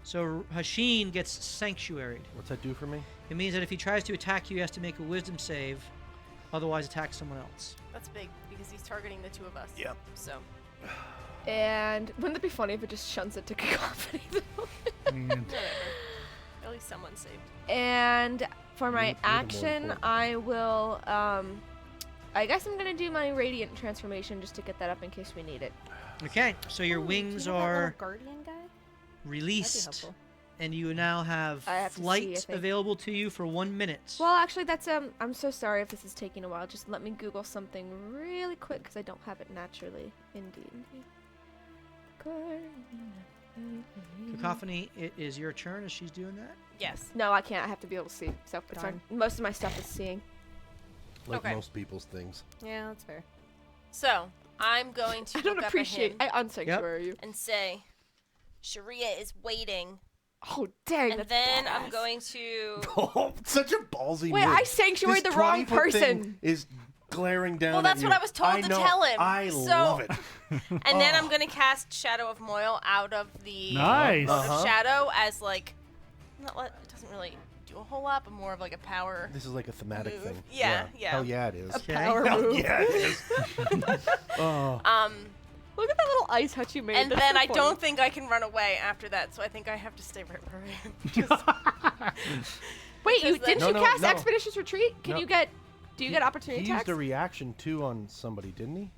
So Hashin gets sanctuaried. What's that do for me? It means that if he tries to attack you, he has to make a wisdom save, otherwise attack someone else. That's big because he's targeting the two of us. Yep. So And wouldn't it be funny if it just shuns it to Cacophony? And whatever. At least someone saved. And for my You're the more action, important. I will, I guess I'm gonna do my Radiant transformation just to get that up in case we need it. Okay, so your wings Do you have that little are guardian guy? released, helpful. and you now have I have to see, I flight think. available to you for 1 minute. Well, actually, that's, I'm so sorry if this is taking a while. Just let me Google something really quick because I don't have it naturally in D&D. Cacophony, it is your turn as she's doing that. Yes. No, I can't. I have to be able to see. So it's Darn. fine. Most of my stuff is seeing. Like Okay. most people's things. Yeah, that's fair. So I'm going to I don't look up appreciate. at him I unsanctuary you. and say, Sharia is waiting, Oh dang! and that's then I'm badass. going to. Oh, such a ballsy Wait, move. I sanctuaried This the wrong 20-foot thing person. is glaring down. Well, that's at you. what I was told to know. tell him. I So- love it. And then I'm gonna cast Shadow of Moil out of the Nice. mode of shadow as like, it doesn't really do a whole lot, but more of like a power. This is like a thematic Move. thing. Yeah. Hell yeah, it is. A power Hell move. yeah, it is. Oh. Look at that little ice hut you made. And That's then so I funny. don't think I can run away after that, so I think I have to stay right where I am. Wait, you Because didn't No, you no, cast no. Expeditious Retreat? Can No. you get? Do you get opportunity He attacks? used a reaction too on somebody, didn't he?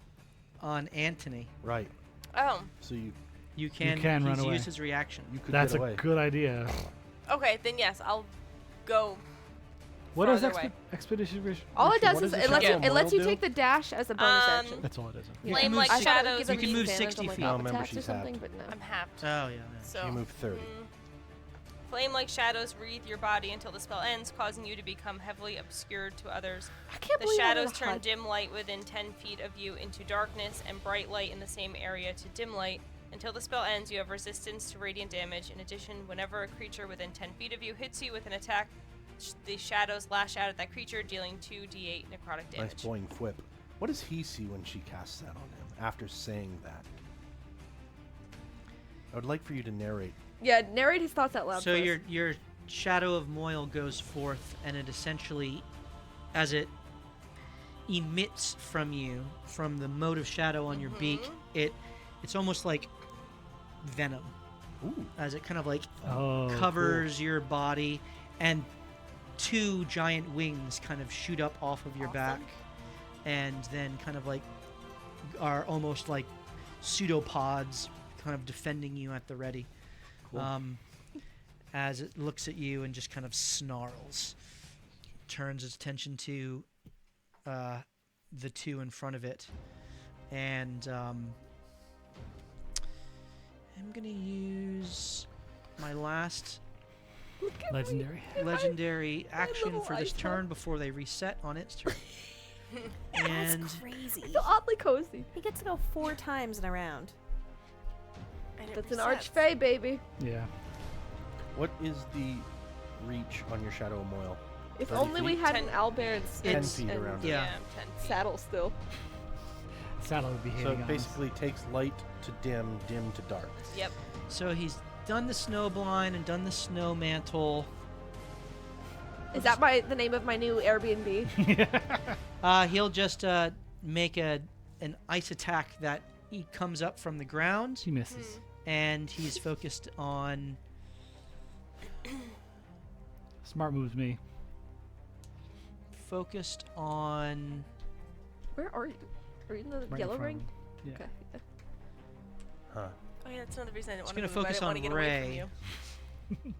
On Antony, Right. Oh, So you you can run he's away. used his reaction. could That's get a away. good idea. okay, then yes, I'll go. What is farther away. Expedition Retreat? All it does What is does it the lets Shadow it lets you Moil do? take the dash as a bonus action. That's all it is. You Flame can move like I thought it would shadows. give them You can move advantage 60 on, like, feet. No, up remember attacks or she's something, halved. but no. I'm halved. Oh yeah. So You move 30. Flame like shadows wreathe your body until the spell ends, causing you to become heavily obscured to others. I can't The believe I shadows had a turn HUD. dim light within 10 feet of you into darkness, and bright light in the same area to dim light. Until the spell ends, you have resistance to radiant damage. In addition, whenever a creature within 10 feet of you hits you with an attack, the shadows lash out at that creature, dealing 2d8 necrotic damage. Nice boing whip. What does he see when she casts that on him after saying that? I would like for you to narrate. Yeah, narrate his thoughts out loud. So first. your Shadow of Moil goes forth, and it essentially, as it emits from you, from the mote of shadow on your beak, it's almost like venom. Ooh. As it kind of like Oh, covers your body, and two giant wings kind of shoot up off of your back, and then kind of like are almost like pseudopods, kind of defending you at the ready. Cool. As it looks at you and just kind of snarls, turns its attention to the two in front of it, and I'm gonna use my last legendary action little for this ice turn before they reset on its turn. And That's crazy. I feel oddly cozy. He gets to go 4 times in a round. And it That's an resets. archfey, baby. Yeah. What is the reach on your Shadow of Moil? If 30 only we feet? had 10 an owlbear and, 10 and, feet and around it. Yeah. 10 feet. saddle still. Saddle would be hitting So on it us. basically takes light to dim, dim to dark. Yep. so he's done the snow blind and done the snow mantle. Is that the name of my new Airbnb? He'll just make an ice attack that he comes up from the ground, She misses. and he's focused on Smart moves me. Where are you? Are you in the Right in yellow front of ring? him. Yeah. Okay. yeah. Huh. Oh yeah, that's another reason I didn't Just want to gonna move. I focus didn't want to on get away from Ray.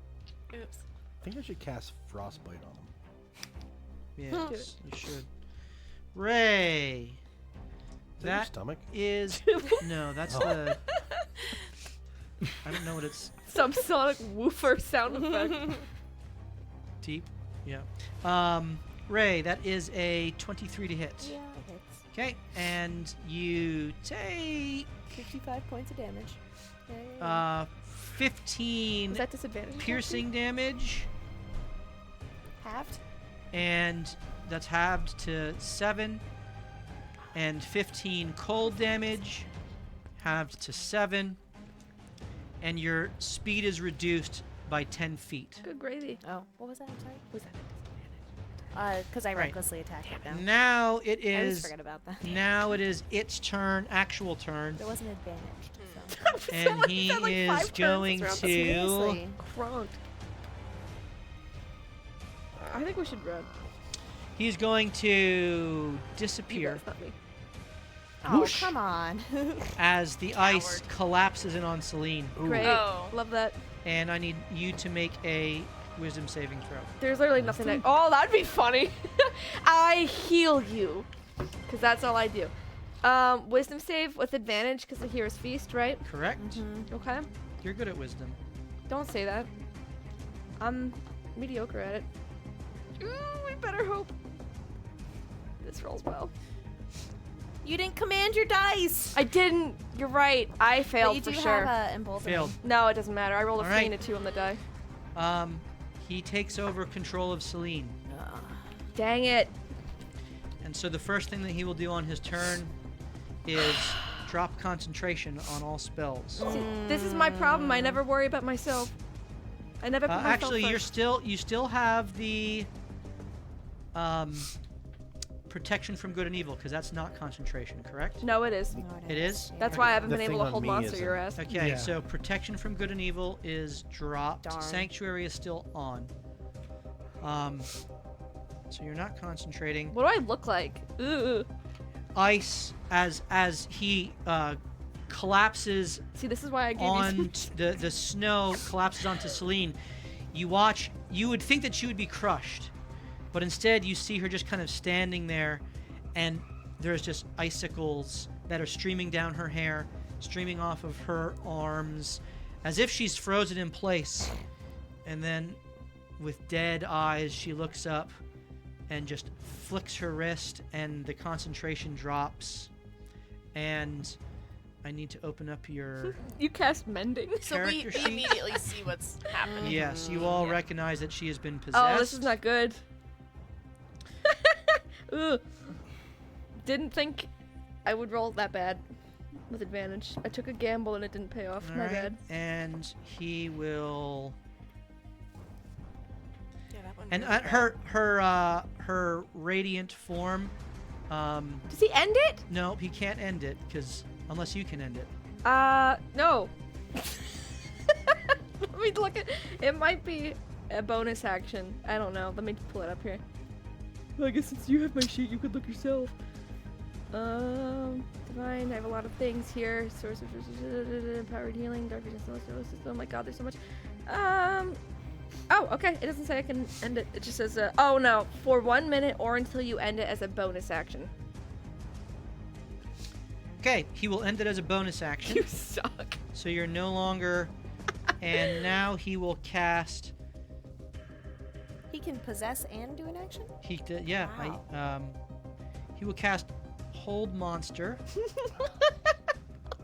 you. Oops. I think I should cast Frostbite on him. Yes, you should. Ray. Is that your That stomach? is no, that's Oh. the. I don't know what it's Some sonic woofer sound effect. deep. Yeah. Ray, that is a 23 to hit. Yeah, it hits. Okay, and you take 55 points of damage. 15 Was that disadvantage? piercing damage, Halved? and that's halved to 7, and 15 cold damage, halved to 7, and your speed is reduced by 10 feet. Good gravy. Oh, what was that? I'm sorry. Was that? Because I Right. recklessly attacked it now. Now it I always is. forget about that. Now it is its turn, actual turn, There was an advantage. So. and he like is 5 turns going around to. the Seriously. Crunk. I think we should run. He's going to You disappear guys, not me. Oh, Whoosh. come on. as the ice Coward. collapses in on Celine, Great. Oh. Love that. and I need you to make a wisdom saving throw. There's literally nothing. Oh, that'd be funny. I heal you, because that's all I do. Wisdom save with advantage because of Hero's Feast, right? Correct. Okay. You're good at wisdom. Don't say that. I'm mediocre at it. Ooh, we better hope this rolls well. You didn't command your dice. I didn't. You're right. I But failed you for do sure. have emboldening. Failed. No, it doesn't matter. I rolled a All 3 right. and a 2 on the die. He takes over control of Celine, Dang it. And so the first thing that he will do on his turn is drop concentration on all spells. See, this is my problem. I never worry about myself. I never put myself Actually, first. you still have the protection from good and evil, because that's not concentration, correct? No, it is. No, It is? That's why I haven't The been able thing to on hold me monster isn't. your ass. Okay, Yeah. so protection from good and evil is dropped. Darn. Sanctuary is still on. So you're not concentrating. What do I look like? Ugh. Ice, as he collapses See, this is why I gave on you. the snow, collapses onto Celine. You watch. You would think that she would be crushed, but instead you see her just kind of standing there, and there's just icicles that are streaming down her hair, streaming off of her arms, as if she's frozen in place. And then, with dead eyes, she looks up and just flicks her wrist, and the concentration drops. And I need to open up your... You cast mending. So we Character sheet. immediately see what's happening. Yes, you all Yeah. recognize that she has been possessed. Oh, this is not good. Ugh. Didn't think I would roll that bad with advantage. I took a gamble and it didn't pay off. My Alright, bad. and he will... Yeah, that one And really bad. her radiant form... Does he end it? no, he can't end it, because... Unless you can end it. No. Let me look at. It might be a bonus action. I don't know. Let me pull it up here. I guess since you have my sheet, you could look yourself. Divine. I have a lot of things here. Source of powered healing, dark vision, celestial system. Oh my god, there's so much. Oh, okay. It doesn't say I can end it. It just says, oh no, for 1 minute or until you end it as a bonus action. Okay, he will end it as a bonus action. You suck. So you're no longer... and now he will cast... He can possess and do an action? Yeah, Wow. he will cast Hold Monster.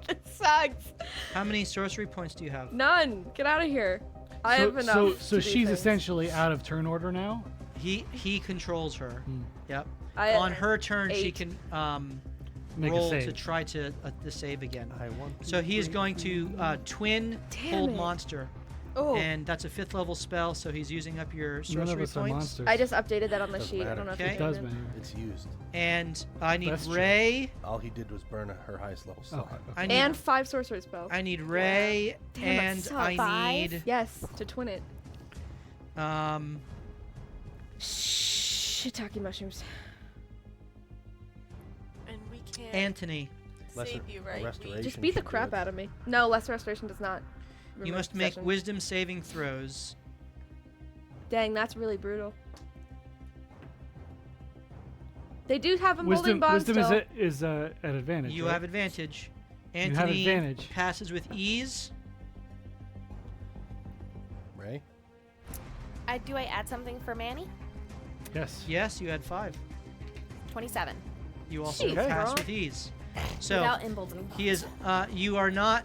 It sucks. How many sorcery points do you have? None. Get out of here. I have enough. So to do she's things. essentially out of turn order now. He controls her. Yep. I- On her turn, she 8. can Make a roll save. to try to the save again. I want So he is going to twin Damn Hold it. Monster. Oh. And that's a 5th level spell, so he's using up your None sorcery of us are points. monsters. I just updated that on the Doesn't sheet. I matter. don't know if Okay. you It does did. matter. It's used. And I need That's true. Ray. All he did was burn her highest level slot. Okay. I need, And 5 sorcery spells. I need Ray, Damn, that and sucks. I 5? need Yes, to twin it. um Shiitake mushrooms. And we can't Anthony. Lesser- save you, right? We- restoration. Just beat the should do crap it. out of me. No, lesser restoration does not. You remove must make possession. wisdom saving throws. Dang, that's really brutal. They do have him Wisdom holding bonds still. is at advantage. You right? have advantage. You have Anthony advantage. passes with ease. Ray? Do I add something for Manny? Yes. Yes, you had 5. 27. You also Jeez, pass bro. with ease. So Without emboldened. he is. You are not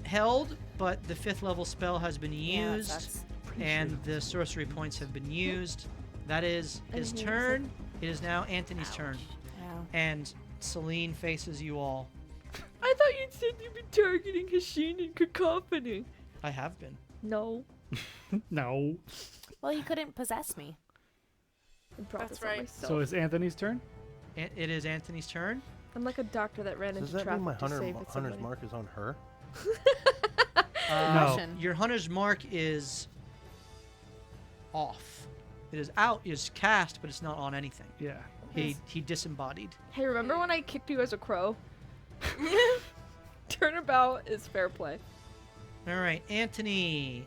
held, but the 5th level spell has been Yeah, that used, sucks. and the sorcery points have been used. That is I his didn't hear you turn. It is now Anthony's turn, Wow. and Celine faces you all. I thought you said you'd be targeting Hashin and Cacophony. I have been. No. No. Well, he couldn't possess me. I brought That's this on right. myself. So it's Anthony's turn. It is Anthony's turn. I'm like a doctor that ran Does into that traffic mean my to save hunter's somebody. mark is on her? No. Russian. Your hunter's mark is off. It is out. It is cast, but it's not on anything. Yeah. He disembodied. Hey, remember when I kicked you as a crow? Turnabout is fair play. All right, Anthony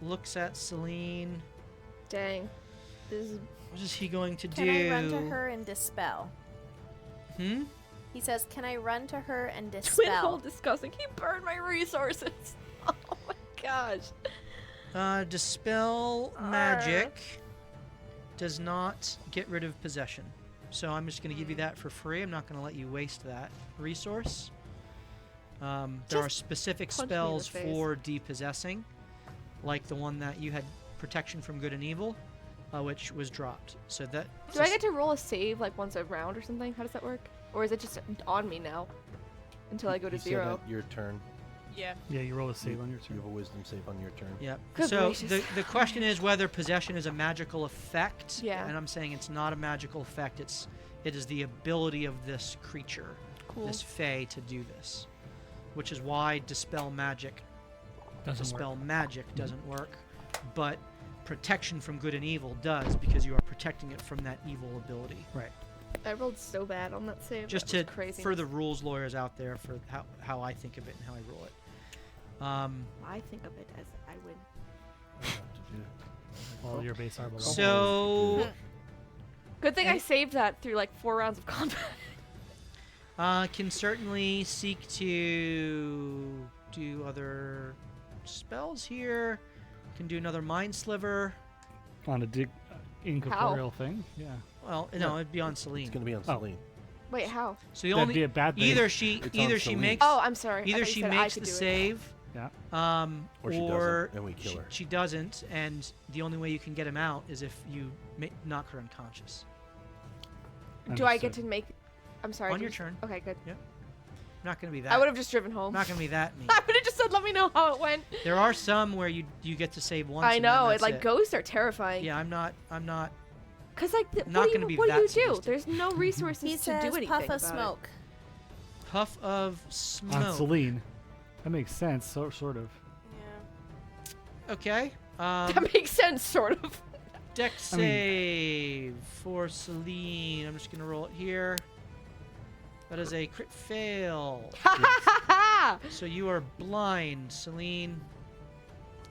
looks at Celine. Dang. This is What is he going to Can do? I run to her and dispel? Hmm? He says, can I run to her and twin dispel? hole disgusting. He burned my resources. Oh my gosh. Dispel magic does not get rid of possession. So I'm just going to give you that for free. I'm not going to let you waste that resource. There are Just specific punch me in the spells face. for depossessing, like the one that you had, protection from good and evil. which was dropped. So that. Do I get to roll a save like once a round or something? How does that work? Or is it just on me now until I go to You said 0? at your turn. Yeah. Yeah, you roll a save on your You turn. have a wisdom save on your turn. Yep. Good So gracious. the question is whether possession is a magical effect. Yeah. And I'm saying it's not a magical effect. It is the ability of this creature, Cool. this Fey, to do this, which is why dispel magic doesn't work, but protection from good and evil does, because you are protecting it from that evil ability. Right. I rolled so bad on that save. Just that to was crazy. for the rules lawyers out there, for how I think of it and how I roll it. I think of it as I win. All your base armor. So Good thing I saved that through like 4 rounds of combat. can certainly seek to do other spells here. Can do another mind sliver. On a incorporeal thing. Yeah. Well, no, it'd be on Celine. It's going to be on Oh. Celine. Wait, how? So the That'd only be a bad thing. either she It's either on she Celine. makes Oh, I'm sorry. I either thought you she said I makes could the do it. save, Yeah. Or she doesn't, and we kill her. she doesn't, and the only way you can get him out is if you knock her unconscious Do I get Understood. to make? I'm sorry. on did your you- turn. Okay, good. Not gonna be that. I would have just driven home. Not gonna be that mean. I would have just said, "Let me know how it went." There are some where you get to save once. I and then know. that's Like ghosts are terrifying. Yeah, I'm not. Cause like, Not what gonna do be you, what do, that you do? sadistic. There's no resources He to says do anything puff about of smoke. puff of On smoke. Celine. That makes sense. Sort of. Yeah. Okay. it. That makes sense, sort of. Deck I mean- save for Celine. I'm just gonna roll it here. That is a crit fail. So you are blind, Celine.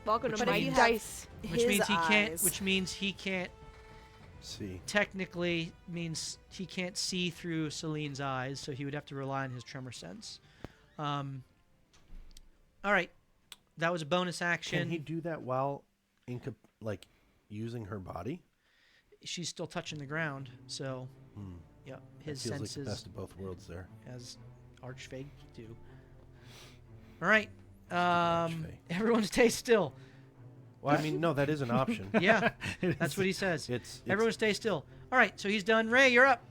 Welcome Which to But my if you means- have dice. Which his means he can't. eyes. Which means he can't. See. Technically, means he can't see through Celine's eyes, so he would have to rely on his tremor sense. All right, that was a bonus action. Can he do that while using her body? She's still touching the ground, so yeah, his Feels like the senses best of both worlds there. as Archfey do. All right, Archfey. everyone stay still. Well, I mean, no, that is an option. Yeah, It that's is. what he says. It's Everyone stay still. All right, so he's done. Ray, you're up.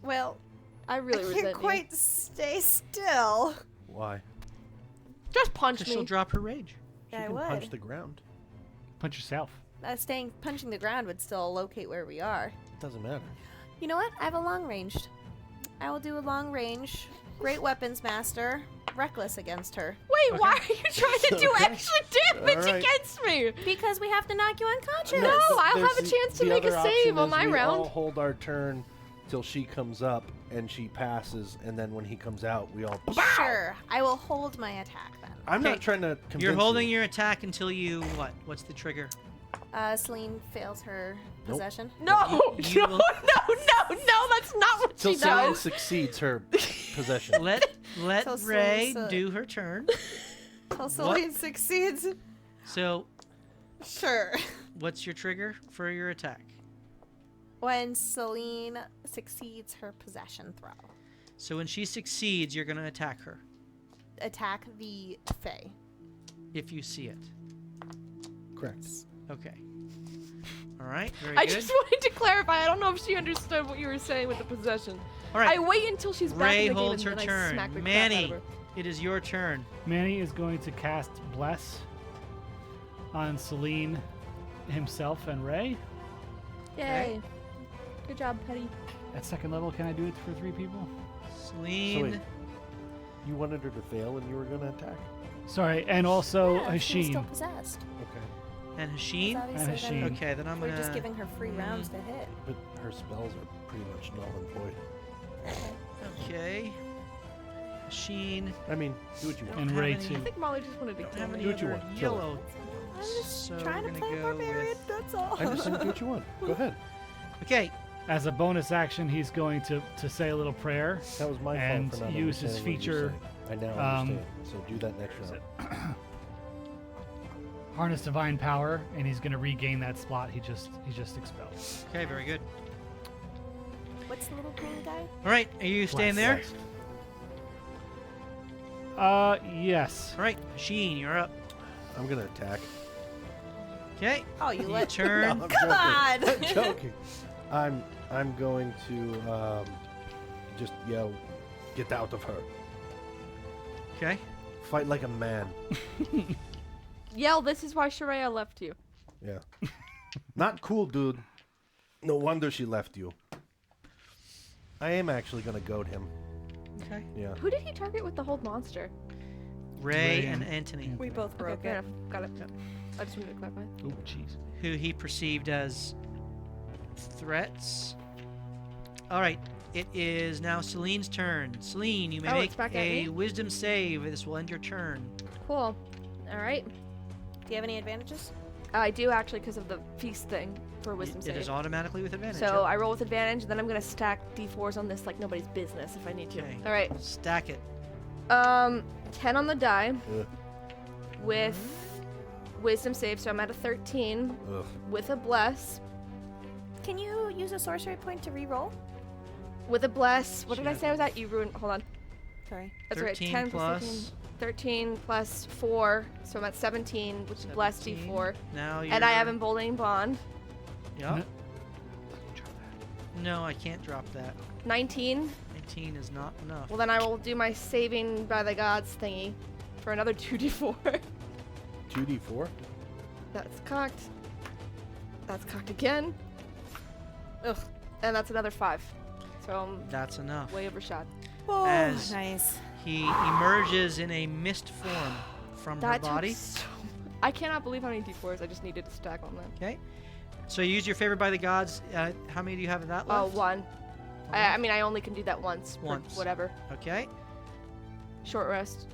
Well, I really I resent can't you. quite stay still. why. Just punch Because me. she'll drop her rage. She I can would. punch the ground. Punch yourself. Punching the ground would still locate where we are. It doesn't matter. You know what? I have a long ranged. I will do a long range. Great weapons master. Reckless against her. Wait, why are you trying to do Okay. extra damage All right. against me? Because we have to knock you unconscious. No, I'll There's have a chance to the make a other save option on is my we round. all hold our turn till she comes up and she passes, and then when he comes out, we all. Sure. I will hold my attack then. I'm Okay, not trying to convince You're holding you. your attack until you what? What's the trigger? Celine fails her Nope. possession. No, You no, will- no, that's not what Till she Celine does. succeeds her possession. Let So Ray so- do her turn. Till Celine succeeds. So, Sure. what's your trigger for your attack? When Celine succeeds her possession throw. So when she succeeds, you're gonna attack her Attack the Fae. if you see it. Correct. Okay. All right. Very I good. just wanted to clarify. I don't know if she understood what you were saying with the possession. All right. I wait until she's back Ray in the game holds and her then I smack turn. the crap out Manny, of her. it is your turn. Manny is going to cast Bless on Celine himself and Ray. Yay. Good job, Petty. At second level, can I do it for 3 people? Celine. wait. You wanted her to fail and you were going to attack? Sorry, and also Yeah, she was still Hashim. possessed. Okay. and It's Hasheen. obviously Hasheen. then Okay, then I'm We're gonna. just giving her free rounds to hit. But her spells are pretty much null and void. Okay. Hasheen. I mean, do what you want. And Don't Ray have any- I too. think Molly just wanted to Don't kill have me. any Do what you other want. Kill her. yellow. I'm just So trying we're to gonna play go barbarian, with- that's all. I'm just saying, do what you want. Go ahead. Okay. As a bonus action, he's going to say a little prayer. That was my And fault for not use his understanding what you feature, were saying. I now understand. So do that next round. Harness divine power, and he's going to regain that slot he just expelled. Okay. Very good. What's the little green guy? All right. Are you staying there? Yes. All right. Hasheen, you're up. I'm going to attack. Okay. Oh, you You let turn. No, I'm God. joking. I'm joking. I'm going to just yell, "Get out of her! Okay. Fight like a man." Yell, this is why Sharia left you. Yeah. Not cool, dude. No wonder she left you. I am actually gonna goad him. Okay. Yeah. Who did he target with the hold monster? Ray Ray and and- Antony, We both Okay, broke fair it. enough. Got it. I just wanted to clarify. Oh, jeez. who he perceived as threats. All right. It is now Celine's turn. Celine, you may Oh, make it's back at a me? wisdom save. This will end your turn. Cool. All right. Do you have any advantages? I do actually because of the feast thing for wisdom It save. is automatically with advantage. So yeah. I roll with advantage, then I'm gonna stack d4s on this like nobody's business if I need to. Okay. All right. Stack it. 10 on the die Ugh. with wisdom save, so I'm at a 13 Ugh. with a bless. Can you use a sorcery point to re-roll? With a bless. What She did I has- say I was at? You ruined. Hold on. Sorry. That's right. 13 10 plus plus 13 plus 4, so I'm at 17 with the bless 17. d4. Now you're. And I have emboldening bond. Yeah. No, I can't drop that. 19. 19 is not enough. Well, then I will do my saving by the gods thingy for another 2d4. 2d4. That's cocked. That's cocked again. Ugh. And that's another 5. So I'm That's enough. way overshot. Oh, As- nice. He emerges in a mist form from her That body. took so I cannot believe how many d4s I just needed to stack on that. Okay. So you use your favorite by the gods. How many do you have of that Oh, left? 1. I mean, I only can do that once. per Once. whatever. Okay. Short rest.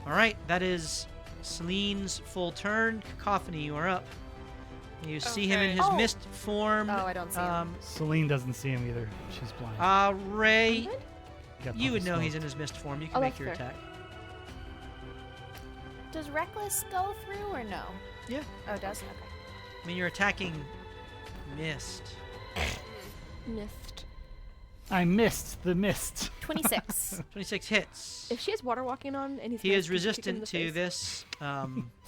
All right. That is Celine's full turn. Cacophony, you are up. You see him in Okay. his Oh. mist form. Oh, I don't see him. Celine doesn't see him either. She's blind. Ray, Good? Got you would puppy know smoke. he's in his mist form. You can Oh, make that's your fair. attack. Does Reckless go through or no? Yeah. Oh, it does? Okay. I mean, you're attacking mist. Missed. I missed the mist. 26. 26 hits. If she has water walking on and he's He missed, is can you kick him in resistant the to face? this.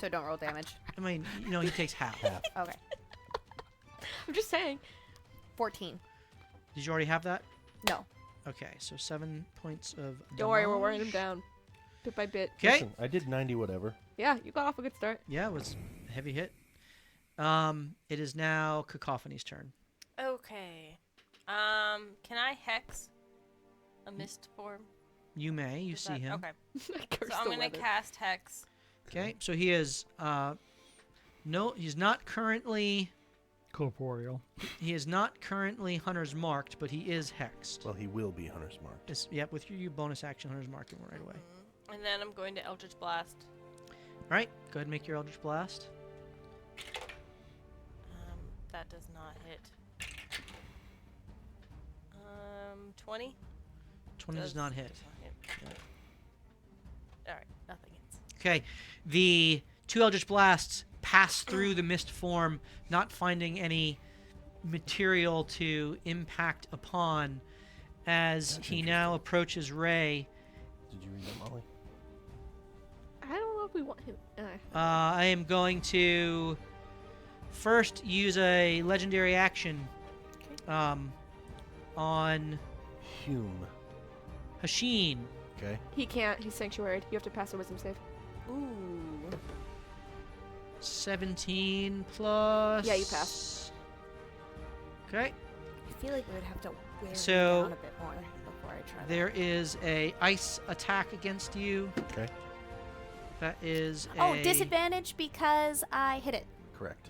So don't roll damage. I mean, he takes half. Okay. I'm just saying. 14. Did you already have that? No. Okay, so 7 points of Don't worry, we're wearing him damage. down. Bit by bit. Okay. Listen, I did 90 whatever. Yeah, you got off a good start. Yeah, it was a heavy hit. It is now Cacophony's turn. Okay. Can I hex a mist form? You may. You Is see that- him. Okay. I cursed So I'm the gonna weather. cast hex. Okay, so he is no, he's not currently Corporeal. Hunter's marked, but he is hexed. Well, he will be Hunter's marked. Yep, with your bonus action, Hunter's marked him right away. And then I'm going to Eldritch Blast. All right, go ahead and make your Eldritch Blast. That does not hit. 20? 20 does not hit. Does not hit. Alright, nothing hits. Okay, the 2 Eldritch Blasts pass through the mist form, not finding any material to impact upon as he now approaches Ray. Did you read that, Molly? I don't know if we want him. I am going to first use a legendary action on Hume. Hashin. Okay. He can't. He's sanctuaried. You have to pass a wisdom save. Ooh. 17 plus. Yeah, you pass. Okay. I feel like we would have to wear him So, down a bit more before I try There is a ice attack against you. Okay. That is that. Oh, a disadvantage because I hit it. Correct.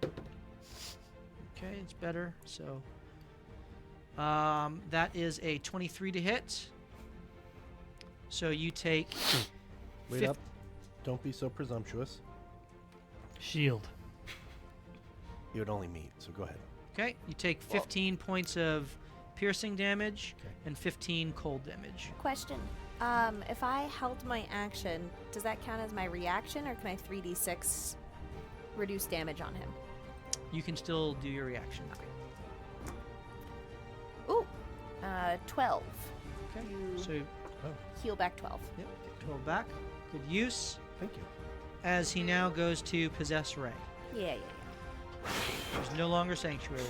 Okay, it's better. So that is a 23 to hit. So you take Wait Fif- up. Don't be so presumptuous. Shield. You would only meet, so go ahead. okay, you take 15 points of piercing damage Okay. and 15 cold damage. Question. If I held my action, does that count as my reaction, or can I 3d6 reduce damage on him? You can still do your reaction. Ooh. 12. Okay. You- So Heal back 12. yep, get 12 back. Good use. Thank you. As he now goes to possess Ray. Yeah. She's no longer sanctuary.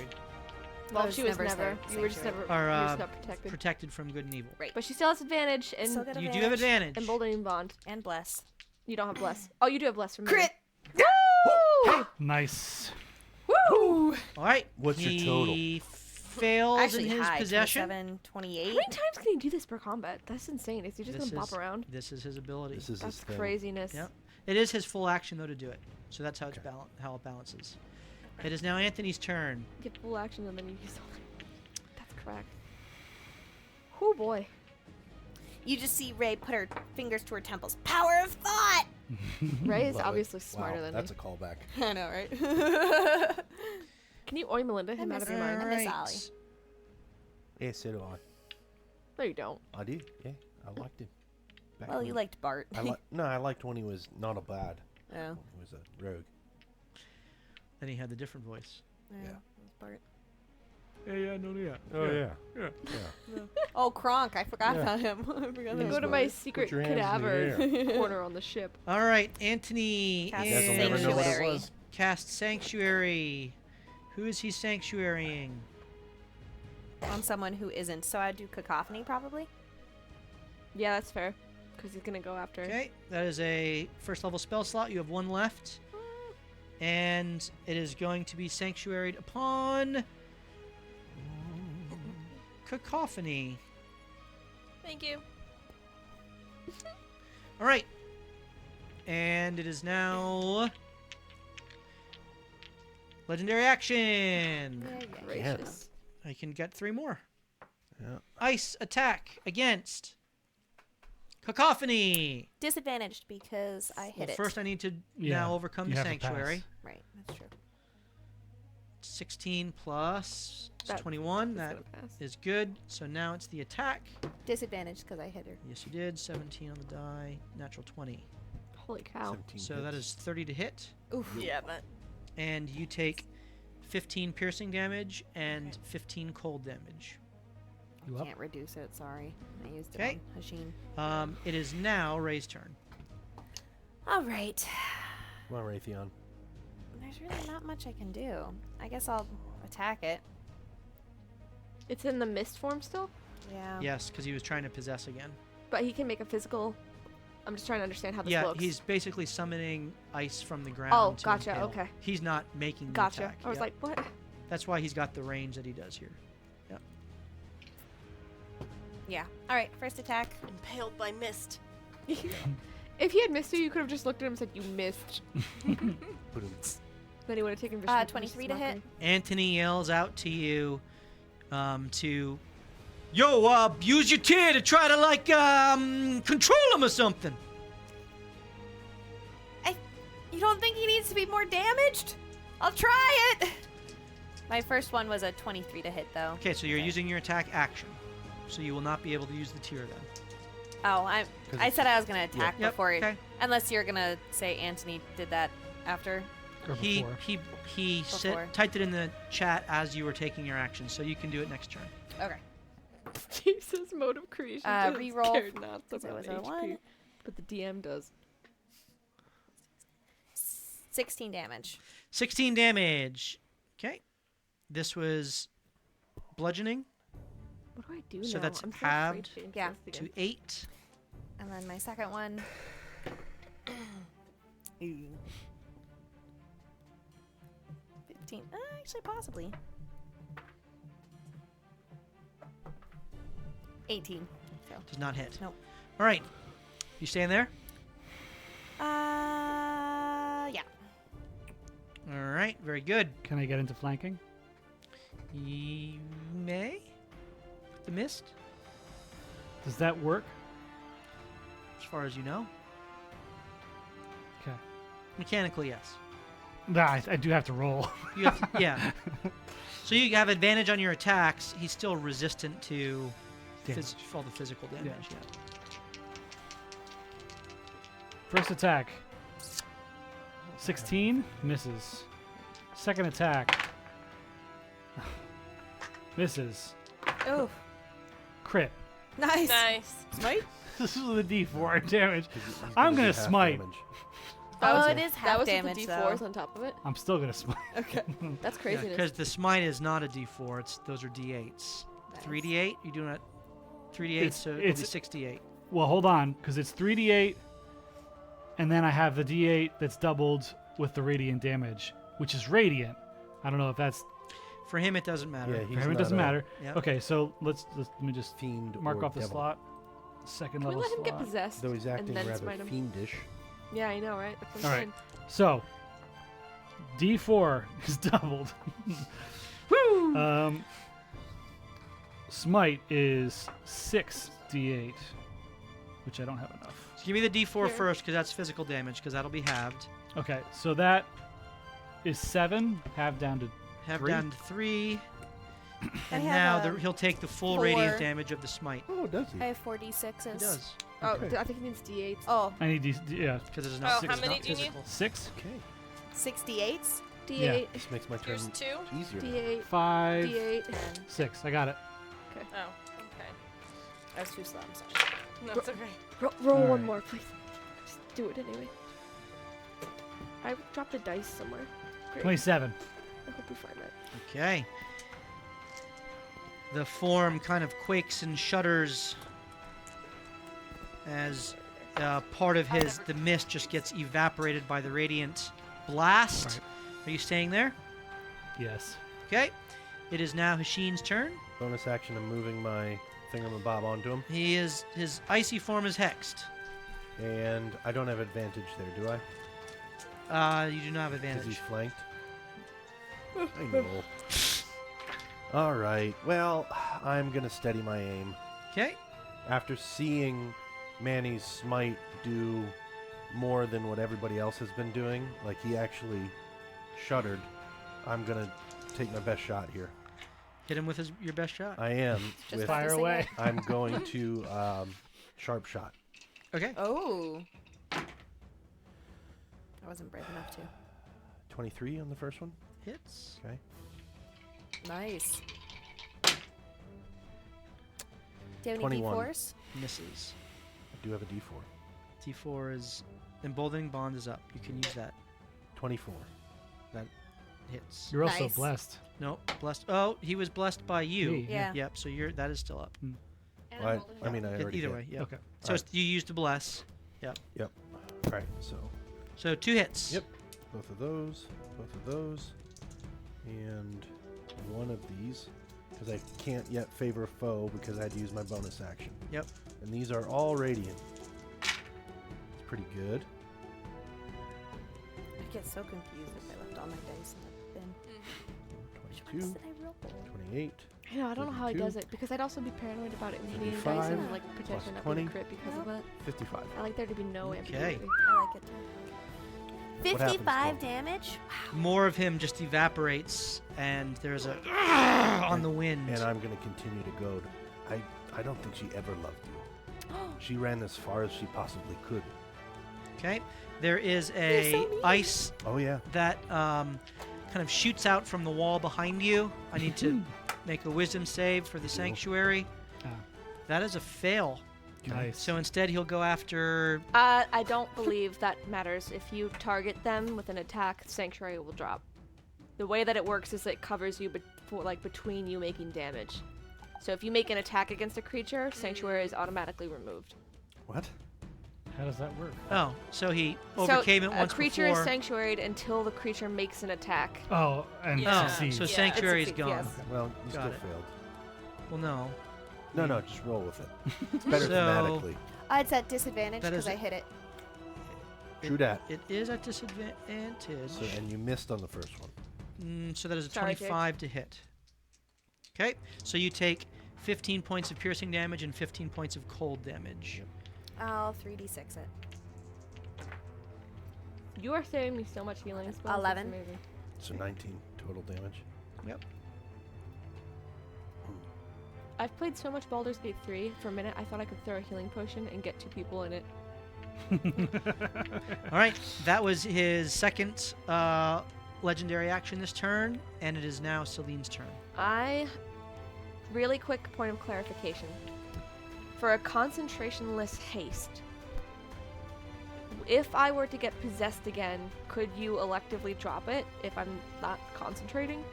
Well, was she was never never. You were just sanctuary. never. Or, You were just not protected. Protected from good and evil. Right. But she still has advantage, and Still got You do have advantage. emboldening bond. And bless. You don't have bless. Oh, you do have bless from me. Crit. Nice. Woo! All right. What's your total? He fails Actually, in his high. possession. 27, 28. How many times can he do this per combat? That's insane. Is he just This gonna pop is- around? This is his ability. This is That's his thing. craziness. Yep. It is his full action though to do it. So that's how it's how it balances. It is now Anthony's turn. Get full action and then you use all. That's correct. Oh boy. You just see Ray put her fingers to her temples. Power of thought! Ray is Love it. obviously smarter Wow, than that's me. a callback. I know, right? Can you oi Melinda him out of your miss mind? her. Miss Ollie. Yeah, so do I. No, you don't. I did. Yeah, I liked him. Back Well, when- you liked Bart. I liked when he was not a bad. Oh. When he was a rogue. Then he had the different voice. Yeah. that's Bart. Yeah, no, yeah. Oh yeah. Oh, Kronk. I forgot Yeah. about him. I forgot Go about to him. my secret your hands in the cadaver corner on the ship. All right, Anthony Cast You guys will never know what it Sanctuary. was. cast Sanctuary. Who is he sanctuarying? On someone who isn't. So I'd do Cacophony, probably. Yeah, that's fair. Because he's gonna go after. Okay, that is a first level spell slot. You have one left. And it is going to be sanctuaried upon Cacophony. Thank you. All right. And it is now legendary action. Gracious. I can get 3 more. Yeah. Ice attack against Cacophony. Disadvantaged because I hit Well, it. first I need to Yeah, now overcome you the have to pass. sanctuary. Right, that's true. 16 plus That- 21. That's That gonna pass. is good. So now it's the attack. Disadvantaged because I hit her. Yes, you did. 17 on the die. Natural 20. Holy cow. 17 So that hits. is 30 to hit. Oof. Yeah, but And you take 15 piercing damage and 15 cold damage. You up? Can't reduce it, sorry. I used it Okay. on Hasheen. It is now Ray's turn. All right. Come on, Raytheon. There's really not much I can do. I guess I'll attack it. It's in the mist form still, Yeah. Yes, because he was trying to possess again. but he can make a physical. I'm just trying to understand how this Yeah, looks. he's basically summoning ice from the ground. Oh, to gotcha, impale. okay. He's not making the Gotcha. attack. I was Yep. like, what? That's why he's got the range that he does here. Yep. Yeah. All right. First attack. impaled by mist. If he had missed you, you could have just looked at him and said, "You missed." Then he would have taken. 23 to hit. Anthony yells out to you yo, use your tear to try to, like, control him or something. You don't think he needs to be more damaged? I'll try it. My first one was a 23 to hit, though. Okay, so you're using your attack action. So you will not be able to use the tear then. Oh, I said I was gonna attack Yep, before. okay. Unless you're gonna say Anthony did that after. Or He before. Before. typed it in the chat as you were taking your action, so you can do it next turn. Okay. Jesus, mode of creation. does Reroll, care not 'cause it about was a HP, 1. but the DM does. 16 damage. 16 damage. Okay. This was bludgeoning What do I do So now? that's I'm so afraid halved to change Yeah. this to again. 8. And then my second one. 15. Actually, possibly. 18. So. Does not hit. Nope. All right. You staying there? Yeah. All right. Very good. Can I get into flanking? You may. The mist, Does that work? as far as you know. Okay. Mechanically, yes. Nah, I do have to roll. You have to, yeah. So you have advantage on your attacks. He's still resistant to Damage. all the physical damage. Yeah. First attack. 16 misses. Second attack. Misses. Oh, Crit. nice. Nice. Smite? This is the D4 damage. I'm gonna smite. Oh, it is That half was damage, with the though. D4s on top of it. I'm still gonna smite. Okay, that's craziness. Because the smite is not a D4. Those are D8s. 3D8. You doing it? 3D8. So it'll be it's- 6D8. Well, hold on, because it's 3d8, and then I have the d8 that's doubled with the radiant damage, which is radiant. I don't know if that's For him, it doesn't matter. Yeah, for he's him. It not doesn't a matter. Yep. Okay, so let me just fiend mark or off the devil. slot. Second Can we level let him slot. get possessed? Though he's acting then rather smite him? fiendish. Yeah, I know, right? That's what All I'm right. saying. So, D4 is doubled. Woo! Smite is 6d8, which I don't have enough. So give me the D4 Here. first, because that's physical damage, because that'll be halved. Okay, so that is 7, half down to Have 3. down to 3. I And have now a he'll take the full 4. radiant damage of the smite. Oh, does he? I have 4 d6s. He does. Oh, Okay. I think he means D8s. Oh, I need yeah, Because it's Oh, not, how it's many not do you need? physical. 6, Okay. 68s. D8, This makes my turn Here's 2. easier. D8, 5, D8. 6. I got it. Oh, okay. I was too slow. I'm sorry. No, it's okay. Roll one Alright. more, please. Just do it anyway. I dropped a dice somewhere. Great. 27. I hope you find that. Okay. The form kind of quakes and shudders as part of the mist just gets evaporated by the radiant blast. Right. Are you staying there? Yes. Okay. It is now Hashin's turn. Bonus action, I'm moving my thingamabob onto him. His icy form is hexed. And I don't have advantage there, do I? You do not have Because advantage. he's flanked. I know. All right. Well, I'm going to steady my aim. Okay. After seeing Manny's smite do more than what everybody else has been doing, like he actually shuddered, I'm going to take my best shot here. Hit him with your best shot. I am. Just with, Fire focusing away. it. I'm going to sharp shot. Okay. Oh. I wasn't brave enough to. 23 on the first one. Hits. Okay. Nice. Do you have any 21. D4s? Misses. I do have a D4. D4 is emboldening bond is up. You can use that. 24. Hits. You're also Nice. blessed. No, blessed. Oh, he was blessed by you. Me, Yeah. Yep. So that is still up. Well, I mean, I already Either did. way. Yeah. Okay. So Alright. you used to bless. All right. So 2 hits. Yep. both of those, and one of these, because I can't yet favor foe because I had to use my bonus action. Yep. And these are all radiant. It's pretty good. I get so confused if I left all my dice in the bin. Which 22, ones did I roll? 28, I know, I don't know how he 32. does it because I'd also be paranoid about it hitting dice 35 and like potentially not being 20. a crit because of that. 55. I like there to be no Okay. ambiguity. I like it too. What happens, 55 Tom? damage? More of him just evaporates, and there's a on the wind. And I'm going to continue to goad. I don't think she ever loved you. She ran as far as she possibly could. Okay. There is You're a so mean. ice Oh, yeah. that kind of shoots out from the wall behind you. I need to make a wisdom save for the sanctuary. Ah. That is a fail. Nice. So instead, he'll go after. I don't believe that matters. If you target them with an attack, Sanctuary will drop. The way that it works is it covers you between you making damage. So if you make an attack against a creature, Sanctuary is automatically removed. What? How does that work? Oh, so he overcame so it once a creature before. is sanctuaried until the creature makes an attack. Oh, and Yeah. Oh, succeeds. so Yeah. sanctuary's It's a- gone. yes. Well, you Got still it. failed. Well, no. No, just roll with it. It's better So- thematically. It's at disadvantage That is because I hit it. True that. It is at disadvantage. So, and you missed on the first one. So that is a Sorry, Jake. 25 to hit. Okay, so you take 15 points of piercing damage and 15 points of cold damage. I'll 3d6 it. You are saving me so much healing spells. it's 11. amazing. So 19 total damage. Yep. I've played so much Baldur's Gate 3. For a minute, I thought I could throw a healing potion and get 2 people in it. All right, that was his second legendary action this turn, and it is now Celine's turn. Really quick point of clarification. For a concentrationless haste, if I were to get possessed again, could you electively drop it if I'm not concentrating?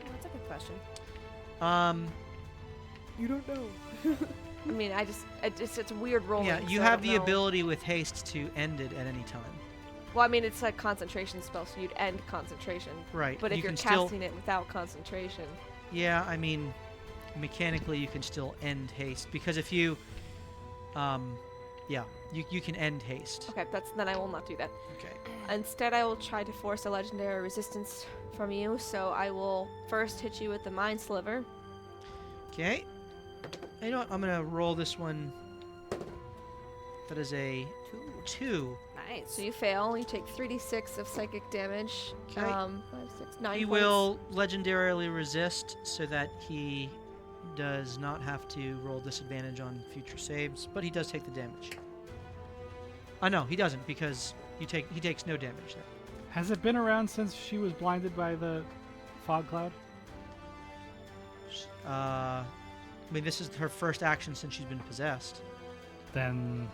Oh, that's a good question. You don't know. I mean, it's a weird rolling. Yeah, you so I have don't the know. ability with haste to end it at any time. Well, I mean, it's a concentration spell, so you'd end concentration. Right. But if you you're can still, casting it without concentration, yeah, I mean, mechanically you can still end haste because if you, yeah, you can end haste. okay, then I will not do that. Okay. Instead, I will try to force a legendary resistance from you. So I will first hit you with the Mind Sliver. Okay. You know what? I'm gonna roll this one. That is a 2. Nice. So you fail. You take 3d6 of psychic damage. 'Kay. 5, 6, 9 He points. will legendarily resist so that he does not have to roll disadvantage on future saves, but he does take the damage. No, he doesn't because he takes no damage there. Has it been around since she was blinded by the fog cloud? I mean, this is her first action since she's been possessed. Then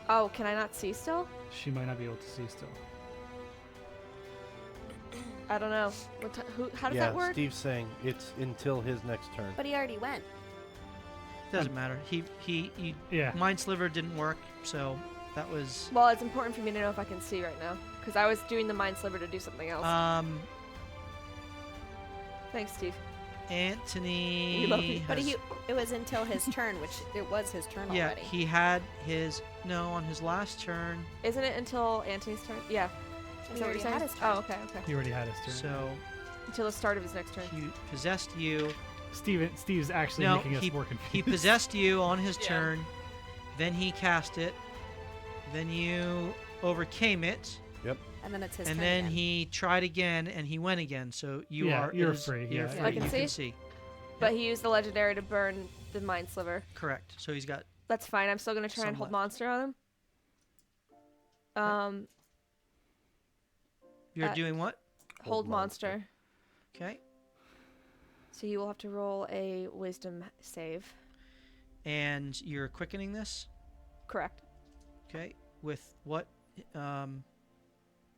Oh, can I not see still? she might not be able to see still. I don't know. How does yeah, that work? Steve's saying it's until his next turn. But he already went. Doesn't matter. He Yeah. Mind Sliver didn't work, so that was Well, it's important for me to know if I can see right now, because I was doing the Mind Sliver to do something else. Thanks, Steve. Anthony. We love you. But has- it was until his turn, which it was his turn yeah, already. he had his on his last turn. Isn't it until Antony's turn? Yeah. He Is that what already you're saying? had his turn. Oh, okay, okay. He already had his turn. So Until the start of his next turn. he possessed you. Steve's actually No, making us more confused. He possessed you on his Yeah. turn. Then he cast it. Then you overcame it. And then it's his And turn then again. he tried again, and he went again. So you Yeah, are you're it is- free, You're yeah. free. I can you see? can see. But he used the legendary to burn the Mind Sliver. Correct. So he's got. That's fine. I'm still gonna try and hold Somewhat. monster on him. You're Uh, doing what? Hold monster. Okay. So you will have to roll a Wisdom save. And you're quickening this. Correct. Okay. With what?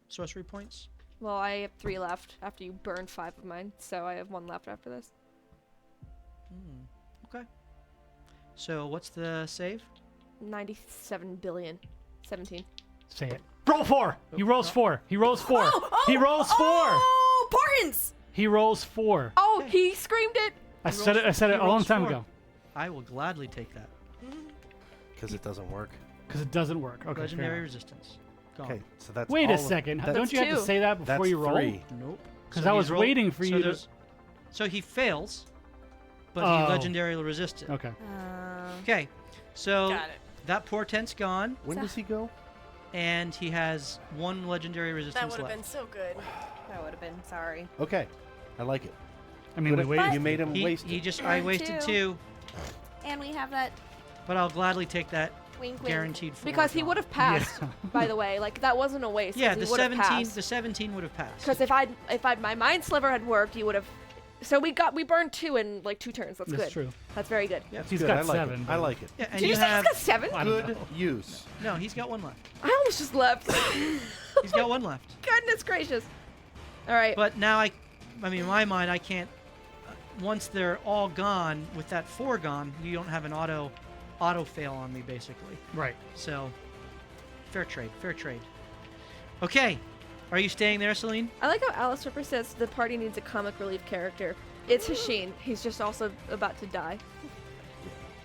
Sorcery points. Well, I have 3 left after you burned 5 of mine, so I have 1 left after this. Okay. So what's the save? 97 billion. 17. Say it. Roll 4. He rolls 4. He rolls 4. Oh, He rolls 4. Oh, importance! He rolls 4. Oh, Okay. he screamed it! I said it a long time ago. I will gladly take that. Because it doesn't work. Because it doesn't work. Okay. fair Legendary enough. resistance. Gone. Okay, so that's Wait all a of- second. that's- Don't you have to 2. say that before That's you roll? 3. Nope. Because So I he's was rolled- waiting for so you to. there's- So he fails, but Oh. he legendarily resisted. Okay. Okay. So Got it. that portent's gone, When does he go? and he has 1 legendary That resistance would have left. been so good. That would have been sorry. Okay, I like it. I mean, we But waited. you made him He waste it. just I wasted 2, And we have that but I'll gladly take that wink wink. guaranteed 4. Because he would have passed, by the way. Like, that wasn't a waste. Yeah, 'cause the he would have 17 passed. the 17 would have passed. Because if my Mind Sliver had worked, you would have. So we burned 2 in like 2 turns. That's That's good. true. That's very good. Yeah. He's Good, got I like 7. It. I like it. Yeah, and Did you you say have he's got 7? I don't Good know. use. No, he's got 1 left. I almost just left. He's got 1 left. Goodness gracious. All right. But now I mean, in my mind, I can't. Once they're all gone, with that 4 gone, you don't have an auto fail on me, basically. Right. So, fair trade. Okay, are you staying there, Celine? I like how Alice Ripper says the party needs a comic relief character. It's Hasheen. He's just also about to die.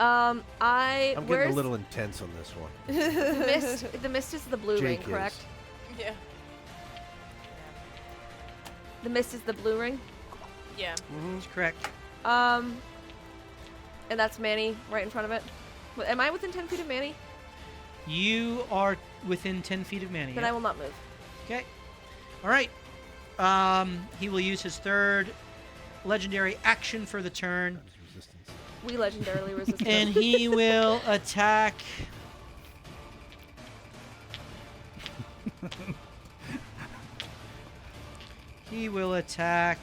I'm getting where's a little intense on this one. the mist? The mist is the blue ring, Jake is. correct? Yeah. The mist is the blue ring. Yeah. That's correct. And that's Manny right in front of it. Am I within 10 feet of Manny? You are within 10 feet of Manny. Then yeah? I will not move. Okay. All right. He will use his 3rd legendary action for the turn, Resistance. We legendarily resist him. and he will attack. He will attack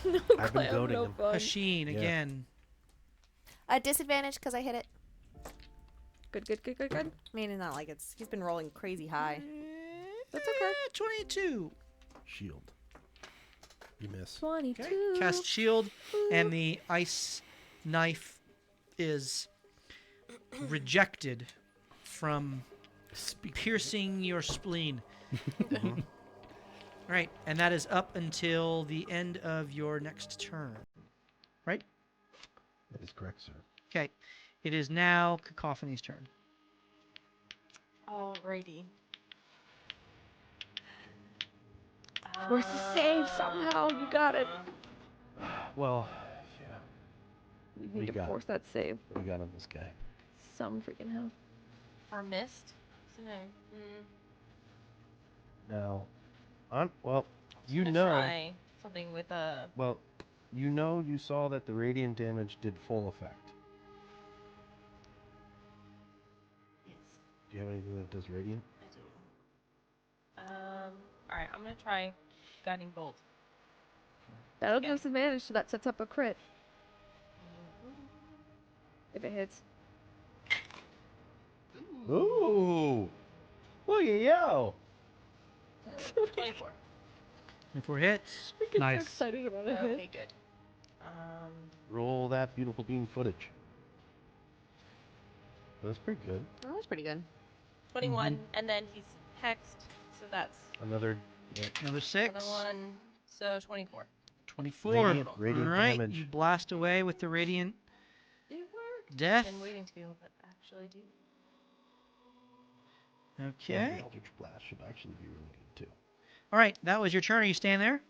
I've been Clam, goading no him. fun. Hasheen Yeah. again. A disadvantage because I hit it. Good, good, good, good, good. I mean, it's not like he's been rolling crazy high. That's okay. 22. Shield. You miss. 22. Okay. Cast shield, and the ice knife is rejected from piercing your spleen. All right, and that is up until the end of your next turn. Right? That is correct, sir. Okay. It is now Cacophony's turn. Alrighty. Force the save somehow. You got it. Well, yeah. You We need to got force that save. We got on this guy. Some freaking hell. Or missed. So no. Now, well, you Gonna know. try something with a. Well, you saw that the radiant damage did full effect. Yes, Do you have anything that does radiant? I do. Alright, I'm gonna try guiding bolt. That'll Okay. give us advantage, so that sets up a crit. If it hits. Ooh! Look at yo! 24. 24 hits. We get Nice. so excited about it. Okay, good. Roll that beautiful beam footage. That's pretty good. Oh, that's pretty good. 21, and then he's hexed, so that's Another Another 6. another one. So 24. 24. Radiant All right, damage. you blast away with the radiant It worked. death. Been waiting to be able to actually do. Yeah, Okay. the Eldritch Blast should actually be really good too. All right, that was your turn. Are you staying there?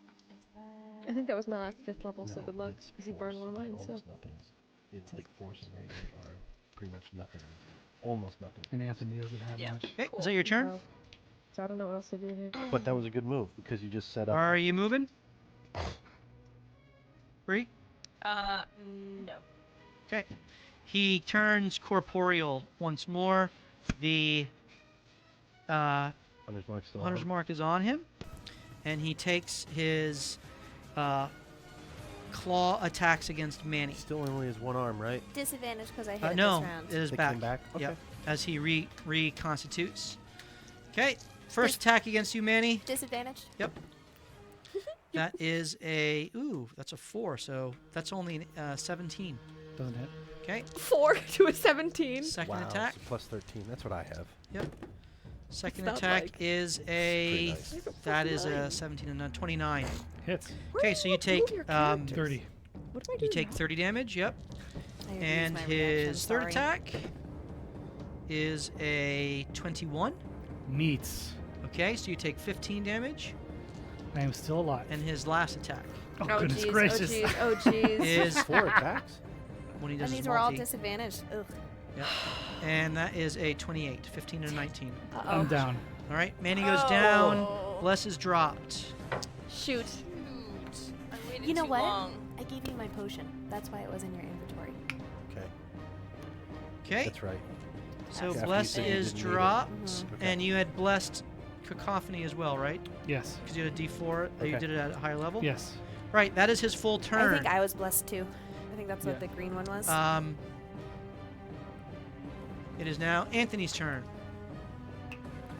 I think that was my last 5th level, so No, good luck. it's Because he burned one of mine, so. almost nothing. It's like force and radiant are pretty much nothing. Almost nothing. And Anthony doesn't have Yeah. much. Okay, is that your turn? Oh. So I don't know what else to do here. But that was a good move because you just set up. Are you moving? Bree? No. Okay. He turns corporeal once more. The Hunter's Mark still hunter's on. mark is on him, and he takes his claw attacks against Manny. Still only has one arm, right? Disadvantage because I hit it No, this round. it is It back. came back? Yep. Okay. As he reconstitutes. Okay. First attack against you, Manny. Disadvantage. Yep. That is that's a 4, so that's only 17. Doesn't hit. Okay. 4 to a 17. Second Wow, attack. so plus 13. That's what I have. Yep. Second What's that attack like? is Pretty a nice. that is a 17 and a 29. Hits. Okay, so you take 30. What do I do? you take 30 damage. Yep. I have to use And my his reaction, third sorry. attack is a 21. Meets. Okay, so you take 15 damage. I am still alive. And his last attack Oh, Oh goodness jeez, gracious. oh jeez. is 4 attacks? when he does And his these were all multi. disadvantaged. Ugh. Yep. And that is a 28, 15 and 19. Uh-oh. I'm down. All right, Manny goes Oh. down. Bless is dropped. Shoot. Shoot. I waited You know too what? long. I gave you my potion. That's why it was in your inventory. Okay. Okay, That's right. so After you Bless said you is didn't need it. dropped. Mhm. Okay. And you had blessed Cacophony as well, right? Yes. Because you had a D4, you Okay. did it at a higher level? Yes. Right, that is his full turn. I think I was blessed too. I think that's what Yeah. the green one was. It is now Anthony's turn.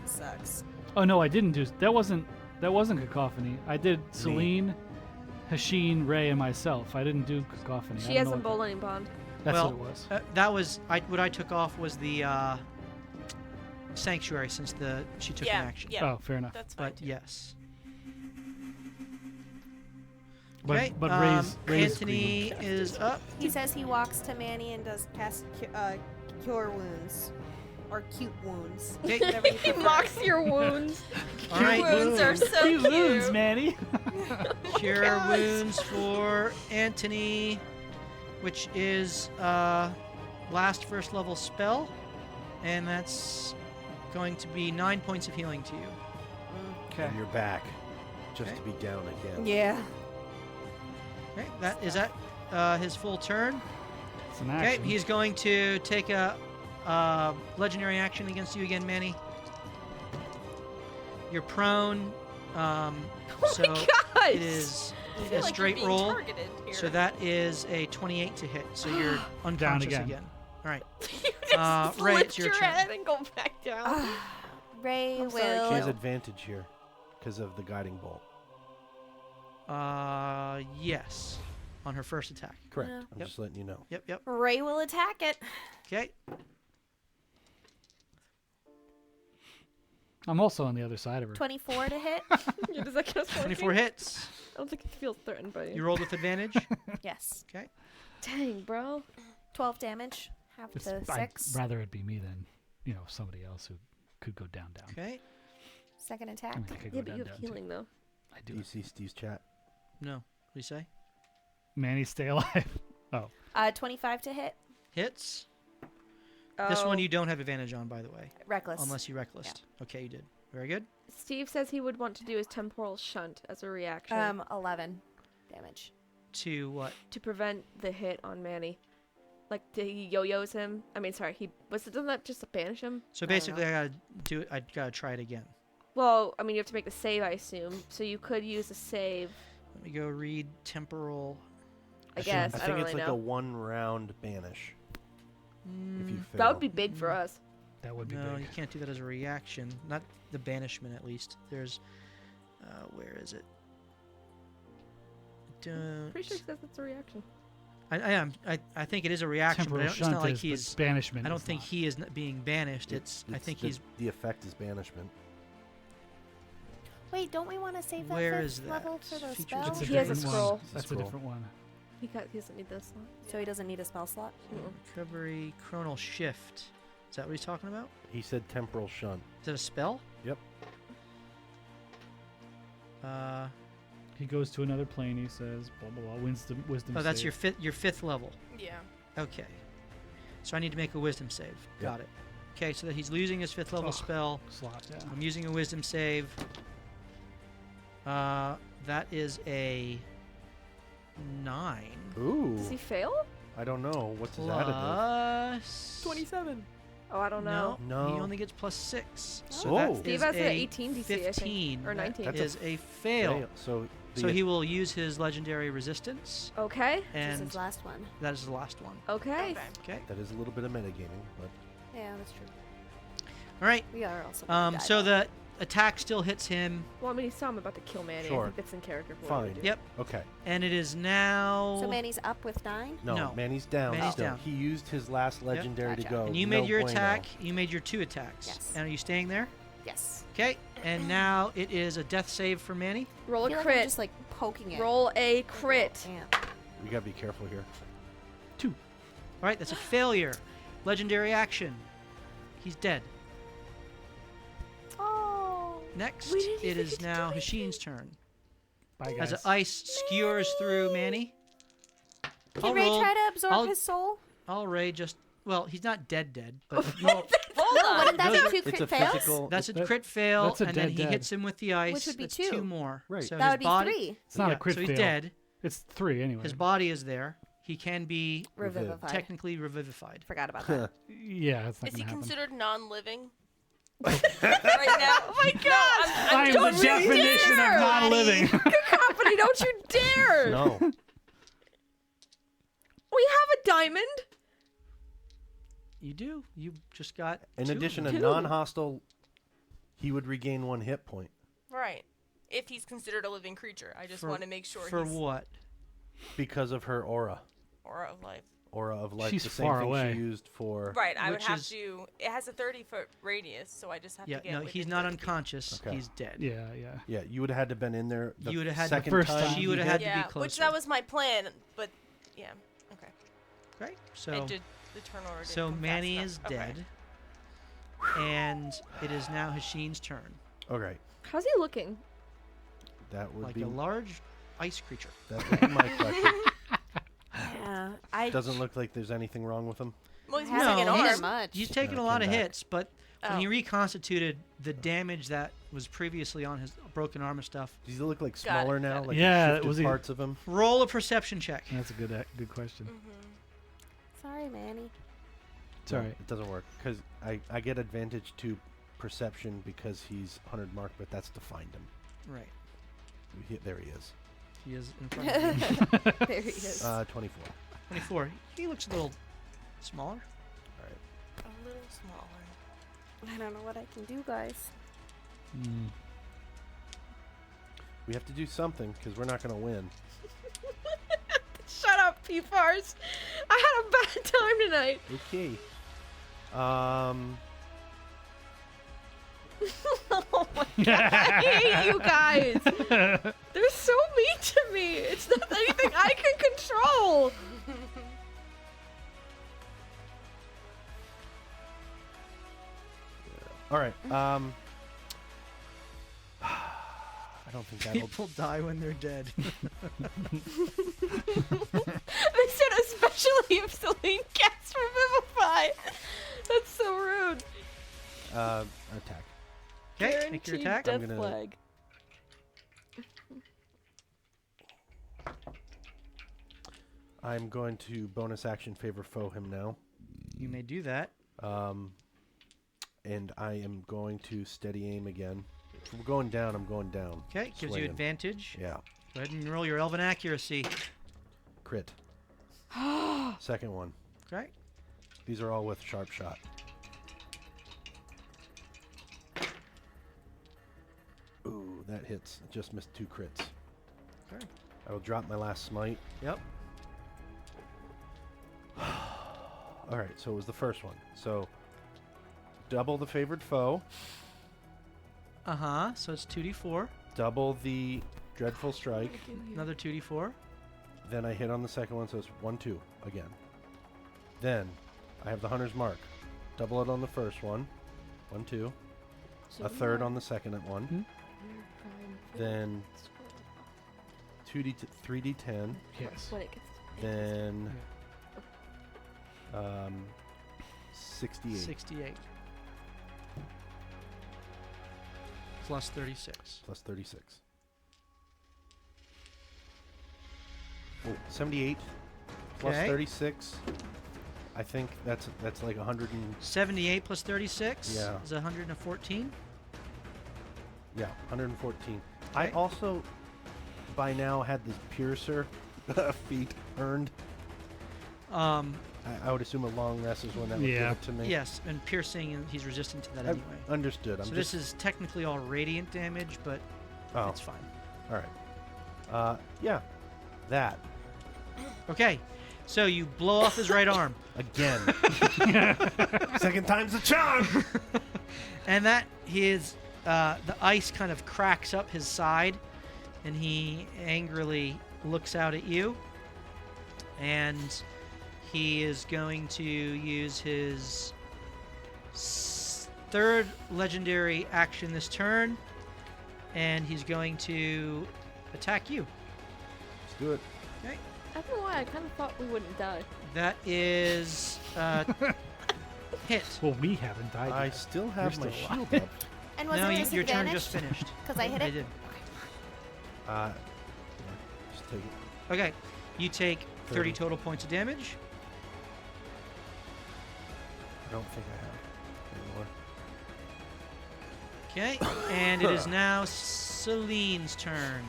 Sucks. Oh no, I didn't do. That wasn't Cacophony. I did Celine, Hasheen, Ray, and myself. I didn't do Cacophony. I She don't has know a what bowling pond. That's well, what it was. That was what I took off was the sanctuary since she took Yeah, an action. yeah. Oh, fair enough. That's fine. But too. yes. But Okay, but Ray's Anthony green. is up. He says he walks to Manny and does cast cure wounds. Or cute wounds. Okay. Whatever you He prefer. mocks your wounds. All right, Wounds are so Cute cute. wounds, Manny. cure wounds for Anthony, which is last first level spell, and that's going to be 9 points of healing to you. Okay. And you're back. Just Okay. to be down again. Yeah. Okay, that is that his full turn. It's an Okay, action. he's going to take a legendary action against you again, Manny. You're prone, so Gosh! it is I a feel like straight you're being roll. targeted here. So that is a 28 to hit. So you're unconscious again. again. All right. You Ray, it's your your turn. head and go back down. Ray I'm sorry, will. She has advantage here because of the guiding bolt. Yes. On her first attack. Correct. Yeah. I'm Yep. just letting you know. Yep. Ray will attack it. Okay. I'm also on the other side of her. 24 to hit. Yeah, does that count as 24 hits. I don't think he feels threatened by You you. rolled with advantage. Yes. Okay. Dang, bro. 12 damage. Half It's, to I'd 6. rather it be me than, somebody else who could go down. Okay. Second I attack. mean, I could Yeah, go but you have down too. healing though. I Do do. you see Steve's chat? No. What do you say? Manny, stay alive. 25 to hit. Hits. This one you don't have advantage on, by the way. Reckless. Unless you reckless. Okay, you did. Very good. Steve says he would want to do his temporal shunt as a reaction 11 damage. To what? to prevent the hit on Manny. Like he yo-yos him. I mean, sorry, doesn't that just banish him? So I don't basically, I gotta do it. I gotta try it again. Well, I mean, you have to make the save, I assume. So you could use a save, Let me go read temporal. I guess. I I think don't it's really like know. a 1-round banish. If you fail. That would be big for us. That would be No, big. you can't do that as a reaction. Not the banishment, at least. There's, where is it? Don't. Pretty sure he says it's a reaction. I think it is a reaction, Temporal but it's shunt not like is, but he's. banishment. I don't is think not. he is being banished. I think he's. The effect is banishment. Wait, don't we want to save that Where 5th is that? level for the Features spell? and That's a He has a different scroll. one. That's a Scroll. different one. He doesn't need this one. So he doesn't need a spell slot? Recovery chronal shift. Is that what he's talking about? He said temporal shunt. Is that a spell? Yep. He goes to another plane. He says, blah blah blah. Wisdom. Oh, that's save. your fifth level. Yeah. Okay. So I need to make a wisdom save. Yep. Got it. Okay, so that he's losing his fifth level Oh. spell. slot. Yeah. I'm using a wisdom save. That is a 9. Ooh. Does he fail? I don't know. What's his additive? Plus 27. Oh, I don't know. No. He only gets plus 6. So Oh. that Steve is has an a 18 DC, I think, 15. or 19. That That's is a fail. So, So he will use his legendary resistance, Okay. This is and his last one. that is the last one. Okay. Okay. that is a little bit of metagaming, but Yeah, that's true. All right. We are also gonna die, So though. the attack still hits him, Well, I mean, he saw him about to kill Manny. I Sure. think that's in character for what he fine. would do. Yep. Okay. and it is now. So Manny's up with 9? No, No. Manny's down. Manny's still. down. He used his last legendary to Gotcha. go. And you No made your bueno. attack. You made your 2 attacks. Yes. And are you staying there? Yes. Okay. And now it is a death save for Manny. Roll I a feel like I'm crit. just like poking it. Roll a crit. Yeah. We gotta be careful here. All right, that's a failure. Legendary action. He's dead. Oh. Next, We didn't it even is get to now do Hashin's turn. Bye As guys. the ice skewers through Manny. Can Ray roll- try to absorb I'll- his soul? I'll Ray just. Well, he's not dead, but Hold No, on. wouldn't that Those be are- 2 It's crit a fails? physical. that's a That- crit fail, that's a and then dead he dead. hits him with the ice. Which would be That's 2. 2 more. Right. So That his would be body, 3. It's not yeah, a crit so he's fail. dead. It's 3 anyway. His body is there. He can be Revivified. technically revivified. Forgot about that. Yeah, it's not Is he gonna happen. considered non-living? right now? Oh my god! I am the definition of not living. Company, don't you dare! No. We have a diamond. You do. You just got. In 2 of addition, a them. non-hostile, he would regain 1 hit point Right. If he's considered a living creature, I just For- want to make sure For he's what? because of her aura. aura of life. Aura of life. She's the same far thing away. she used for. Right. I would Which have is- to. It has a 30-foot radius, so I just have Yeah. to get. No, within he's not 30 feet. unconscious. Okay. He's dead. Yeah, yeah. Yeah, you would have had to been in there. The You would have had second the first time. time. She you would have had to Yeah, be closer. which that was my plan, but yeah. Okay. Great. I So. did the turn order. didn't So come fast Manny enough. is Okay. dead, and it is now Hashin's turn. Okay, How's he looking? that would Like be a large ice creature. that would be my question. Yeah. I Doesn't look like there's anything wrong with him. Well, he's No, missing an he's- not arm. much. He's taken Yeah, a lot of came back. hits, but when he Oh. reconstituted the damage that was previously on his broken arm and stuff, Does he look like Got it, smaller now? got it. Like Yeah, he shifted was he- parts of him? roll a perception check. That's a good question. Sorry, Manny. It's No, all right. It doesn't work because I get advantage to perception because he's 100 mark, but that's to find him. Right. There he is. He is in front of you. There he is. 24. 24. He looks a little smaller. All right. smaller. I don't know what I can do, guys. We have to do something because we're not going to win. Shut up, P-Fars. I had a bad time tonight. Okay. Oh my god, I hate you guys. They're so mean to me. It's not anything I can control. All right. I don't think that'll. People die when they're dead. They said especially if Celine casts Revivify. That's so rude. Attack. Okay, make your attack. Death I'm gonna- flag. I'm going to bonus action favor foe him now. You may do that. And I am going to steady aim again. If we're going down, I'm going down. Okay, gives you Swinging. advantage. Yeah. Go ahead and roll your elven accuracy. Crit. Second one. Okay. These are all with sharp shot. Ooh, that hits. Just missed 2 crits. Okay. I will drop my last smite. Yep. All right, so it was the first one. So double the favored foe, Uh-huh. So it's 2d4. double the dreadful strike. Another 2d4. Then I hit on the second one, so it's 1-2 again. Then I have the hunter's mark. Double it on the first one. 1-2. A third on the second one. Then 3d10. Yes. When it gets Then 68. 68. Plus 36. Plus 36. Oh, 78 plus Okay. 36. I think that's like 100 and 78 plus 36 Yeah. is 114. yeah, 114. I Okay. also by now had this piercer feat earned. I would assume a long rest is when that would give Yeah. it to me. Yes, and piercing, and he's resistant to that I- anyway. Understood. I'm So just this is technically all radiant damage, but oh, it's fine. all right. Yeah, that Okay, so you blow off his right arm, again. Second time's the charm. and that his the ice kind of cracks up his side, and he angrily looks out at you, and he is going to use his third legendary action this turn, and he's going to attack you. Let's do it. Okay, I don't know why I kind of thought we wouldn't die. that is hit. Well, we haven't died I yet. still have You're my still shield alive. up. And was No, there your turn disadvantage? just finished. Because I hit I it? did. Yeah, just take it. Okay, you take 30 30. total points of damage. I don't think I have anymore. Okay, and it is now Celine's turn.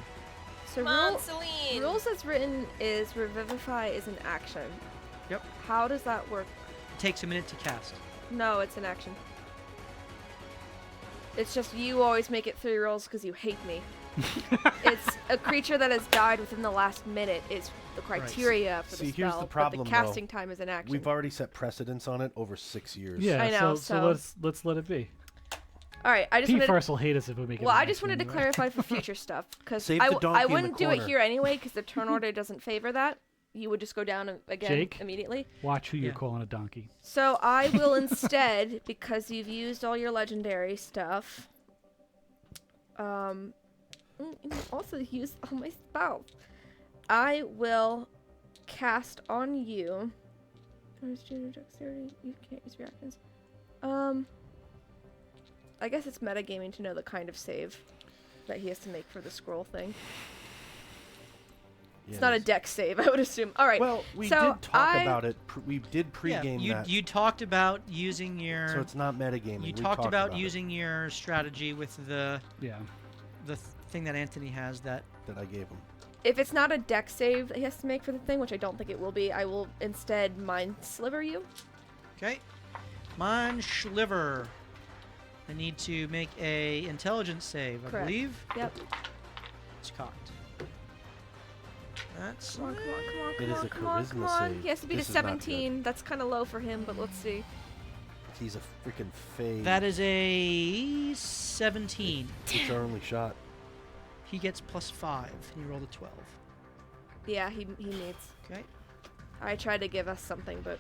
So Come on, Celine. rules that's written is Revivify is an action. Yep. How does that work? It takes a minute to cast. No, it's an action. It's just you always make it 3 rolls because you hate me. It's a creature that has died within the last minute is the criteria for the See, spell. here's the problem, but though. the casting time is an action. We've already set precedence on it over 6 years. Yeah, I know, so so- let's let it be. All right, I just Pete wanted. first will hate us if we make it. Well, an I just action wanted to anyway. clarify for future stuff because Save I the donkey in the wouldn't do it corner. here anyway because the turn order doesn't favor that. You would just go down again Jake? immediately. Watch who you're Yeah. calling a donkey. So I will instead, because you've used all your legendary stuff, also use all my spells. I will cast on you. Dexterity. You can't use reactions. I guess it's metagaming to know the kind of save that he has to make for the scroll thing. It's not a dex save, I would assume. All right. Well, we so did talk about it. We did pregame you, that. you talked about using your. So it's not metagaming. You We talked about it, using your strategy with the Yeah. thing that Anthony has that. that I gave him. If it's not a dex save that he has to make for the thing, which I don't think it will be, I will instead mind sliver you. Okay. Mein Schliver. I need to make a intelligence save, I Correct. believe. Yep. It's cocked. That's Come on, come on, come on, It come is on, a come on, come charisma on. save. He has to beat a This is not good. 17. That's kind of low for him, but let's see. He's a freaking fade. That is a 17. It's our only shot. He gets +5. He rolled a 12. Yeah, he needs. Okay. I tried to give us something, but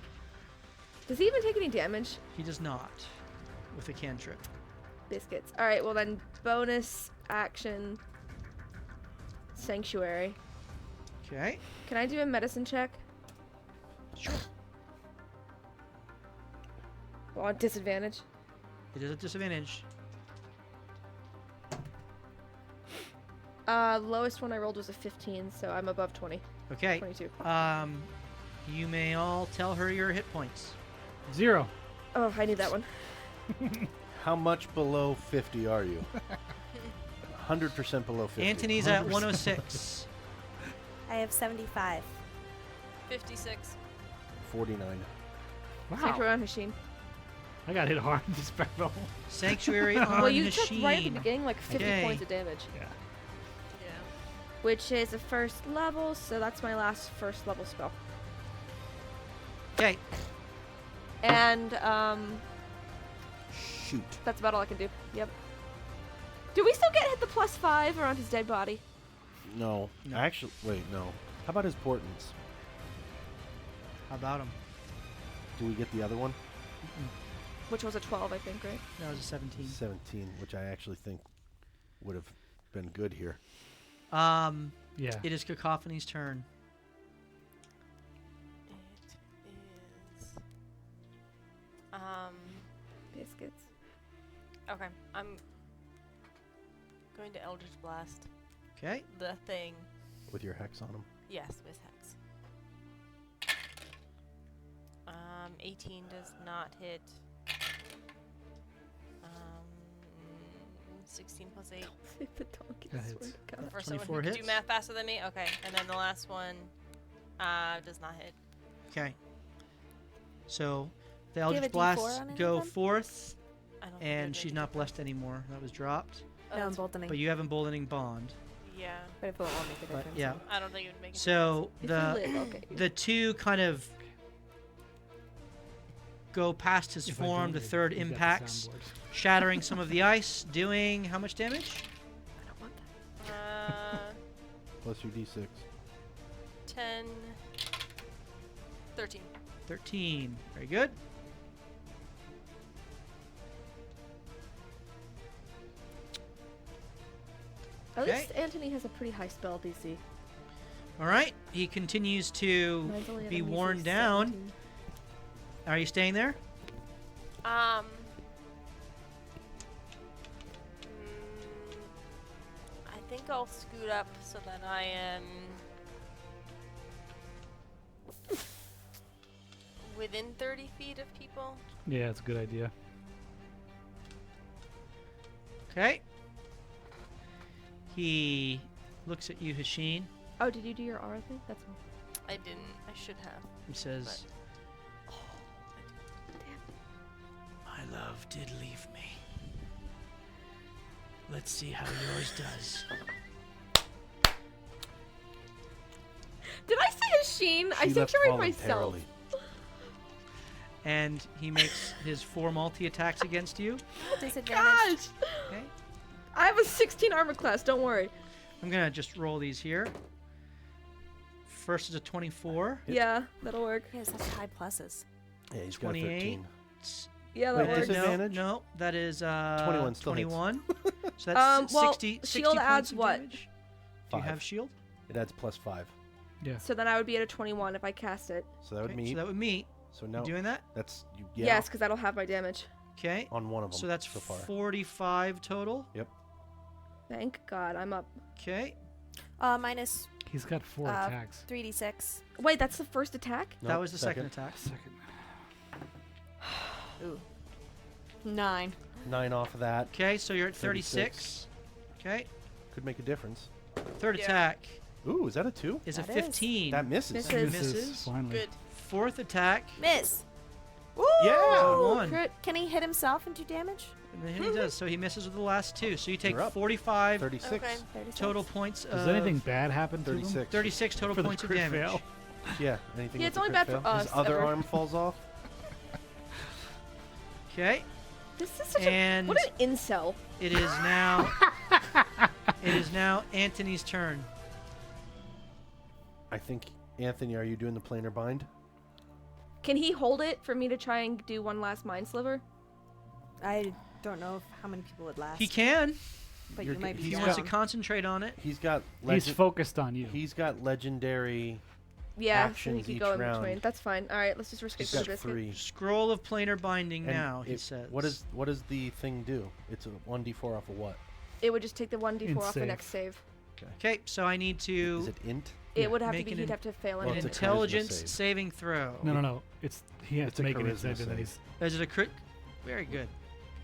does he even take any damage? He does not with a cantrip. Biscuits. All right. Well then, bonus action. Sanctuary. Okay. Can I do a medicine check? Sure. Well, on disadvantage. It is a disadvantage. Lowest one I rolled was a 15, so I'm above 20. Okay. 22. You may all tell her your hit points. 0. Oh, I need that one. How much below 50 are you? 100% below 50. Anthony's at 106. I have 75. 56. 49. Sanctuary on Hasheen. I got hit hard this battle. Sanctuary on Well, you took Hasheen. right at the beginning like 50 Okay. points of damage, Yeah. Yeah. which is a first level, so that's my last first level spell. Okay. And Shoot. that's about all I can do. Yep. Do we still get hit the +5 around his dead body? No. No. Actually, wait, no. How about his portents? How about him? Do we get the other one? Which was a 12, I think, right? That was a 17. 17, which I actually think would have been good here. Yeah. It is Cacophony's turn. It is. Biscuits. Okay. I'm going to Eldritch Blast Okay. the thing. With your hex on him. Yes, with Hex. 18 does not hit. 16 plus 8. the donkey. That I hits. swear to God. For someone 24 who can hits. do math faster than me. Okay, and then the last one does not hit. Okay. So the you have Eldritch a D4 Blasts on any go of them? forth, I don't think and it she's did. not blessed anymore. That was dropped. Oh, No, I'm that's- bolting. But you have Emboldening Bond. Yeah, But it won't make a But difference. yeah. I don't think it would make a So If the you live, okay. the two kind of go past his If I form. don't The live, third you've got the impacts, soundboard. shattering some of the ice, doing how much damage? I don't want that. difference. Plus your d6. 10, 13. 13. Very good. At Okay. least Anthony has a pretty high spell DC. All right. He continues to Mine's only at be a measly worn down. 17. Are you staying there? Mm, I think I'll scoot up so that I am within 30 feet of people. Yeah, it's a good idea. Okay. He looks at you, Hasheen. Oh, did you do your R thing? That's one. I didn't. I should have. He says, "My love did leave me. Let's see how yours does." Did I say Hasheen? I She left sanctuaried myself. voluntarily. And he makes his 4 multi-attacks against you. Disadvantage. Gosh! Okay. I have a 16 armor class, don't worry. I'm going to just roll these here. First is a 24. Yeah, that'll work. He has such high pluses. Yeah, he's got 28. 13. Yeah, Wait, that works. disadvantage? No, that is 21 still hits. 21. So that's Well, 60, 60 shield points adds of what? damage. Do you 5. have shield? It adds plus 5. Yeah. So then I would be at a 21 if I cast it. So that would Okay, meet. So that would meet. So You now doing that? that's yeah, Yes, because that'll have my damage. Okay. on one of them. So that's so far. 45 total. Thank God, I'm up. Okay. Minus He's got 4 attacks. 3d6. Wait, that's the first attack? That Nope, was the second attack. Second. Ooh. 9. 9 off of that. Okay, so you're at 36. 36. Okay. Could make a difference. Third Yeah. attack Ooh, is that a 2? is That a is. 15. That misses. Misses. That Misses. misses. Finally. Good. Fourth attack Miss. Woo! Yeah. One. Crit. Can he hit himself and do damage? And then he does. So he misses with the last 2. So you take You're up. 45 36. Okay. 36. total points. Does anything bad happen to him? 36. 36 total For the points of crit damage. fail? Yeah. Anything Yeah, with it's the only crit bad for fail? us, His other ever. arm falls off. Okay. This is such And- a what an incel. It is now. It is now Anthony's turn. I think, Anthony, are you doing the planar bind? Can he hold it for me to try and do one last mind sliver? I don't know how many people would last. He can. but You're you might g- be He he's wants down. to concentrate on it. He's got He's focused on you. he's got legendary. Yeah, so he Actions could each go in between. round. That's fine. All right, let's just risk it He's for the got biscuit. 3. Scroll of planar binding And now, he it- says. What does the thing do? It's a 1d4 off of what? It would just take the 1d4 off the save. next save. Okay, so I need Is to it int? It would have to Make be. an He'd in- have to fail Well, an it's a int. intelligence save. saving throw. No. He has It's to a make an charisma save, and then save. he's. Is it a crit? Very good.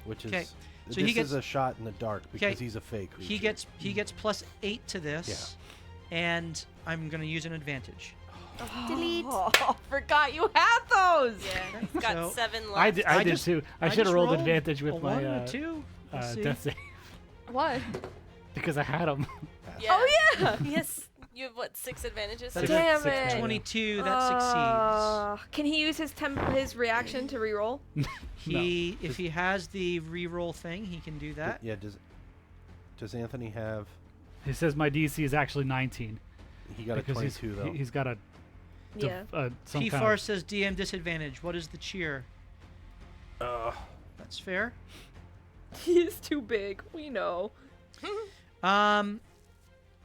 Which Okay, is so this he gets- is a shot in the dark because he's a fake creature. He gets plus 8 to this, and I'm gonna use an advantage. Delete. Oh, forgot you had those. Yeah, he's got So- 7 left. I did just- too. I should just have rolled rolled advantage a with 1 my and a 2. Let's see. death save What? because I had him. Yeah. Oh yeah. Yes. You have what, 6 advantages? That's Damn Six it. 22. That succeeds. Can he use his reaction to reroll? If he has the reroll thing, he can do that. Yeah. Does Anthony have? He says my DC is actually 19 He got a because 22 though. he's got a Yeah. some P kind Far of, says DM disadvantage. What is the cheer? That's fair. He is too big. We know.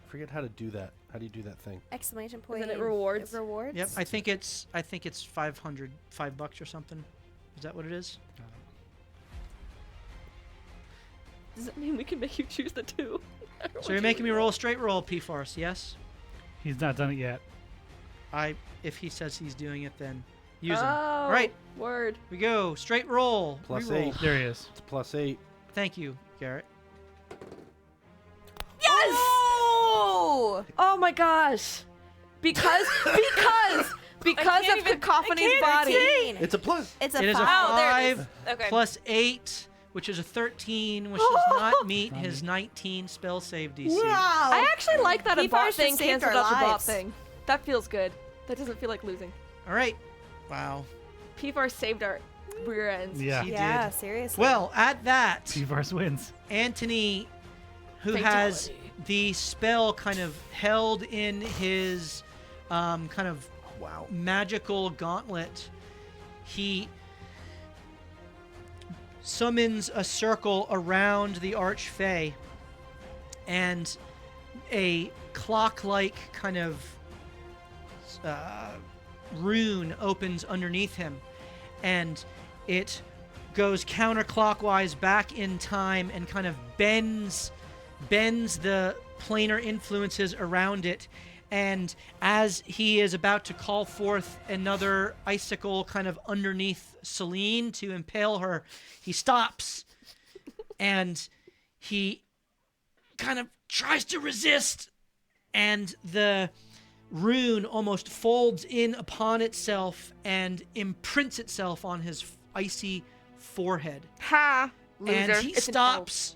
Forget how to do that. How do you do that thing? Exclamation point. Isn't it rewards? Rewards. Yep. I think it's $5 or something. Is that what it is? Does that mean we can make you choose the 2? So you're making me roll a straight roll, P Farce, yes? he's not done it yet. If he says he's doing it, then use him. Oh, Right. Word. We go. Straight roll. Plus Reroll. 8. There he is. It's plus 8. Thank you, Garrett. Yes! Oh! Oh my gosh. Because can't of even- Cacophony's I can't body. retain. It's a plus. It's a It is a 5. Oh, there it 5 is. Okay. plus 8, which is a 13, which does not meet his 19 spell save DC. Wow. I actually like that a He bot first thing saved canceled our out the bot lives. thing. That feels good. That doesn't feel like losing. All right. Wow. P4 saved our rear ends. Yeah. He Yeah, did. seriously. Well, at that, P-Vars wins. Anthony, who has Fatality. the spell kind of held in his kind of magical gauntlet, he summons a circle around the Archfey, and a clock-like kind of rune opens underneath him, and it goes counterclockwise back in time and kind of bends the planar influences around it. And as he is about to call forth another icicle kind of underneath Celine to impale her, he stops and he kind of tries to resist, and the rune almost folds in upon itself and imprints itself on his icy forehead. Ha! Loser. And he It's an stops.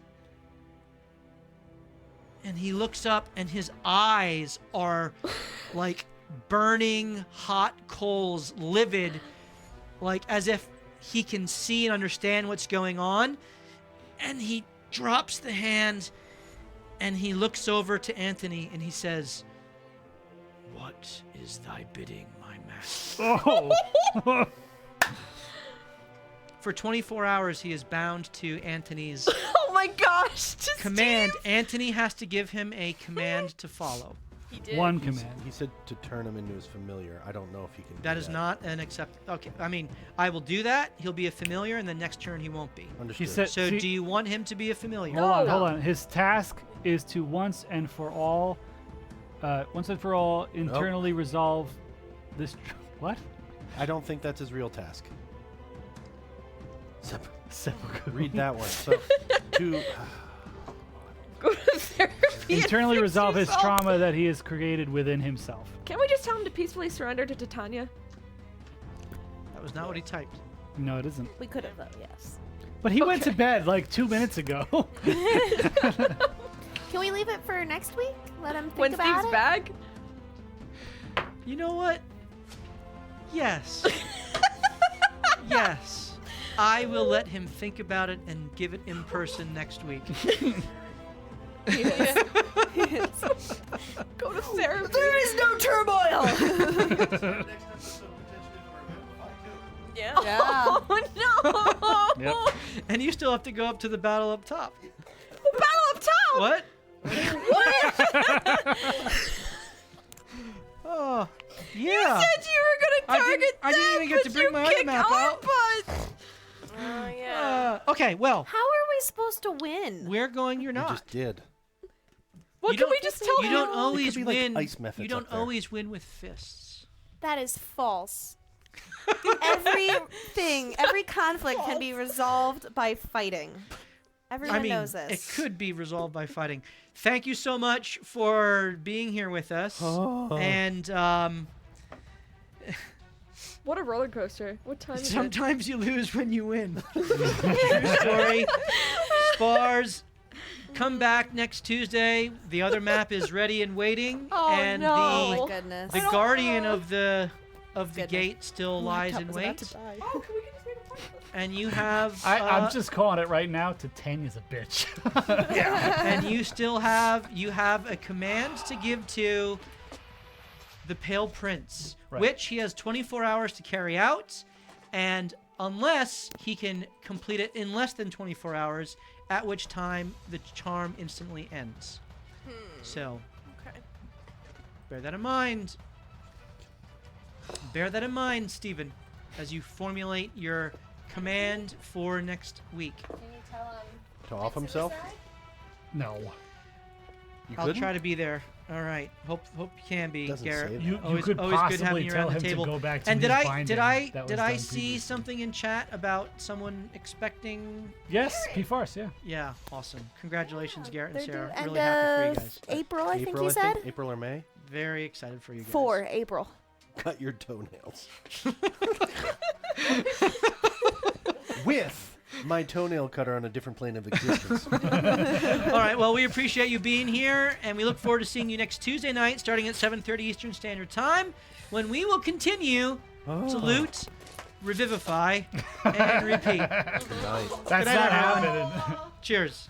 And he looks up, and his eyes are like burning hot coals, livid, like as if he can see and understand what's going on. And he drops the hand, and he looks over to Anthony, and he says, "What is thy bidding, my master?" Oh. For 24 hours, he is bound to Anthony's Oh my gosh! Just command. Anthony has to give him a command to follow. He did. One command. He said to turn him into his familiar. I don't know if he can. That do is not an accept. Okay, I mean, I will do that. He'll be a familiar, and the next turn he won't be. Understood. He said, So, see- do you want him to be a familiar? Hold No. on. His task is to once and for all internally resolve this. What? I don't think that's his real task. Seppuku. Read that one. So, to go to therapy. and Internally fix resolve his yourself. trauma that he has created within himself. Can't we just tell him to peacefully surrender to Titania? That was not what he typed. No, it isn't. We could have, though, yes. But he went to bed like 2 minutes ago. Can we leave it for next week? Let him think When about Steve's it? back? You know what? Yes. Yes. I will let him think about it and give it in person next week. Go to therapy. There is no turmoil! Yeah. Yeah. Oh no! Yep. And you still have to go up to the battle up top. The battle up top! What? Oh, yeah. You said you were gonna target I didn't even get to bring my other map out. Oh, yeah. Okay, well, How are we supposed to win? we're going. You're You not. just did. What You can we don't- just tell You him? don't always be like win. ice methods You don't up there. always win with fists. That is false. Every conflict can be resolved by fighting. Everyone I mean, knows this. it could be resolved by fighting. Thank you so much for being here with us. And What a roller coaster. What time is it? sometimes you lose when you win. True story. Spars, come back next Tuesday. The other map is ready and waiting. Oh, and no. Oh my the goodness. the guardian of the Goodness. gate still lies in wait. And you have I'm just calling it right now. Titania's a bitch. and you still have a command to give to the Pale Prince, Right. which he has 24 hours to carry out, and unless he can complete it in less than 24 hours, at which time the charm instantly ends. So Okay. bear that in mind. Bear that in mind, Stephen, as you formulate your command for next week. Can you tell him? To off himself? No. You I'll couldn't? try to be there. All right. Hope you can be, Doesn't Garrett. say that. You Always- could always good having possibly you tell around the him table. to go back to And his did I binding that was see done previously. something in chat about someone expecting? Yes, P-Farce, yeah. Yeah, awesome. Congratulations, Garrett and They're Sarah. due end Really happy for you of guys. April, I think April, you said? April or May? Very excited for you guys. 4 April. Cut your toenails. With my toenail cutter on a different plane of existence. All right. Well, we appreciate you being here, and we look forward to seeing you next Tuesday night, starting at 7:30 Eastern Standard Time, when we will continue to loot, revivify, and repeat. Good night. That's night, not everyone. happening. Cheers.